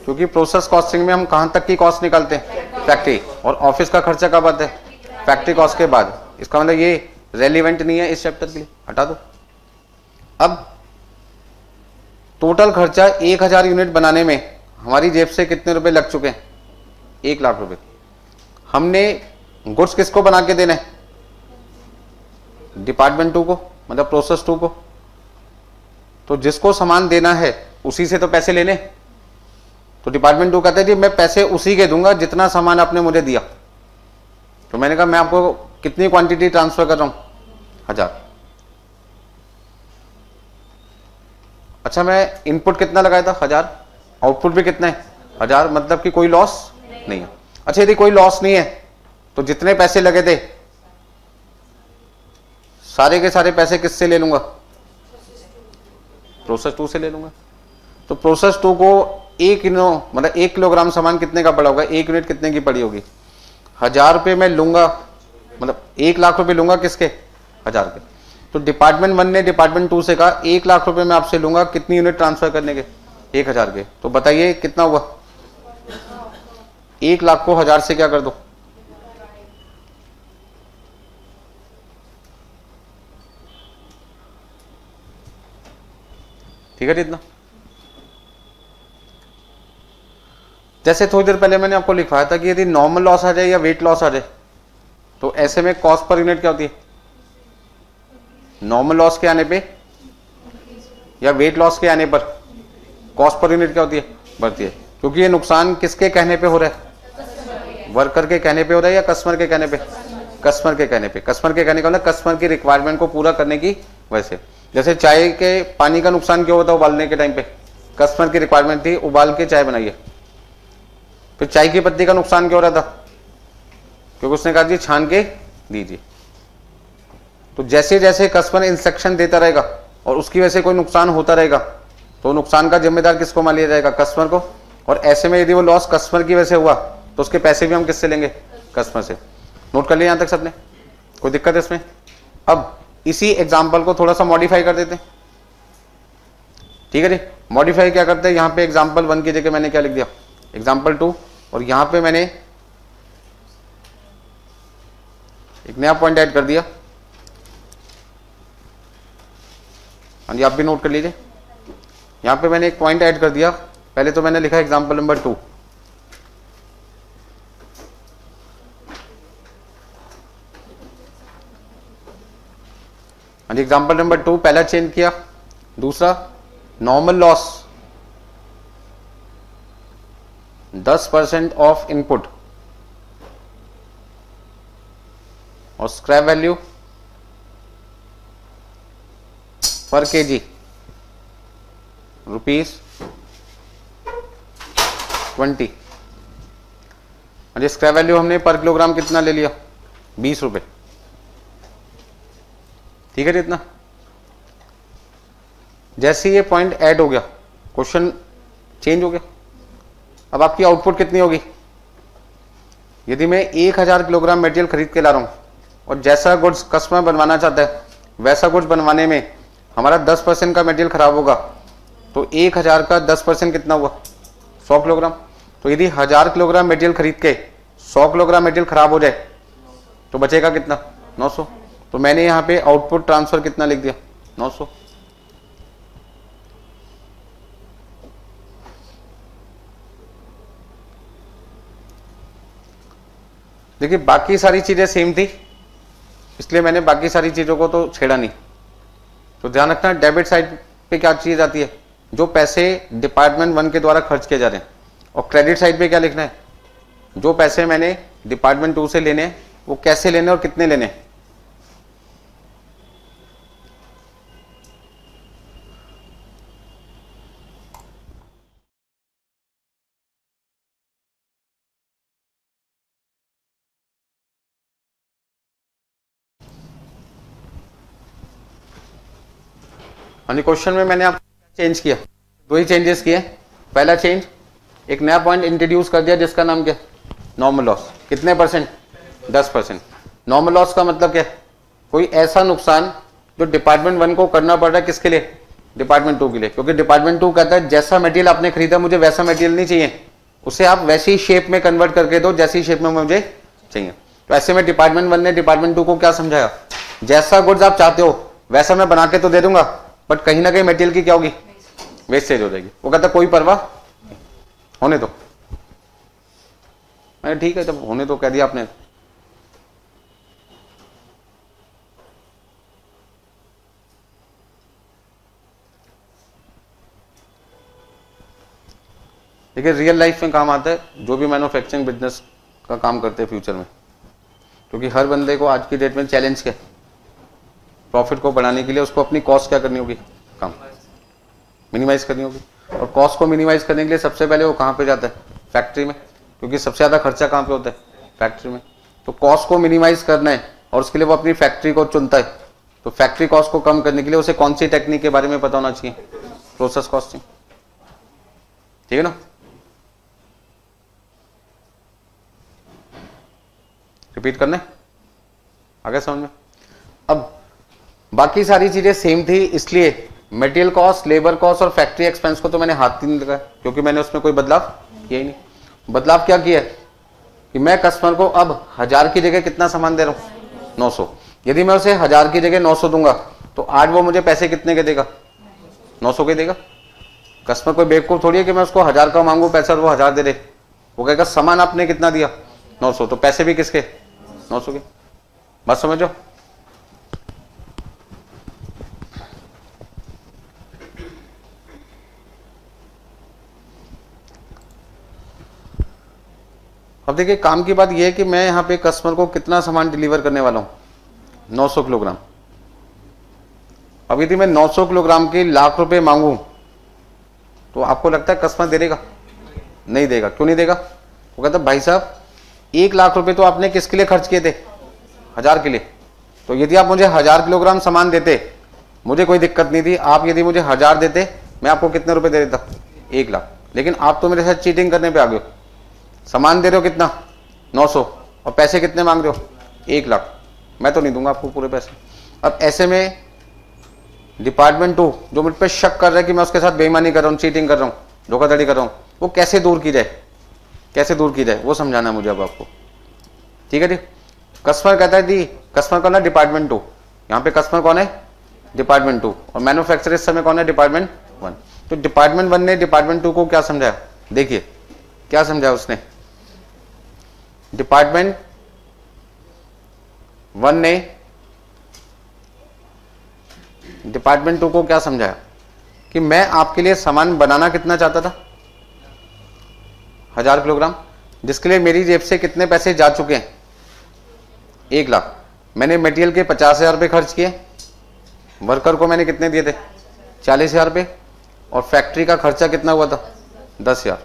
क्योंकि प्रोसेस कॉस्टिंग में हम कहां तक की कॉस्ट निकालते हैं, फैक्ट्री, और ऑफिस का खर्चा कब आता है, फैक्ट्री कॉस्ट के बाद। इसका मतलब ये रेलिवेंट नहीं है इस चैप्टर के लिए, हटा दो। अब टोटल खर्चा 1000 यूनिट बनाने में हमारी जेब से कितने रुपए लग चुके हैं, 1 लाख रुपए। हमने गुड्स किसको बना के देने, डिपार्टमेंट 2 को, मतलब प्रोसेस 2 को। तो जिसको सामान देना है उसी से तो पैसे लेने। तो डिपार्टमेंट 2 कहते हैं जी मैं पैसे उसी के दूंगा जितना सामान आपने मुझे दिया। तो मैंने कहा मैं आपको कितनी क्वांटिटी ट्रांसफर कर रहा हूं, 1000। अच्छा, मैं इनपुट कितना लगाया था, 1000, आउटपुट भी कितना है, 1000, मतलब कि कोई लॉस नहीं है। अच्छा, यदि कोई लॉस नहीं है तो जितने पैसे लगे थे सारे के सारे पैसे किससे ले लूंगा, प्रोसेस 2 से ले लूंगा। तो प्रोसेस 2 को 1 किलोग्राम सामान कितने का पड़ा होगा, 1 यूनिट कितने की पड़ी होगी, 1000 रुपये में लूंगा, मतलब 1 लाख रुपए लूंगा किसके, 1000 के। तो डिपार्टमेंट 1 ने डिपार्टमेंट 2 से कहा 1 लाख रुपए मैं आपसे लूंगा, कितनी यूनिट ट्रांसफर करने के? 1000 के। तो बताइए कितना हुआ? 1 लाख को 1000 से क्या कर दो? ठीक है इतना। जैसे थोड़ी देर पहले मैंने आपको लिखवाया था कि यदि नॉर्मल लॉस आ जाए या वेट लॉस आ जाए तो ऐसे में कॉस्ट पर यूनिट क्या होती है? नॉर्मल लॉस के आने पे या वेट लॉस के आने पर कॉस्ट पर यूनिट क्या होती है? बढ़ती है। क्योंकि ये नुकसान किसके कहने पे हो रहा है? वर्कर के कहने पे हो रहा है या कस्टमर के कहने पे? कस्टमर के कहने पे। कस्टमर के कहने का मतलब कस्टमर की रिक्वायरमेंट को पूरा करने की वजह से। जैसे चाय के पानी का नुकसान क्यों होता है उबालने के टाइम पे? कस्टमर की रिक्वायरमेंट थी उबाल के चाय बनाइए। फिर चाय की पत्ती का नुकसान क्यों हो रहा था? क्योंकि उसने कहा जी छान के दीजिए। तो जैसे जैसे कस्टमर इंस्ट्रक्शन देता रहेगा और उसकी वजह से कोई नुकसान होता रहेगा तो नुकसान का जिम्मेदार किसको मान लिया जाएगा? कस्टमर को। और ऐसे में यदि वो लॉस कस्टमर की वजह से हुआ तो उसके पैसे भी हम किससे लेंगे? कस्टमर से। नोट कर लिया यहां तक सबने? कोई दिक्कत है इसमें? अब इसी एग्जाम्पल को थोड़ा सा मॉडिफाई कर देते हैं। ठीक है जी। मॉडिफाई क्या करते हैं? यहां पे एग्जाम्पल 1 की जगह मैंने क्या लिख दिया? एग्जाम्पल 2। और यहां पे मैंने एक नया पॉइंट ऐड कर दिया। हाँ जी, आप भी नोट कर लीजिए। यहां पे मैंने एक पॉइंट ऐड कर दिया। पहले तो मैंने लिखा एग्जाम्पल नंबर 2। हाँ जी, एग्जाम्पल नंबर 2 पहला चेंज किया। दूसरा, नॉर्मल लॉस 10% ऑफ इनपुट और स्क्रैप वैल्यू पर केजी ₹20। स्क्रैप वैल्यू हमने पर किलोग्राम कितना ले लिया? 20 रुपए। ठीक है इतना। जैसे ये पॉइंट ऐड हो गया क्वेश्चन चेंज हो गया। अब आपकी आउटपुट कितनी होगी? यदि मैं 1000 किलोग्राम मटेरियल खरीद के ला रहा हूं और जैसा गुड्स कस्टमर बनवाना चाहता है वैसा गुड्स बनवाने में हमारा 10% का मटेरियल खराब होगा तो 1000 का 10% कितना हुआ? 100 किलोग्राम। तो यदि 1000 किलोग्राम मटेरियल खरीद के 100 किलोग्राम मटेरियल खराब हो जाए तो बचेगा कितना? 900। तो मैंने यहां पे आउटपुट ट्रांसफर कितना लिख दिया? 900। देखिए बाकी सारी चीजें सेम थी इसलिए मैंने बाकी सारी चीजों को तो छेड़ा नहीं। तो ध्यान रखना डेबिट साइड पे क्या चीज आती है? जो पैसे डिपार्टमेंट 1 के द्वारा खर्च किए जा रहे हैं। और क्रेडिट साइड पे क्या लिखना है? जो पैसे मैंने डिपार्टमेंट 2 से लेने वो कैसे लेने और कितने लेने। क्वेश्चन में मैंने आपको चेंज किया, 2 ही चेंजेस किए। पहला चेंज, एक नया पॉइंट इंट्रोड्यूस कर दिया जिसका नाम क्या? Normal loss. कितने परसेंट? 10%। नॉर्मल लॉस का मतलब क्या है? कोई ऐसा नुकसान जो डिपार्टमेंट 1 को करना पड़ रहा है, किसके लिए? डिपार्टमेंट 2 के लिए। क्योंकि डिपार्टमेंट 2 कहता है जैसा मटेरियल आपने खरीदा मुझे वैसा मटेरियल नहीं चाहिए, उसे आप वैसी शेप में कन्वर्ट करके दो जैसी शेप में मुझे चाहिए। तो ऐसे में डिपार्टमेंट 1 ने डिपार्टमेंट 2 को क्या समझाया? जैसा गुड्स आप चाहते हो वैसा मैं बना के तो दे दूंगा बट कहीं ना कहीं मटेरियल की क्या होगी? वेस्टेज हो जाएगी। वो कहता कोई परवाह होने दो। मैंने ठीक है जब होने दो कह दिया आपने। देखिए रियल लाइफ में काम आता है जो भी मैन्युफैक्चरिंग बिजनेस का काम करते हैं फ्यूचर में। क्योंकि हर बंदे को आज की डेट में चैलेंज क्या? प्रॉफिट को बढ़ाने के लिए उसको अपनी कॉस्ट क्या करनी होगी? कम मिनिमाइज करनी होगी। और कॉस्ट को मिनिमाइज करने के लिए सबसे पहले वो कहाँ पे जाता है? फैक्ट्री में। क्योंकि सबसे ज्यादा खर्चा कहाँ पे होता है? फैक्ट्री में। तो कॉस्ट को मिनिमाइज करना है और उसके लिए वो अपनी फैक्ट्री को चुनता है। तो फैक्ट्री कॉस्ट को कम करने के लिए उसे कौन सी टेक्निक के बारे में पता होना चाहिए? Process costing. ठीक है ना? रिपीट करना है? आगे समझ में? अब बाकी सारी चीजें सेम थी, इसलिए मटेरियल कॉस्ट, लेबर कॉस्ट और फैक्ट्री एक्सपेंस को तो मैंने हाथ ही नहीं लगाया, क्योंकि मैंने उसमें कोई बदलाव किया ही नहीं। बदलाव क्या किया कि मैं कस्टमर को अब 1000 की जगह कितना सामान दे रहा हूँ, 900। यदि मैं उसे 1000 की जगह 900 दूंगा तो आज वो मुझे पैसे कितने के देगा, 900 के देगा। कस्टमर कोई बेवकूफ थोड़ी है कि मैं उसको 1000 का मांगू पैसा और वो 1000 दे दे। वो कहेगा सामान आपने कितना दिया, 900, तो पैसे भी किसके, 900 के। बात समझो। अब देखिए काम की बात यह है कि मैं यहां पे कस्टमर को कितना सामान डिलीवर करने वाला हूं, 900 किलोग्राम। अब यदि मैं 900 किलोग्राम के लाख रुपए मांगू तो आपको लगता है कस्टमर दे देगा, नहीं देगा। क्यों नहीं देगा? वो कहता भाई साहब 1 लाख रुपए तो आपने किसके लिए खर्च किए थे, 1000 के लिए। तो यदि आप मुझे 1000 किलोग्राम सामान देते मुझे कोई दिक्कत नहीं थी। आप यदि मुझे 1000 देते मैं आपको कितने रुपए दे देता, 1 लाख। लेकिन आप तो मेरे साथ चीटिंग करने पे आ गए हो। सामान दे रहे हो कितना, 900, और पैसे कितने मांग रहे हो, 1 लाख। मैं तो नहीं दूंगा आपको पूरे पैसे। अब ऐसे में डिपार्टमेंट 2 जो मुझ पर शक कर रहा है कि मैं उसके साथ बेईमानी कर रहा हूँ, चीटिंग कर रहा हूँ, धोखाधड़ी कर रहा हूँ, वो कैसे दूर की जाए, कैसे दूर की जाए वो समझाना है मुझे अब आपको। ठीक है जी। कस्टमर कहता है जी, कस्टमर कौन है, डिपार्टमेंट 2। यहाँ पे कस्टमर कौन है, डिपार्टमेंट 2, और मैन्युफैक्चरर इस समय कौन है, डिपार्टमेंट 1। तो डिपार्टमेंट 1 ने डिपार्टमेंट 2 को क्या समझाया, देखिए क्या समझाया उसने। डिपार्टमेंट 1 ने डिपार्टमेंट 2 को क्या समझाया कि मैं आपके लिए सामान बनाना कितना चाहता था, 1000 किलोग्राम, जिसके लिए मेरी जेब से कितने पैसे जा चुके हैं, 1 लाख। मैंने मटेरियल के 50,000 रुपये खर्च किए, वर्कर को मैंने कितने दिए थे, 40,000 रुपये, और फैक्ट्री का खर्चा कितना हुआ था, 10,000।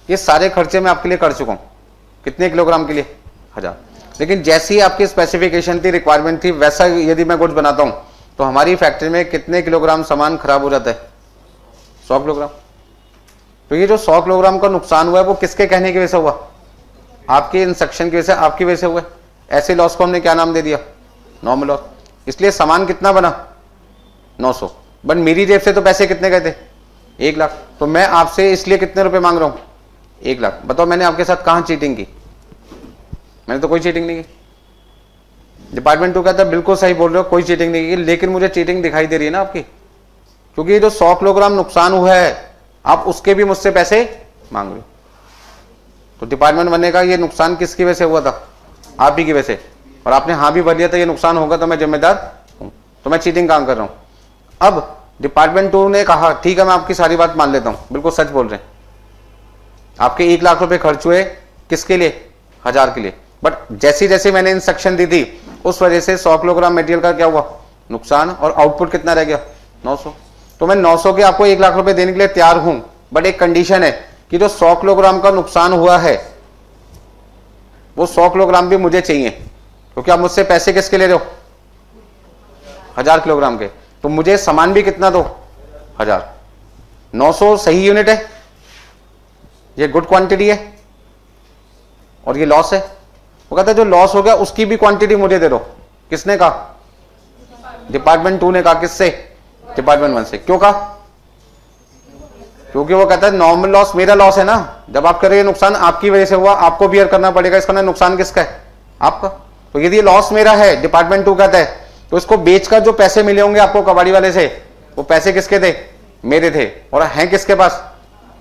ये सारे खर्चे मैं आपके लिए कर चुका हूं, कितने किलोग्राम के लिए, 1000। लेकिन जैसी आपकी स्पेसिफिकेशन थी, रिक्वायरमेंट थी, वैसा यदि मैं गुड्स बनाता हूं तो हमारी फैक्ट्री में कितने किलोग्राम सामान खराब हो जाता है, 100 किलोग्राम। तो ये जो 100 किलोग्राम का नुकसान हुआ है वो किसके कहने की वजह से हुआ, आपके इंस्ट्रक्शन की वजह से, आपकी वजह से हुआ है। ऐसे लॉस को हमने क्या नाम दे दिया, नॉर्मल लॉस। इसलिए सामान कितना बना, 900, बट मेरी जेब से तो पैसे कितने गए थे, 1 लाख। तो मैं आपसे इसलिए कितने रुपए मांग रहा हूं, 1 लाख। बताओ मैंने आपके साथ कहां चीटिंग की, मैंने तो कोई चीटिंग नहीं की। डिपार्टमेंट 2 कहता है बिल्कुल सही बोल रहे हो, कोई चीटिंग नहीं की, लेकिन मुझे चीटिंग दिखाई दे रही है ना आपकी, क्योंकि ये जो 100 किलोग्राम नुकसान हुआ है आप उसके भी मुझसे पैसे मांग रहे हो। तो डिपार्टमेंट 1 ने कहा ये नुकसान किसकी वजह से हुआ था, आप ही की वजह से, और आपने हाँ भी भर लिया था ये नुकसान होगा तो मैं जिम्मेदार हूं, तो मैं चीटिंग काम कर रहा हूं। अब डिपार्टमेंट 2 ने कहा ठीक है मैं आपकी सारी बात मान लेता हूं, बिल्कुल सच बोल रहे हैं, आपके 1 लाख रुपए खर्च हुए किसके लिए, 1000 के लिए, बट जैसी जैसी मैंने इंस्ट्रक्शन दी थी उस वजह से 100 किलोग्राम मटेरियल का क्या हुआ, नुकसान, और आउटपुट कितना रह गया, 900। तो मैं 900 के आपको 1 लाख रुपए देने के लिए तैयार हूं, बट एक कंडीशन है कि जो 100 किलोग्राम का नुकसान हुआ है वो 100 किलोग्राम भी मुझे चाहिए, क्योंकि आप मुझसे पैसे किसके ले रहे हो, 1000 किलोग्राम के। तो मुझे सामान भी कितना दो, 1000। 900 सही यूनिट है, ये गुड क्वांटिटी है, और ये लॉस है। वो कहता है जो लॉस हो गया उसकी भी क्वांटिटी मुझे दे दो। किसने कहा, डिपार्टमेंट 2 ने कहा। किससे, डिपार्टमेंट 1 से। क्यों कहा, क्योंकि वो कहता है नॉर्मल लॉस मेरा लॉस है ना, जब आप करेंगे नुकसान आपकी वजह से हुआ, आपको बियर करना पड़ेगा, इसका ना नुकसान किसका है, आपका। तो यदि लॉस मेरा है, डिपार्टमेंट 2 कहता है, तो इसको बेचकर जो पैसे मिले होंगे आपको कबाड़ी वाले से, वो पैसे किसके थे, मेरे थे, और हैं किसके पास,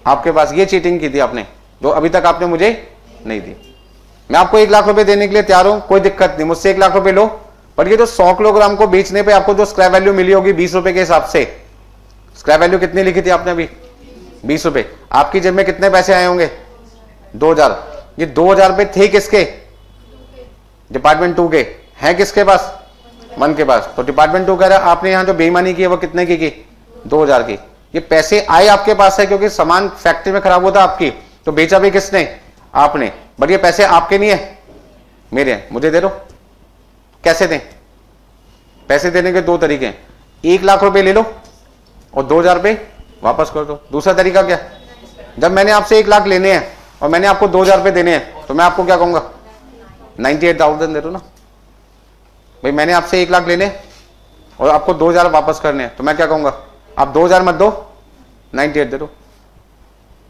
आपके पास। ये चीटिंग की थी आपने, जो अभी तक आपने मुझे नहीं दी। मैं आपको 1 लाख रुपए देने के लिए तैयार हूं, कोई दिक्कत नहीं, मुझसे 1 लाख रुपए लो, पर ये जो 100 किलोग्राम को बेचने पे आपको जो स्क्रैप वैल्यू मिली होगी 20 रुपए के हिसाब से, स्क्रैप वैल्यू कितनी लिखी थी आपने अभी, 20 रुपए। आपकी जेब में कितने पैसे आए होंगे, 2000। ये 2000 रुपए थे किसके, डिपार्टमेंट 2 के, हैं किसके पास, 1 के पास। तो डिपार्टमेंट 2 कह रहा है आपने यहां जो बेईमानी की है वो कितने की 2000 की। ये पैसे आए आपके पास है क्योंकि सामान फैक्ट्री में खराब होता आपकी, तो बेचा भी किसने, आपने, बट ये पैसे आपके नहीं है, मेरे हैं, मुझे दे दो। कैसे दें, पैसे देने के 2 तरीके हैं, 1 लाख रुपए ले लो और 2000 रुपए वापस कर दो। दूसरा तरीका क्या, जब मैंने आपसे 1 लाख लेने हैं और मैंने आपको 2000 रुपए देने हैं, तो मैं आपको क्या कहूंगा, 98,000 दे दो ना भाई। मैंने आपसे 1 लाख लेने और आपको 2000 वापस करने हैं, तो मैं क्या कहूंगा, आप 2000 मत दो, 98 दे दो।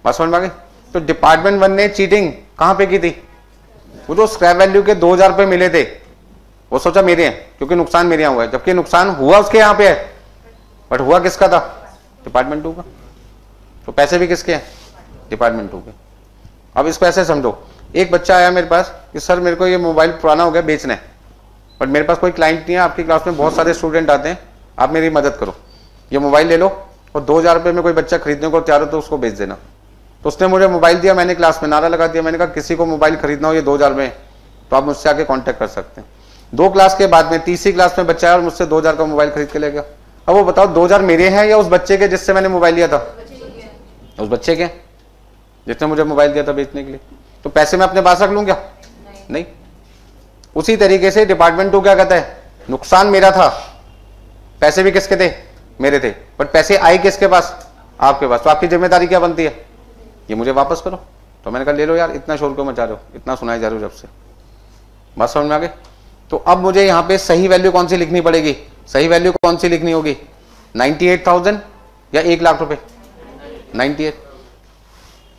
बात समझ में आ गई? तो डिपार्टमेंट 1 ने चीटिंग कहां पे की थी? वो जो स्क्रैप वैल्यू के 2000 रुपए मिले थे, वो सोचा मेरे हैं क्योंकि नुकसान मेरे यहां हुआ है, जबकि नुकसान हुआ उसके यहां पे है, बट हुआ किसका था? डिपार्टमेंट 2 का। तो पैसे भी किसके हैं? डिपार्टमेंट 2 के। अब इसको ऐसे समझो, एक बच्चा आया मेरे पास कि सर मेरे को ये मोबाइल पुराना हो गया, बेचना है, बट मेरे पास कोई क्लाइंट नहीं है, आपकी क्लास में बहुत सारे स्टूडेंट आते हैं, आप मेरी मदद करो, ये मोबाइल ले लो और 2000 रुपये में कोई बच्चा खरीदने को तैयार हो तो उसको बेच देना। तो उसने मुझे मोबाइल दिया, मैंने क्लास में नारा लगा दिया, मैंने कहा किसी को मोबाइल खरीदना हो ये 2000 में तो आप मुझसे आके कॉन्टैक्ट कर सकते हैं। 2 क्लास के बाद में तीसरी क्लास में बच्चा आया और मुझसे 2000 का मोबाइल खरीद के ले गया। अब वो बताओ 2000 मेरे हैं या उस बच्चे के जिससे मैंने मोबाइल लिया था? उस बच्चे के जिसने मुझे मोबाइल दिया था बेचने के लिए। तो पैसे मैं अपने पास रख लूं क्या? नहीं। उसी तरीके से डिपार्टमेंट 2 क्या कहता है, नुकसान मेरा था, पैसे भी किसके थे? मेरे थे, बट पैसे आए किसके पास? आपके पास। तो आपकी जिम्मेदारी क्या बनती है? ये मुझे वापस करो। तो मैंने कहा ले लो यार, इतना शोर क्यों मचा रहे हो, इतना सुनाई जा रहे हो जब से। बात समझ में आ गई? तो अब मुझे यहां पे सही वैल्यू कौन सी लिखनी पड़ेगी? सही वैल्यू कौन सी लिखनी होगी? 98,000 या 1 लाख रुपए? 98।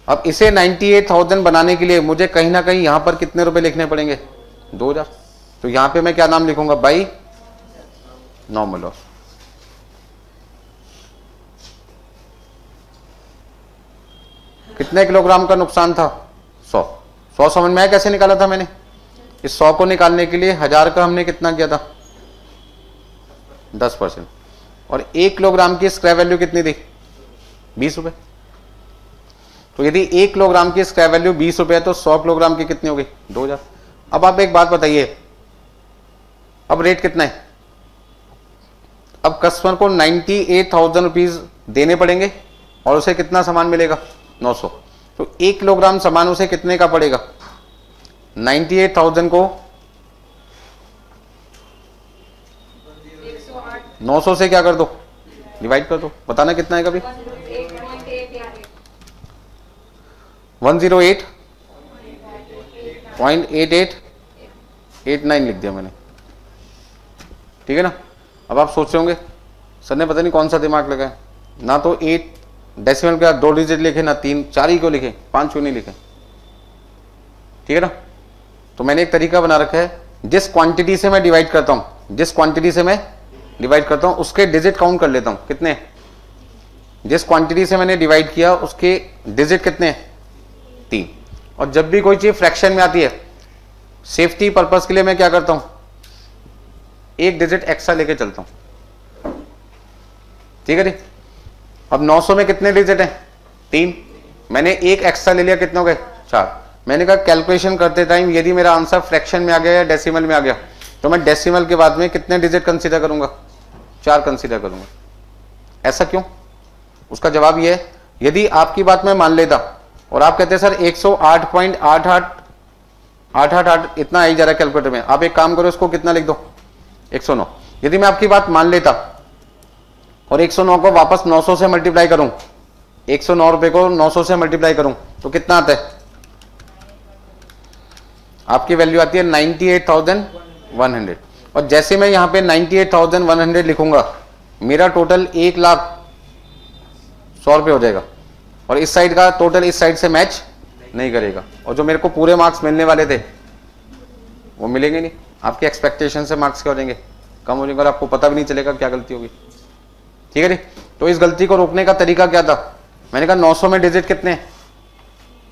अब इसे 98,000 बनाने के लिए मुझे कहीं ना कहीं यहां पर कितने रुपए लिखने पड़ेंगे? 2000। तो यहां पे मैं क्या नाम लिखूंगा? By normal loss. कितने किलोग्राम का नुकसान था? 100 समझ में आया कैसे निकाला था मैंने? इस 100 को निकालने के लिए 1000 का हमने कितना किया था? 10%। और 1 किलोग्राम की स्क्रैप वैल्यू कितनी थी? 20 रुपए। तो यदि 1 किलोग्राम की स्क्रैप वैल्यू 20 रुपए है तो 100 किलोग्राम की कितनी होगी? 2000। अब आप एक बात बताइए, अब रेट कितना है? अब कस्टमर को 98,000 रुपीज देने पड़ेंगे और उसे कितना सामान मिलेगा? 900। तो 1 किलोग्राम सामान उसे कितने का पड़ेगा? 98,000 को 900 से क्या कर दो? डिवाइड कर दो। बताना कितना है? कभी 108.8889 लिख दिया मैंने, ठीक है ना? अब आप सोच रहे होंगे सर ने पता नहीं कौन सा दिमाग लगाया, ना तो 8 डेसिमल का 2 डिजिट लिखे, ना 3, 4 ही क्यों लिखे, 5 क्यों नहीं लिखे? ठीक है ना? तो मैंने एक तरीका बना रखा है, जिस क्वांटिटी से मैं डिवाइड करता हूं, जिस क्वांटिटी से मैं डिवाइड करता हूं उसके डिजिट काउंट कर लेता हूं। कितने? जिस क्वांटिटी से मैंने डिवाइड किया उसके डिजिट कितने? 3। और जब भी कोई चीज फ्रैक्शन में आती है, सेफ्टी पर्पस के लिए मैं क्या करता हूं? 1 डिजिट एक्स्ट्रा लेके चलता हूं। ठीक है जी? अब 900 में कितने डिजिट हैं? 3। मैंने 1 एक्स्ट्रा ले लिया, कितने हो गए? 4। मैंने कहा कैलकुलेशन करते टाइम यदि मेरा आंसर फ्रैक्शन में आ गया या डेसिमल में आ गया तो मैं डेसिमल के बाद में कितने डिजिट कंसीडर करूंगा? 4 कंसीडर करूंगा। ऐसा क्यों? उसका जवाब यह है, यदि आपकी बात मैं मान लेता और आप कहते सर 108.88 इतना आई जा रहा है कैलकुलेटर में, आप एक काम करो इसको कितना लिख दो? 109। यदि मैं आपकी बात मान लेता और 109 को वापस 900 से मल्टीप्लाई करूं, 109 रुपए को 900 से मल्टीप्लाई करूं तो कितना आता है? आपकी वैल्यू आती है 98,100। और जैसे मैं यहां पे 98,100 लिखूंगा, मेरा टोटल 1,00,100 रुपए हो जाएगा और इस साइड का टोटल इस साइड से मैच नहीं करेगा, और जो मेरे को पूरे मार्क्स मिलने वाले थे वो मिलेंगे नहीं। आपके एक्सपेक्टेशन से मार्क्स क्या हो जाएंगे? कम हो जाएंगे और आपको पता भी नहीं चलेगा क्या गलती होगी। ठीक है जी? तो इस गलती को रोकने का तरीका क्या था? मैंने कहा 900 में डिजिट कितने?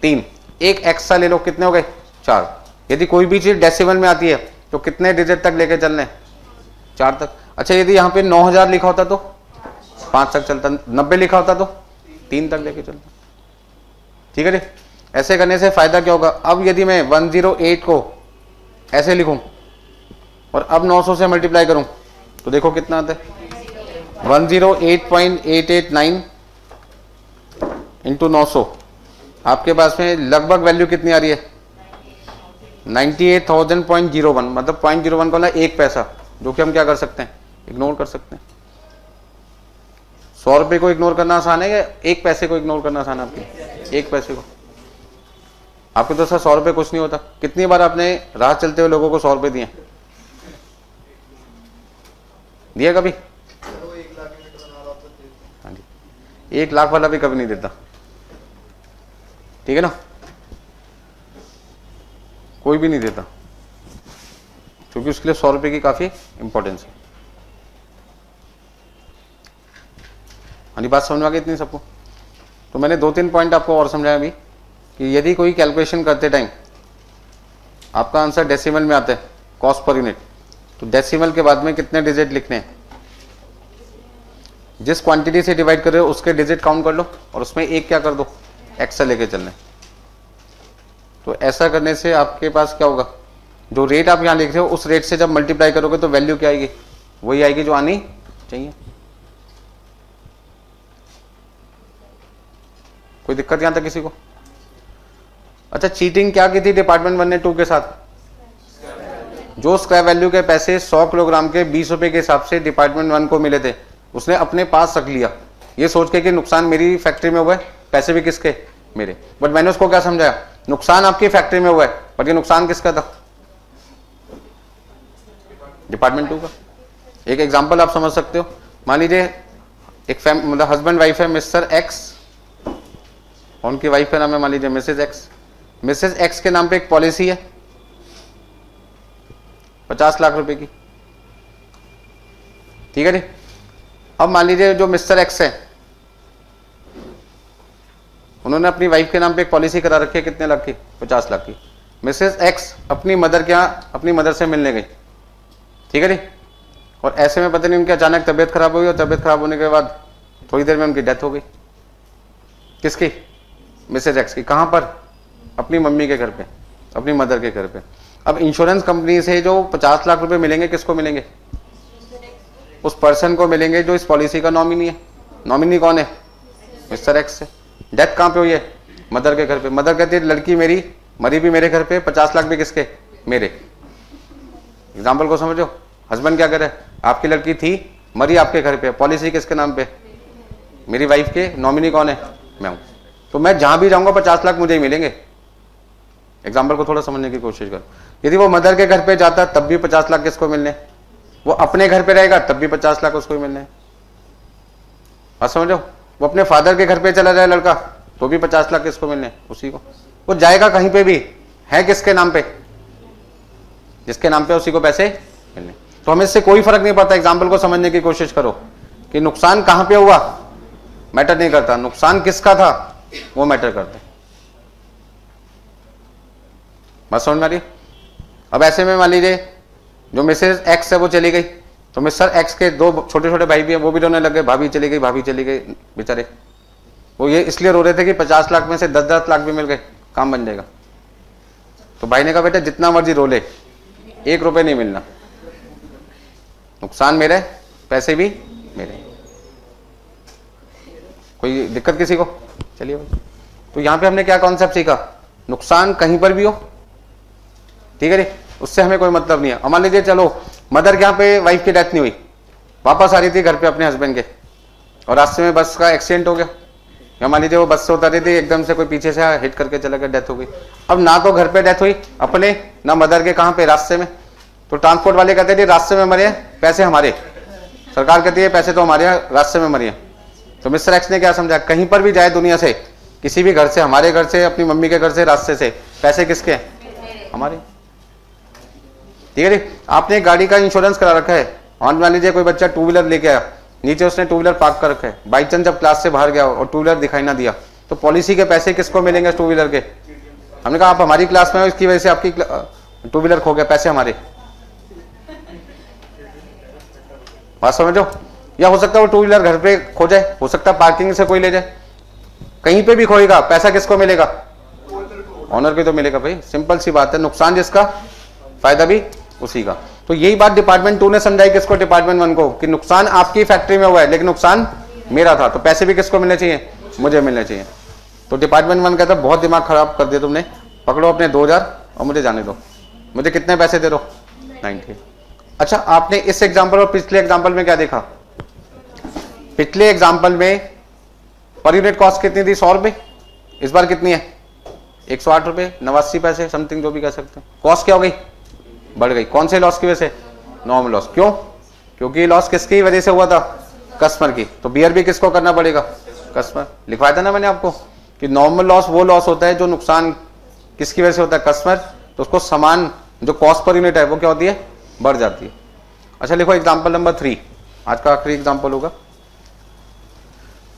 3। 1 एक्स्ट्रा ले लो, कितने हो गए? 4। यदि कोई भी चीज डेसिमल में आती है तो कितने डिजिट तक लेके चलने? 4 तक। अच्छा, यदि यहाँ पे 9000 लिखा होता तो 5 तक चलता, 90 लिखा होता तो 3 तक लेके चलता। ठीक है जी? ऐसे करने से फायदा क्या होगा? अब यदि मैं 108 को ऐसे लिखूं और अब 900 से मल्टीप्लाई करूं तो देखो कितना आता है? 108.889 इंटू 900। आपके पास में लगभग वैल्यू कितनी आ रही है? 98,000.01, मतलब 0.01 का 1 पैसा, जो कि हम क्या कर सकते हैं? इग्नोर कर सकते हैं। 100 रुपए को इग्नोर करना आसान है या 1 पैसे को इग्नोर करना आसान है? आपके 1 पैसे को। आपके तो सर 100 रुपए कुछ नहीं होता। कितनी बार आपने राह चलते हुए लोगों को 100 रुपए दिए? दिया कभी? 1 लाख वाला भी कभी नहीं देता, ठीक है ना, कोई भी नहीं देता, क्योंकि उसके लिए 100 रुपए की काफी इंपॉर्टेंस है। हमारी बात समझ में आ गई इतनी सबको? तो मैंने 2-3 पॉइंट आपको और समझाया अभी कि यदि कोई कैलकुलेशन करते टाइम आपका आंसर डेसिमल में आता है, कॉस्ट पर यूनिट, तो डेसिमल के बाद में कितने डिजिट लिखने हैं, जिस क्वांटिटी से डिवाइड कर रहे हो उसके डिजिट काउंट कर लो और उसमें एक क्या कर दो, एक्स लेके चलना है। तो ऐसा करने से आपके पास क्या होगा, जो रेट आप यहां लिख रहे हो उस रेट से जब मल्टीप्लाई करोगे तो वैल्यू क्या आएगी, वही आएगी जो आनी चाहिए। कोई दिक्कत यहां तक किसी को? अच्छा, चीटिंग क्या की थी डिपार्टमेंट 1 ने 2 के साथ? जो स्क्रैप वैल्यू के पैसे 100 किलोग्राम के 20 रुपए के हिसाब से डिपार्टमेंट 1 को मिले थे, उसने अपने पास रख लिया ये सोच के कि नुकसान मेरी फैक्ट्री में हुआ है, पैसे भी किसके, मेरे। बट मैंने उसको क्या समझाया, नुकसान आपकी फैक्ट्री में हुआ है बट ये नुकसान किसका था, डिपार्टमेंट 2 का। एक एग्जांपल आप समझ सकते हो, मान लीजिए एक मतलब हस्बैंड वाइफ है, मिस्टर एक्स, और उनकी वाइफ का नाम है मान लीजिए मिसेज एक्स। मिसेज एक्स के नाम पे एक पॉलिसी है 50 लाख रुपए की, ठीक है जी। अब मान लीजिए जो मिस्टर एक्स है उन्होंने अपनी वाइफ के नाम पे एक पॉलिसी करा रखी है कितने लाख की, 50 लाख की। मिसेज एक्स अपनी मदर के यहाँ अपनी मदर से मिलने गई, ठीक है जी, और ऐसे में पता नहीं उनकी अचानक तबीयत खराब हुई और तबीयत खराब होने के बाद थोड़ी देर में उनकी डेथ हो गई। किसकी, मिसेज एक्स की। कहां पर, अपनी मम्मी के घर पे, अपनी मदर के घर पे। अब इंश्योरेंस कंपनी से जो 50 लाख रुपए मिलेंगे किसको मिलेंगे, उस पर्सन को मिलेंगे जो इस पॉलिसी का नॉमिनी है। नॉमिनी कौन है, मिस्टर एक्स है। डेथ कहां पे हुई है, मदर के घर पे। मदर कहती है लड़की मेरी मरी भी मेरे घर पे, 50 लाख भी किसके, मेरे। एग्जाम्पल को समझो, हस्बैंड क्या करे, आपकी लड़की थी मरी आपके घर पे, पॉलिसी किसके नाम पे, मेरी वाइफ के, नॉमिनी कौन है, मैं हूं। तो मैं जहां भी जाऊंगा 50 लाख मुझे ही मिलेंगे। एग्जाम्पल को थोड़ा समझने की कोशिश करो। यदि वो मदर के घर पे जाता तब भी 50 लाख किसको मिलने, वो अपने घर पे रहेगा तब भी 50 लाख उसको ही मिलने। बात समझो, वो अपने फादर के घर पे चला जाए लड़का तो भी 50 लाख किसको मिलने, उसी को। वो जाएगा कहीं पे भी, है किसके नाम पे, जिसके नाम पे उसी को पैसे मिलने। तो हमें इससे कोई फर्क नहीं पड़ता। एग्जाम्पल को समझने की कोशिश करो कि नुकसान कहां पे हुआ मैटर नहीं करता, नुकसान किसका था वो मैटर करता है। बात समझ में आ रही? अब ऐसे में मान लीजिए जो मिसेज एक्स है वो चली गई, तो मिस्टर एक्स के 2 छोटे छोटे भाई भी हैं, वो भी रोने लगे, भाभी चली गई, भाभी चली गई, बेचारे वो ये इसलिए रो रहे थे कि 50 लाख में से 10-10 लाख भी मिल गए काम बन जाएगा। तो भाई ने कहा बेटा जितना मर्जी रो ले, 1 रुपए नहीं मिलना, नुकसान मेरे, पैसे भी मेरे। कोई दिक्कत किसी को? चलिए भाई, तो यहां पे हमने क्या कॉन्सेप्ट सीखा, नुकसान कहीं पर भी हो, ठीक है जी, उससे हमें कोई मतलब नहीं है। मान लीजिए चलो मदर के यहाँ पे वाइफ की डेथ नहीं हुई, वापस आ रही थी घर पे अपने हस्बैंड के, और रास्ते में बस का एक्सीडेंट हो गया, या मान लीजिए वो बस से उतर रही थी, एकदम से कोई पीछे से हिट करके चला गया, डेथ हो गई। अब ना तो घर पे डेथ हुई अपने, ना मदर के, कहाँ पे, रास्ते में। तो ट्रांसपोर्ट वाले कहते थे रास्ते में मरे हैं, पैसे हमारे। सरकार कहती है पैसे तो हमारे हैं, रास्ते में मरिए। तो मिस्टर एक्स ने क्या समझा, कहीं पर भी जाए दुनिया से, किसी भी घर से, हमारे घर से, अपनी मम्मी के घर से, रास्ते से, पैसे किसके हैं, हमारे, ठीक है जी। आपने एक गाड़ी का इंश्योरेंस करा रखा है, और मान लीजिए कोई बच्चा 2 व्हीलर लेके आया, नीचे उसने 2 व्हीलर पार्क कर रखा है, बाई चांस जब क्लास से बाहर गया और 2 व्हीलर दिखाई ना दिया, तो पॉलिसी के पैसे किसको मिलेंगे 2 व्हीलर के? हमने कहा आप हमारी क्लास में हो, इसकी वजह से आपकी 2 व्हीलर खो गया, पैसे हमारे। बात समझो? या हो सकता है वो 2 व्हीलर घर पे खो जाए, हो सकता है पार्किंग से कोई ले जाए, कहीं पे भी खोएगा, पैसा किसको मिलेगा, ऑनर को तो मिलेगा भाई। सिंपल सी बात है, नुकसान जिसका फायदा भी उसी का। तो यही बात डिपार्टमेंट 2 ने समझाई किसको, डिपार्टमेंट 1 को, कि नुकसान आपकी फैक्ट्री में हुआ है लेकिन नुकसान मेरा था, तो पैसे भी किसको मिलने चाहिए, मुझे मिलने चाहिए। तो डिपार्टमेंट 1 कहता बहुत दिमाग खराब कर दिया तुमने, पकड़ो अपने 2000 और मुझे जाने दो, मुझे कितने पैसे दे दो, 90। अच्छा, आपने इस एग्जाम्पल और पिछले एग्जाम्पल में क्या देखा? पिछले एग्जाम्पल में पर यूनिट कॉस्ट कितनी थी, 100 रुपए, इस बार कितनी है, 108 रुपए 89 पैसे समथिंग, जो भी कह सकते हैं। कॉस्ट क्या हो गई, बढ़ गई। कौन से लॉस की वजह से, नॉर्मल लॉस। क्यों? क्योंकि लॉस किसकी वजह से हुआ था, कस्टमर की। तो बियर भी किसको करना पड़ेगा, कस्टमर। लिखवाया था ना मैंने आपको कि नॉर्मल लॉस वो लॉस होता है जो नुकसान किसकी वजह से होता है, कस्टमर, तो उसको समान जो कॉस्ट पर यूनिट है वो क्या होती है, बढ़ जाती है। अच्छा लिखो एग्जांपल नंबर 3, आज का आखिरी एग्जांपल होगा।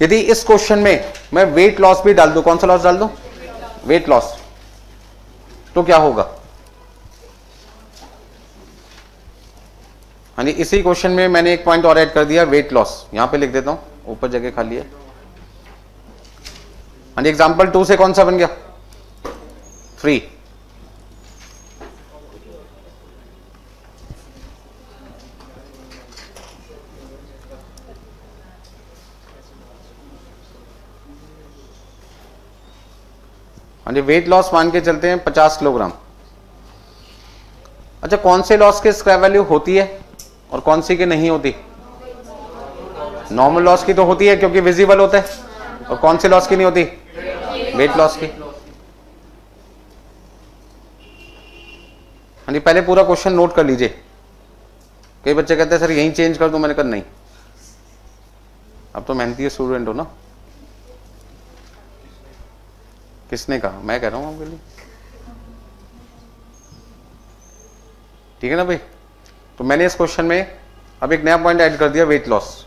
यदि इस क्वेश्चन में मैं वेट लॉस भी डाल दूं, कौन सा लॉस डाल दूं, वेट लॉस, तो क्या होगा। यानी इसी क्वेश्चन में मैंने एक पॉइंट और ऐड कर दिया, वेट लॉस, यहां पे लिख देता हूं, ऊपर जगह खाली है। यानी एग्जांपल 2 से कौन सा बन गया, 3। वेट लॉस मान के चलते हैं 50 किलोग्राम। अच्छा कौन से लॉस की स्क्रैप वैल्यू होती है और कौन सी की नहीं होती, नॉर्मल लॉस की तो होती है क्योंकि विजिबल होता है, और कौन से लॉस की नहीं होती, वेट लॉस की। पहले पूरा क्वेश्चन नोट कर लीजिए। कई बच्चे कहते हैं सर यहीं चेंज कर दूं, मैंने कहा नहीं, अब तो मेहनती स्टूडेंट हो ना। किसने कहा, मैं कह रहा हूं आपके लिए, ठीक है ना भाई। तो मैंने इस क्वेश्चन में अब एक नया पॉइंट ऐड कर दिया, वेट लॉस।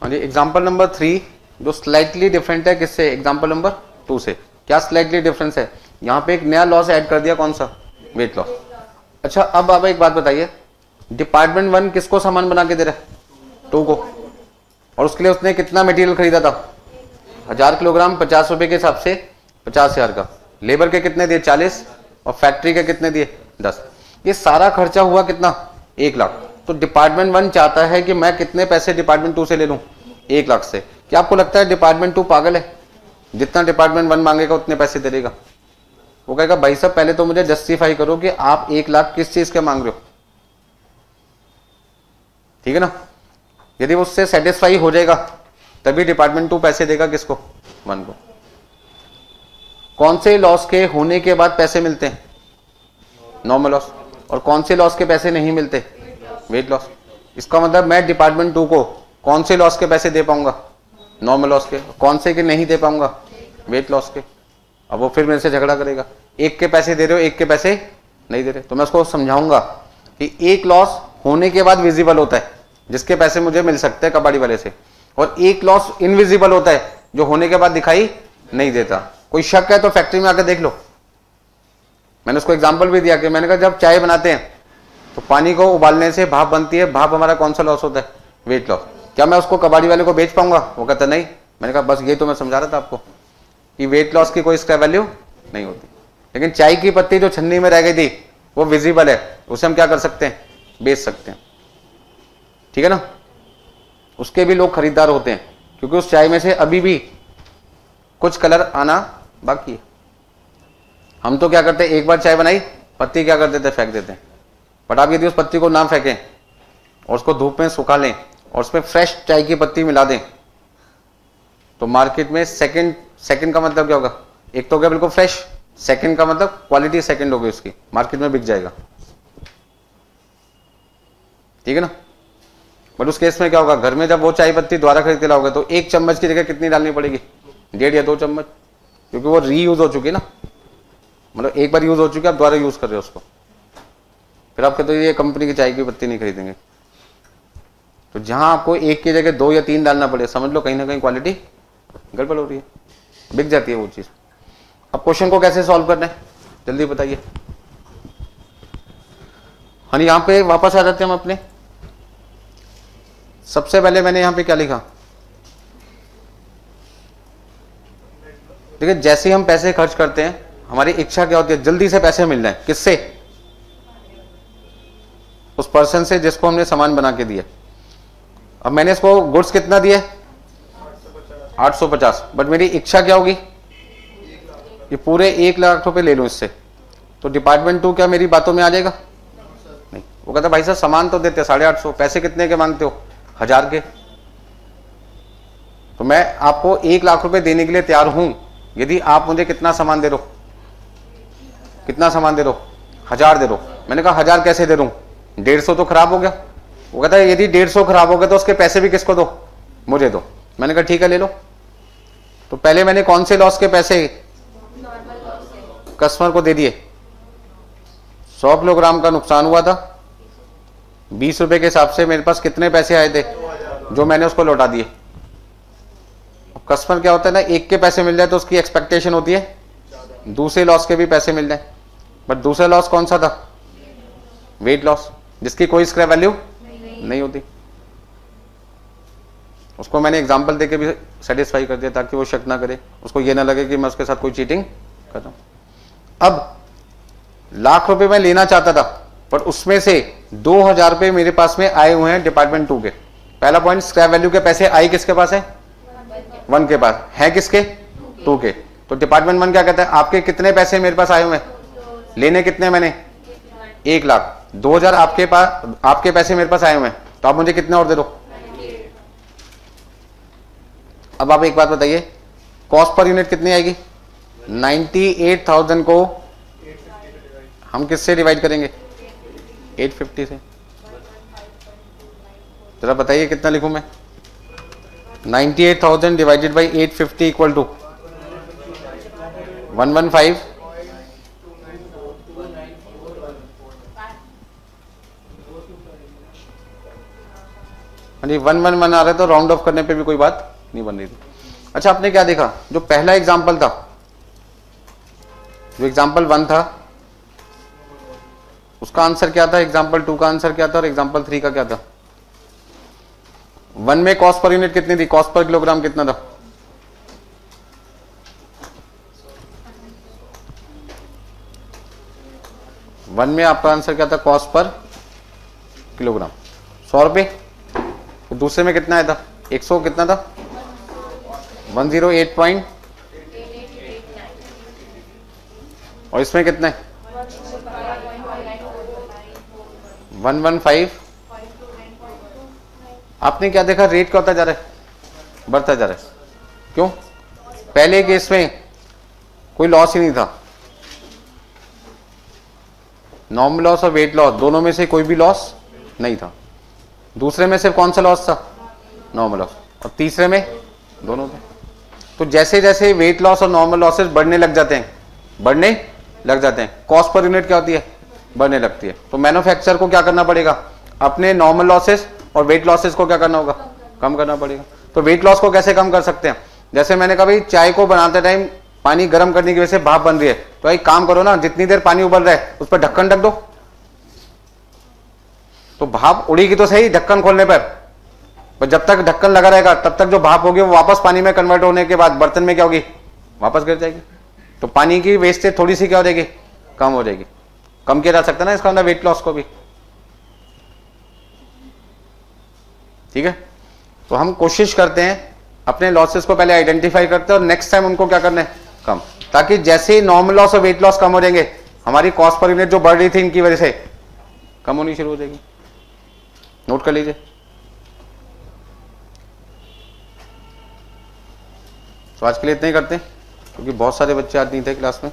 एग्जाम्पल नंबर 3 जो स्लाइटली डिफरेंट है किससे, एग्जाम्पल नंबर 2 से। क्या स्लाइटली डिफरेंस है, यहां पे एक नया लॉस ऐड कर दिया, कौन सा, वेट लॉस। अच्छा अब आप एक बात बताइए, डिपार्टमेंट 1 किसको सामान बना के दे रहा है, 2 को, और उसके लिए उसने कितना मटेरियल खरीदा था, 1000 किलोग्राम, 50 रुपए के हिसाब से 50,000 का। लेबर के कितने दिए, 40, और फैक्ट्री के कितने दिए, 10। ये सारा खर्चा हुआ कितना, 1 लाख। तो डिपार्टमेंट 1 चाहता है कि मैं कितने पैसे डिपार्टमेंट 2 से ले लूं, 1 लाख से। क्या आपको लगता है डिपार्टमेंट 2 पागल है, जितना डिपार्टमेंट 1 मांगेगा उतने पैसे दे देगा। वो कहेगा भाई साहब पहले तो मुझे जस्टिफाई करो कि आप 1 लाख किस चीज के मांग रहे हो, ठीक है ना। यदि उससे सेटिस्फाई हो जाएगा तभी डिपार्टमेंट 2 पैसे देगा किसको, 1 को। कौन से लॉस के होने के बाद पैसे मिलते हैं, नॉर्मल लॉस, और कौन से लॉस के पैसे नहीं मिलते, वेट लॉस। इसका मतलब मैं डिपार्टमेंट 2 को कौन से लॉस के पैसे दे पाऊंगा, नॉर्मल लॉस के, कौन से के नहीं दे पाऊंगा, वेट लॉस के। अब वो फिर मेरे से झगड़ा करेगा, एक के पैसे दे रहे हो एक के पैसे नहीं दे रहे। तो मैं उसको समझाऊंगा कि एक लॉस होने के बाद विजिबल होता है जिसके पैसे मुझे मिल सकते हैं कबाड़ी वाले से, और एक लॉस इनविजिबल होता है जो होने के बाद दिखाई नहीं देता। कोई शक है तो फैक्ट्री में आकर देख लो। मैंने उसको एग्जांपल भी दिया कि मैंने कहा जब चाय बनाते हैं तो पानी को उबालने से भाप बनती है, भाप हमारा कौन सा लॉस होता है, वेट लॉस। क्या मैं उसको कबाड़ी वाले को बेच पाऊंगा, वो कहता नहीं। मैंने कहा बस ये तो मैं समझा रहा था आपको कि वेट लॉस की कोई स्क्रैप वैल्यू नहीं होती। लेकिन चाय की पत्ती जो छन्नी में रह गई थी वो विजिबल है, उसे हम क्या कर सकते हैं, बेच सकते हैं, ठीक है ना। उसके भी लोग खरीदार होते हैं क्योंकि उस चाय में से अभी भी कुछ कलर आना बाकी है। हम तो क्या करते हैं, एक बार चाय बनाई, पत्ती क्या कर देते हैं, फेंक देते हैं। बट आप यदि उस पत्ती को ना फेंकें और उसको धूप में सुखा लें और उसमें फ्रेश चाय की पत्ती मिला दें, तो मार्केट में सेकंड का मतलब क्या होगा? एक तो हो गया बिल्कुल फ्रेश, सेकंड का मतलब क्वालिटी सेकंड होगी उसकी, मार्केट में बिक जाएगा, ठीक है ना। बट उस केस में क्या होगा, घर में जब वो चाय पत्ती दोबारा खरीद के लाओगे तो 1 चम्मच की जगह कितनी डालनी पड़ेगी? 1.5 या 2 चम्मच, क्योंकि वो रीयूज हो चुकी है ना, मतलब एक बार यूज हो चुकी है, आप दोबारा यूज कर रहे हो उसको। फिर आप कहते हो ये कंपनी की चाय की पत्ती नहीं खरीदेंगे। तो जहां आपको 1 की जगह 2 या 3 डालना पड़े, समझ लो कहीं ना कहीं क्वालिटी गड़बड़ हो रही है, बिक जाती है वो चीज। अब क्वेश्चन को कैसे सॉल्व करना है जल्दी बताइए। हाँ, यहां पे वापस आ जाते हैं हम अपने। सबसे पहले मैंने यहां पे क्या लिखा, देखिए जैसे ही हम पैसे खर्च करते हैं हमारी इच्छा क्या होती है? जल्दी से पैसे मिल जाए। किससे? उस पर्सन से जिसको हमने सामान बना के दिया। अब मैंने इसको गुड्स कितना दिया? 850। बट मेरी इच्छा क्या होगी? ये पूरे 1 लाख रुपए ले लूं इससे। तो डिपार्टमेंट 2 क्या मेरी बातों में आ जाएगा? नहीं। वो कहता भाई साहब सामान तो देते 850, पैसे कितने के मांगते हो? 1000 के। तो मैं आपको 1 लाख रुपए देने के लिए तैयार हूं, यदि आप मुझे कितना सामान दे दो? कितना सामान दे दो? 1000 दे दो। मैंने कहा 1000 कैसे दे दूं? 150 तो खराब हो गया। वो कहता है यदि 150 खराब हो गया तो उसके पैसे भी किसको दो? मुझे दो। मैंने कहा ठीक है ले लो। तो पहले मैंने कौन से लॉस के पैसे कस्टमर को दे दिए? 100 किलोग्राम का नुकसान हुआ था, 20 रुपए के हिसाब से मेरे पास कितने पैसे आए थे जो मैंने उसको लौटा दिए। कस्टमर क्या होता है ना, एक के पैसे मिल जाए तो उसकी एक्सपेक्टेशन होती है दूसरे लॉस के भी पैसे मिल जाए। बट दूसरा लॉस कौन सा था? वेट लॉस, जिसकी कोई स्क्रैप वैल्यू नहीं होती। उसको मैंने एग्जांपल देके भी सेटिस्फाई कर दिया ताकि वो शक ना करे, उसको ये ना लगे कि मैं उसके साथ कोई चीटिंग कर रहा हूं। अब लाख रुपए मैं लेना चाहता था, पर उसमें से 2000 रुपए मेरे पास में आए हुए हैं डिपार्टमेंट 2 के। पहला पॉइंट, स्क्रैप वैल्यू के पैसे आई किसके पास है? 1 के पास है। किसके? 2 के। तो डिपार्टमेंट 1 क्या कहता है, आपके कितने पैसे मेरे पास आए हुए हैं? लेने कितने मैंने? 1 लाख। 2000 आपके पास, आपके पैसे मेरे पास आए हुए हैं, तो आप मुझे कितने और दे दो? अब आप एक बात बताइए, कॉस्ट पर यूनिट कितनी आएगी? 98,000 को हम किससे डिवाइड करेंगे? 850 से। जरा बताइए कितना लिखूं मैं? 98,000 डिवाइडेड बाई 850 इक्वल टू 115। हाँ 111 आ रहा है, तो राउंड ऑफ करने पे भी कोई बात नहीं बन रही थी। अच्छा, आपने क्या देखा? जो पहला एग्जाम्पल था, जो एग्जाम्पल 1 था, उसका आंसर क्या था? एग्जाम्पल 2 का आंसर क्या था? और एग्जाम्पल 3 का क्या था? 1 में कॉस्ट पर यूनिट कितनी थी? कॉस्ट पर किलोग्राम कितना था? वन में आपका आंसर क्या था? कॉस्ट पर किलोग्राम 100 रुपए। तो दूसरे में कितना आया था? 100 कितना था? 108 और इसमें कितना है? 115। आपने क्या देखा? रेट क्या होता जा रहा है? बढ़ता जा रहा है। क्यों? पहले केस में कोई लॉस ही नहीं था, नॉर्मल लॉस और वेट लॉस दोनों में से कोई भी लॉस नहीं था। दूसरे में सिर्फ कौन सा लॉस था? Normal loss. और तीसरे में दोनों थे। तो जैसे जैसे वेट लॉस और नॉर्मल लॉसेस बढ़ने लग जाते हैं, कॉस्ट पर यूनिट क्या होती है? बढ़ने लगती है। तो मैन्युफैक्चरर को क्या करना पड़ेगा? अपने नॉर्मल लॉसेस और वेट लॉसेस को क्या करना होगा? कम करना पड़ेगा। तो वेट लॉस को कैसे कम कर सकते हैं? जैसे मैंने कहा भाई, चाय को बनाते टाइम पानी गर्म करने की वजह से भाप बन रही है, तो एक काम करो ना, जितनी देर पानी उबल रहा है उस पर ढक्कन ढक दो, तो भाप उड़ेगी तो सही ढक्कन खोलने पर जब तक ढक्कन लगा रहेगा तब तक जो भाप होगी वो वापस पानी में कन्वर्ट होने के बाद बर्तन में क्या होगी? वापस गिर जाएगी। तो पानी की वेस्टेज थोड़ी सी क्या हो जाएगी? कम हो जाएगी। कम किया जा सकता है ना इसका मतलब वेट लॉस को भी, ठीक है। तो हम कोशिश करते हैं अपने लॉसेस को पहले आइडेंटिफाई करते हैं और नेक्स्ट टाइम उनको क्या करना है? कम, ताकि जैसे ही नॉर्मल लॉस और वेट लॉस कम हो जाएंगे, हमारी कॉस्ट पर यूनिट जो बढ़ रही थी इनकी वजह से कम होनी शुरू हो जाएगी। नोट कर लीजिए। तो आज के लिए इतना ही करते हैं, क्योंकि बहुत सारे बच्चे आज नहीं थे क्लास में।